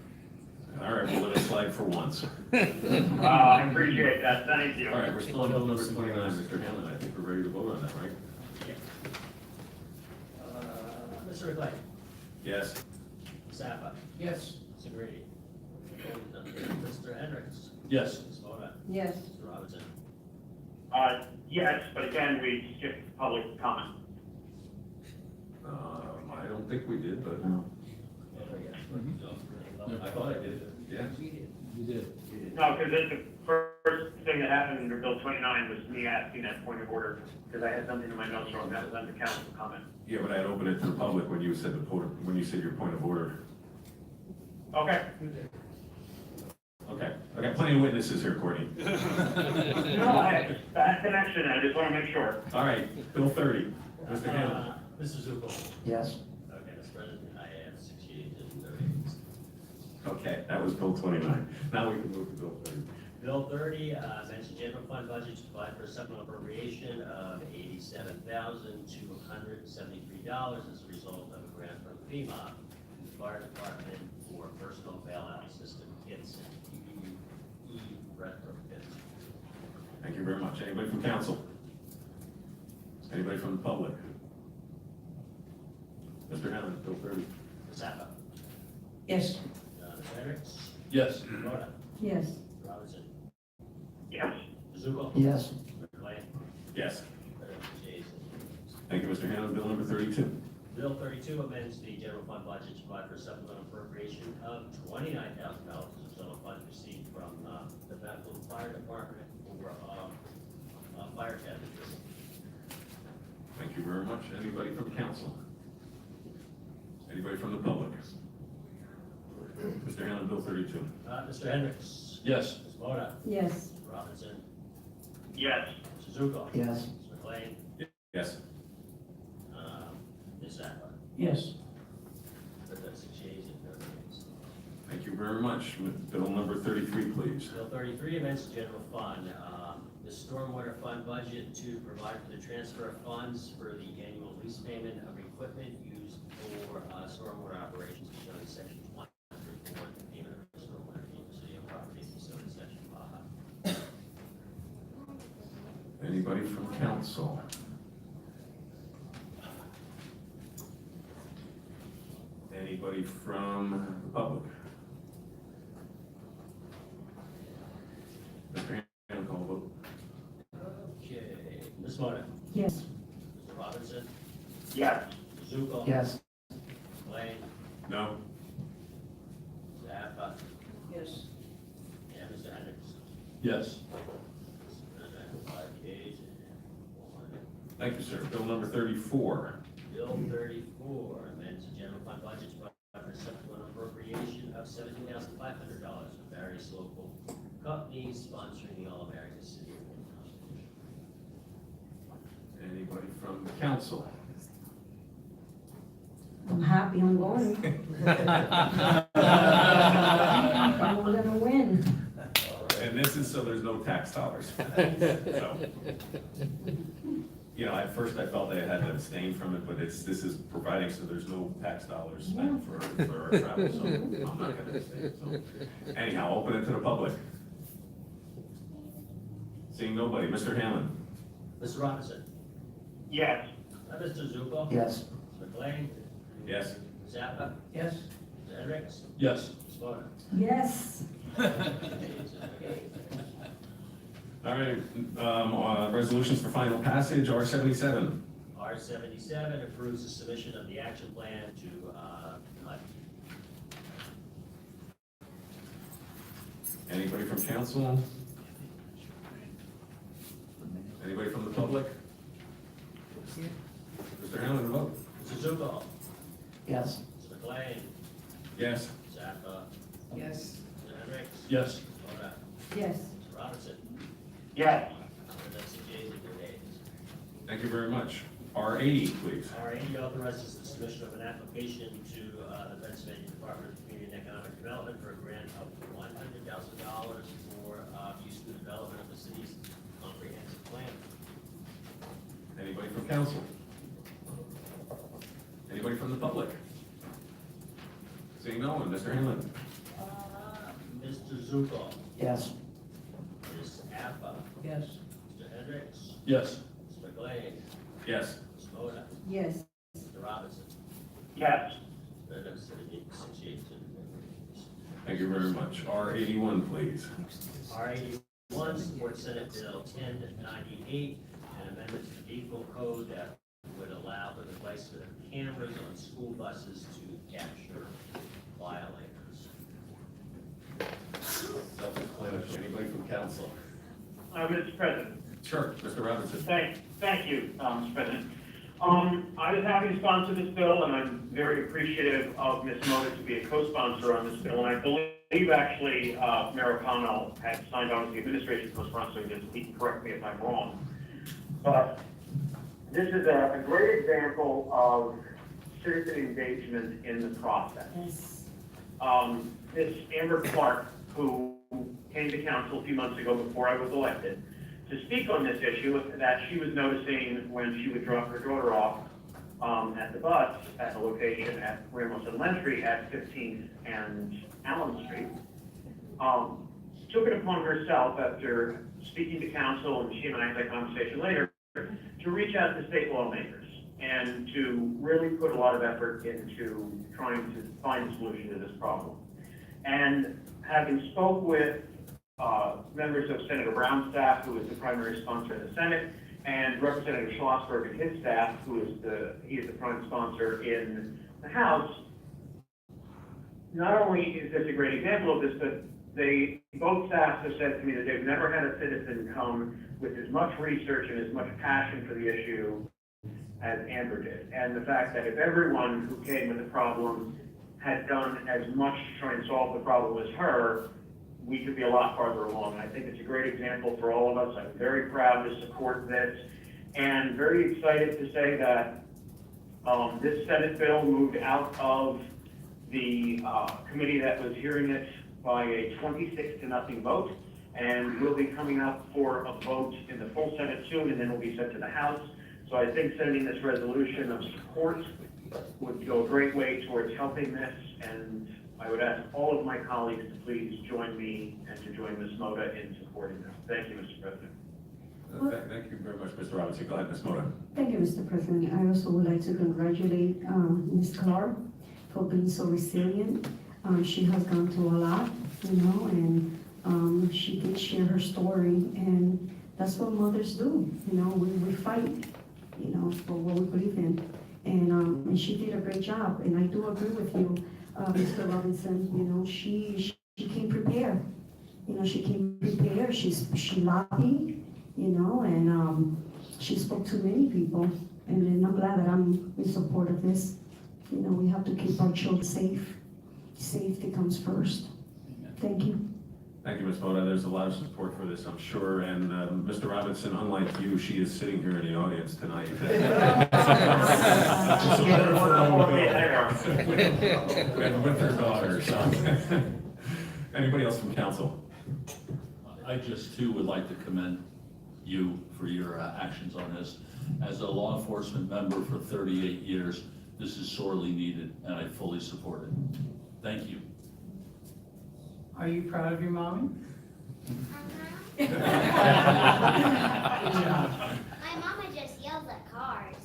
All right, we'll let it slide for once. I appreciate that. Thank you. All right, we're still on bill number 29, Mr. Hanlon. I think we're ready to vote on that, right? Mr. McLean. Yes. Zappa. Yes. Mr. Grady. Mr. Hendricks. Yes. Ms. Moda. Yes. Mr. Robinson. Yes, but again, we skipped public comment. I don't think we did, but I thought I did. Yeah. You did. No, because the first thing that happened under Bill 29 was me asking that point of order, because I had something in my notes wrong. That was under council comment. Yeah, but I had opened it to the public when you said when you said your point of order. Okay. Okay, I got plenty of witnesses here, Courtney. No, bad connection. I just want to make sure. All right, Bill 30, Mr. Hanlon. Mr. Zuko. Yes. Okay, Mr. President, I have 68 and 30. Okay, that was Bill 29. Now we can move to Bill 30. Bill 30, mentioned general fund budget to provide for a supplemental appropriation of $87,273 as a result of a grant from FEMA, the fire department for personal bailout system kits and PPE retrofits. Thank you very much. Anybody from council? Anybody from the public? Mr. Hanlon, Bill 30. Zappa. Yes. Mr. Hendricks. Yes. Moda. Yes. Robinson. Yes. Zuko. Yes. McLean. Yes. Jason. Thank you, Mr. Hanlon. Bill number 32. Bill 32 amends the general fund budget to provide for a supplemental appropriation of $29,000 of general funds received from the Bethel Fire Department for fire cabinets. Thank you very much. Anybody from council? Anybody from the public? Mr. Hanlon, Bill 32. Mr. Hendricks. Yes. Ms. Moda. Yes. Robinson. Yes. Mr. Zuko. Yes. Mr. McLean. Yes. Ms. Zappa. Yes. That's 6 yeas and no nays. Thank you very much. Bill number 33, please. Bill 33 amends the general fund, the stormwater fund budget to provide for the transfer of funds for the annual lease payment of equipment used for stormwater operations as shown in section 134, the payment of stormwater in the city of property as shown in section 5. Anybody from council? Anybody from the public? Mr. Hanlon, call vote. Okay, Ms. Moda. Yes. Mr. Robinson. Yes. Mr. Zuko. Yes. McLean. No? Zappa. Yes. And Mr. Hendricks. Yes. Mr. 5 yeas and 1 nay. Thank you, sir. Bill number 34. Bill 34 amends the general fund budget to provide for a supplemental appropriation of $17,500 for various local companies sponsoring the All-American City of Winton. Anybody from the council? I'm happy I'm going. I'm gonna win. And this is so there's no tax dollars. So, you know, at first I felt they had to abstain from it, but this is providing so there's no tax dollars spent for our travel, so I'm not gonna abstain. So anyhow, open it to the public. Seeing nobody. Mr. Hanlon? Mr. Robinson. Yes. Mr. Zuko. Yes. Mr. McLean. Yes. Zappa. Yes. Mr. Hendricks. Yes. Ms. Moda. Yes. All right, resolutions for final passage, R77. R77 approves the submission of the action plan to HUD. Anybody from council? Anybody from the public? Mr. Hanlon, vote. Mr. Zuko. Yes. Mr. Yes. Zappa, Yes. Mr. Hendricks. Yes. Moda, Yes. Mr. Robinson. Yes. And that's the ayes and the nays. Thank you very much. R80, please. R80 authorizes the submission of an application to the Pennsylvania Department of Community and Economic Development for a grant of $100,000 for use of the development of the city's comprehensive plan. Anybody from council? Anybody from the public? Seeing no one, Mr. Hanlon? Mr. Zuko. Yes. Ms. Appa. Yes. Mr. Hendricks. Yes. Mr. McLean. Yes. Ms. Moda. Yes. Mr. Robinson. Yes. And that's the six yeas and the nays. Thank you very much. R81, please. R81, support Senate Bill 1098, an amendment to the vehicle code that would allow for the placement of cameras on school buses to capture violators. Self-explanatory. Anybody from council? Mr. President. Sure, Mr. Robinson. Thank you, Mr. President. I was happy to sponsor this bill, and I'm very appreciative of Ms. Moda to be a co-sponsor on this bill. And I believe actually Mayor O'Connell had signed on as the administration co-sponsor, just he can correct me if I'm wrong. But this is a great example of citizen engagement in the process. Yes. Ms. Amber Clark, who came to council a few months ago before I was elected, to speak on this issue that she was noticing when she would drop her daughter off at the bus at the location at Ramos and Lentry at 15th and Allen Street, took it upon herself after speaking to council, and she and I had that conversation later, to reach out to state lawmakers and to really put a lot of effort into trying to find a solution to this problem. And having spoke with members of Senator Brown's staff, who is the primary sponsor in the Senate, and Representative Schlossberg and his staff, who is the prime sponsor in the House, not only is this a great example of this, but both staffs have said to me that they've never had a citizen come with as much research and as much passion for the issue as Amber did. And the fact that if everyone who came with a problem had done as much to try and solve the problem as her, we could be a lot farther along. I think it's a great example for all of us. I'm very proud to support this, and very excited to say that this Senate bill moved out of the committee that was hearing it by a 26-0 vote, and will be coming up for a vote in the full Senate soon, and then will be sent to the House. So I think sending this resolution of support would go a great way towards helping this, and I would ask all of my colleagues to please join me and to join Ms. Moda in supporting this. Thank you, Mr. President. Thank you very much, Mr. Robinson. Go ahead, Ms. Moda. Thank you, Mr. President. I also would like to congratulate Ms. Clark for being so resilient. She has gone through a lot, and she did share her story, and that's what mothers do. We fight, for what we believe in, and she did a great job. And I do agree with you, Mr. Robinson. She came prepared. She came prepared. She lobbied, and she spoke to many people. And I'm glad that I'm in support of this. We have to keep our children safe. Safety comes first. Thank you. Thank you, Ms. Moda. There's a lot of support for this, I'm sure. And Mr. Robinson, unlike you, she is sitting here in the audience tonight. with her daughter. So. Anybody else from council? I just too would like to commend you for your actions on this. As a law enforcement member for 38 years, this is sorely needed, and I fully support it. Thank you. Are you proud of your mommy? My mama just yells at cars.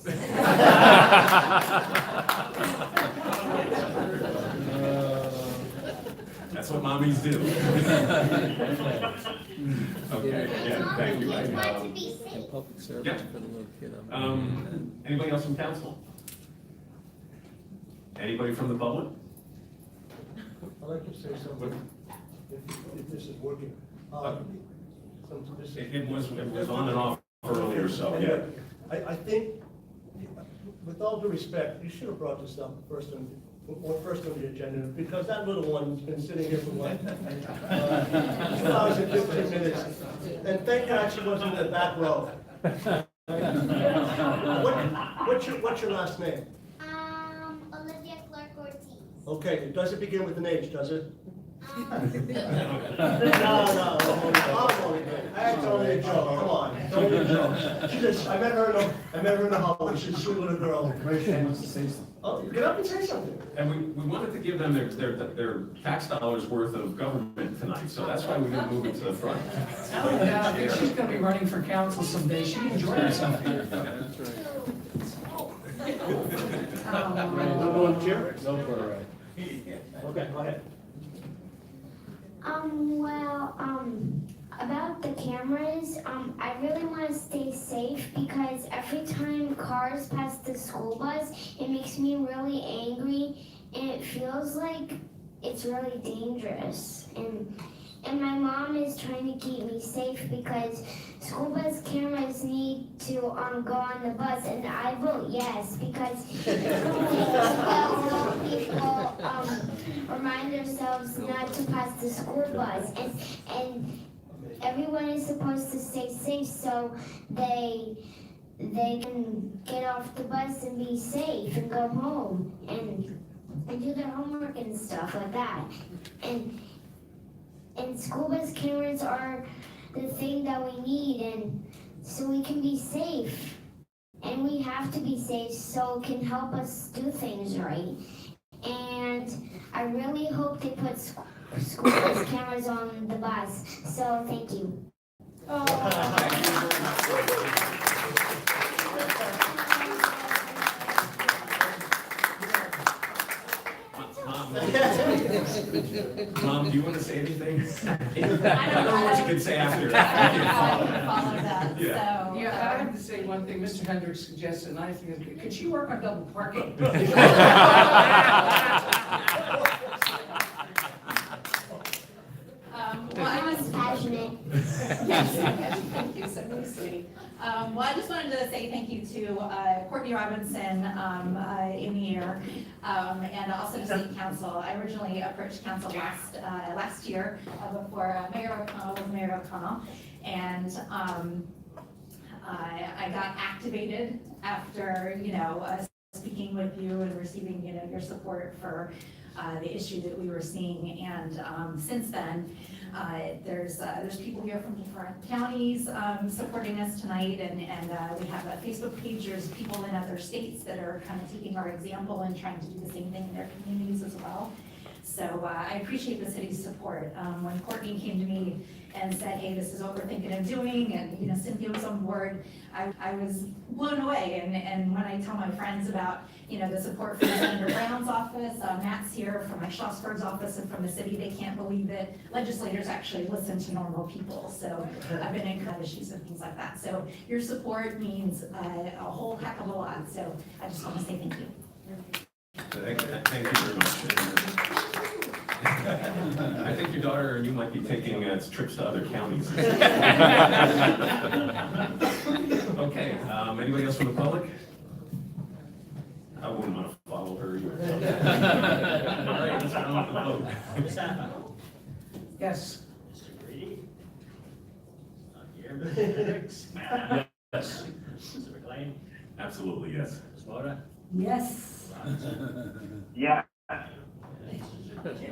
That's what mommies do. Okay, yeah, thank you. And public service Yeah. for the little kid. Anybody else from council? Anybody from the public? I'd like to say something, if this is working. It was on and off earlier, so, yeah. I think, with all due respect, you should have brought this up first Well, first on the agenda, because that little one's been sitting here for what? 2 hours and 15 minutes. And thank God she wasn't in the back row. What's your last name? Olivia Clark Ortiz. Okay, it doesn't begin with an H, does it? No, I'm only kidding. That's only a joke, come on, it's only a joke. I met her in the hallway, she's a sweet little girl. Oh, get up and say something. And we wanted to give them their tax dollars worth of government tonight, so that's why we're gonna move it to the front. I think she's gonna be running for council someday. She enjoyed herself here. Okay, go ahead. About the cameras, I really want to stay safe because every time cars pass the school bus, it makes me really angry and it feels like it's really dangerous. And my mom is trying to keep me safe because school bus cameras need to go on the bus, and I vote yes because it will help people remind themselves not to pass the school bus, and everyone is supposed to stay safe so they can get off the bus and be safe and go home and do their homework and stuff like that. And school bus cameras are the thing that we need, and so we can be safe. And we have to be safe so it can help us do things right. And I really hope they put school bus cameras on the bus. So thank you. Mom, do you want to say anything? I don't know what you can say after. Yeah, I have to say one thing. Mr. Hendricks suggested, and I think, could you work on double parking? Well, I was passionate. Yes, thank you, so sweet. Well, I just wanted to say thank you to Courtney Robinson in the air, and also to City Council. I originally approached council last year before Mayor O'Connell was Mayor O'Connell, and I got activated after speaking with you and receiving your support for the issue that we were seeing, and since then. There's people here from different counties supporting us tonight, and we have a Facebook page. There's people in other states that are kind of taking our example and trying to do the same thing in their communities as well. So I appreciate the city's support. When Courtney came to me and said, hey, this is what we're thinking of doing, and Cynthia was on board, I was blown away. And when I tell my friends about the support from Senator Brown's office, Matt's here from my Schlossberg's office and from the city, they can't believe that legislators actually listen to normal people. So I've been in issues and things like that. So your support means a whole heck of a lot. So I just want to say thank you. Thank you very much. I think your daughter and you might be taking trips to other counties. Okay, anybody else from the public? I wouldn't want to follow her either. All right, let's go on to the vote. Ms. Apple? Yes. Mr. Grady? Not here. Mr. Hendricks? Yes. Mr. McLean? Absolutely, yes. Ms. Moda? Yes. Yeah.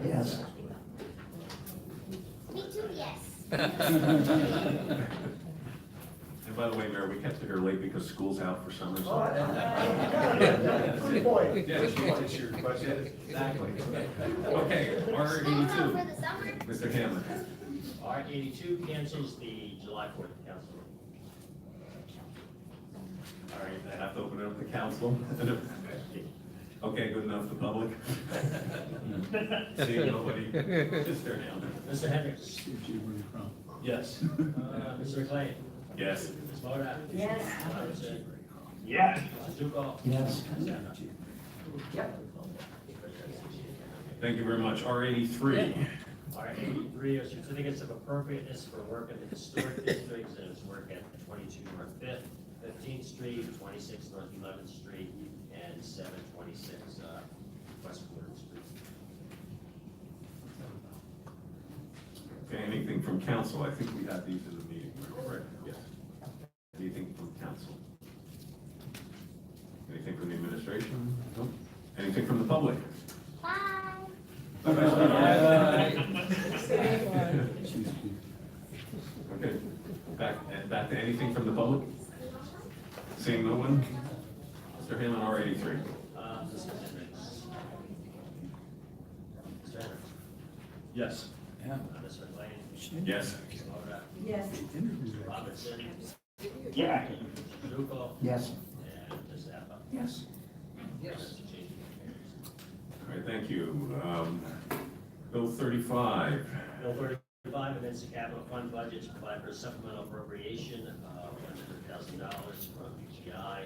Yes. Me too, yes. And by the way, Mayor, we kept her late because school's out for summer. So. Good point. Yeah, it's your budget. Exactly. Okay, R82. Mr. Cameron. R82 cancels the July 4th council. All right, I have to open it up to council. Okay, good enough, the public. See nobody. Just stare down. Mr. Hendricks? Yes. Mr. McLean? Yes. Ms. Moda? Yes. Robinson? Yes. Mr. Ducal? Yes. Thank you very much. R83. R83 are certificates of appropriateness for work in the historic districts, and it's work at 22 North 5th, 15th Street, 26 North 11th Street, and 726 West Quarter. Okay, anything from council? I think we had these in the meeting, correct? Yes. Anything from council? Anything from the administration? No. Anything from the public? Bye. Okay, back to anything from the public? Seeing no one? Mr. Hanlon, R83. Mr. Henry. Yes. Ms. McLean. Yes. Ms. Moda. Yes. Mr. Robinson. Yes. Mr. Zuko. Yes. And Ms. Zappa. Yes. Yes. All right, thank you. Bill 35. Bill 35 amends the capital fund budget to provide for a supplemental appropriation of $100,000 from UGI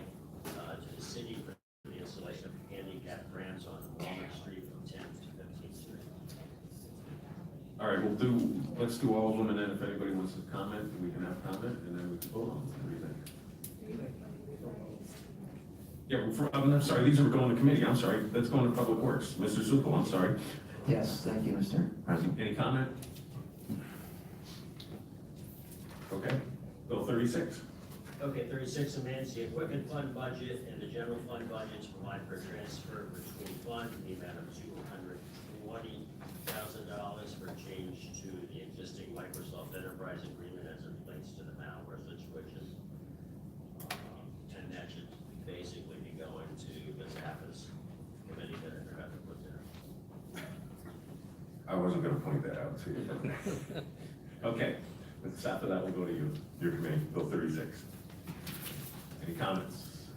to the city for the installation of handicap ramps on Walnut Street from 10th to 15th Street. All right, let's do all of them, and then if anybody wants to comment, we can have comment, and then we can vote on them. What do you think? Yeah, I'm sorry, these are going to committee, I'm sorry, that's going to Public Works. Mr. Zuko, I'm sorry. Yes, thank you, Mr. President. Any comment? Okay, Bill 36. Okay, 36 amends the equipment fund budget and the general fund budget to provide for a transfer between funds in the amount of $220,000 for change to the existing Microsoft Enterprise Agreement as it relates to the malware situation. And that should basically be going to Ms. Zappa's committee that I forgot to put there. I wasn't going to point that out to you. Okay, after that, we'll go to you, your committee, Bill 36. Any comments?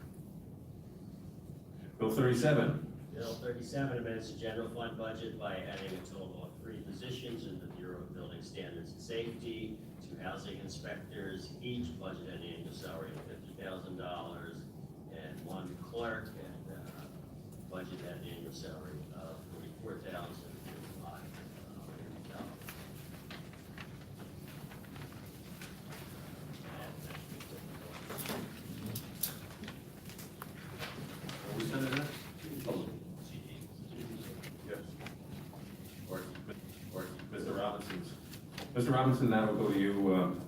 Bill 37. Bill 37 amends the general fund budget by adding a total of 3 positions in the Bureau of Building Standards and Safety, 2 housing inspectors, each budget at an annual salary of $50,000, and 1 clerk and budget at an annual salary of $44,005. Are we sending that? Yes. Or Mr. Robinson's. Mr. Robinson, that will go to you.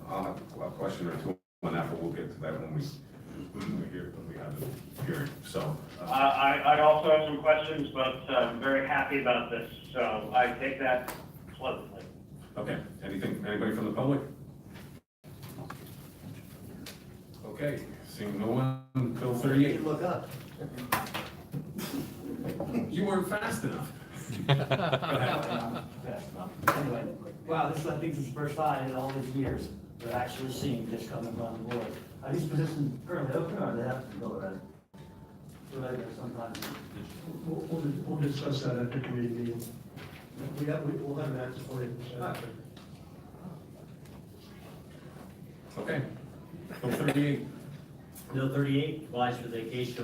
I'll have a question or two on that, but we'll get to that when we have the hearing. So. I'd also have some questions, but I'm very happy about this, so I take that pleasantly. Okay, anybody from the public? Okay, seeing no one, Bill 38. Look up. You weren't fast enough. Anyway, wow, I think this is the first time in all these years we're actually seeing this coming from the board. Are these positions currently open or do they have to go around? Sometimes. We'll discuss that at the committee meeting. We'll have an answer for you. Okay, Bill 38. Bill 38 provides for the vacation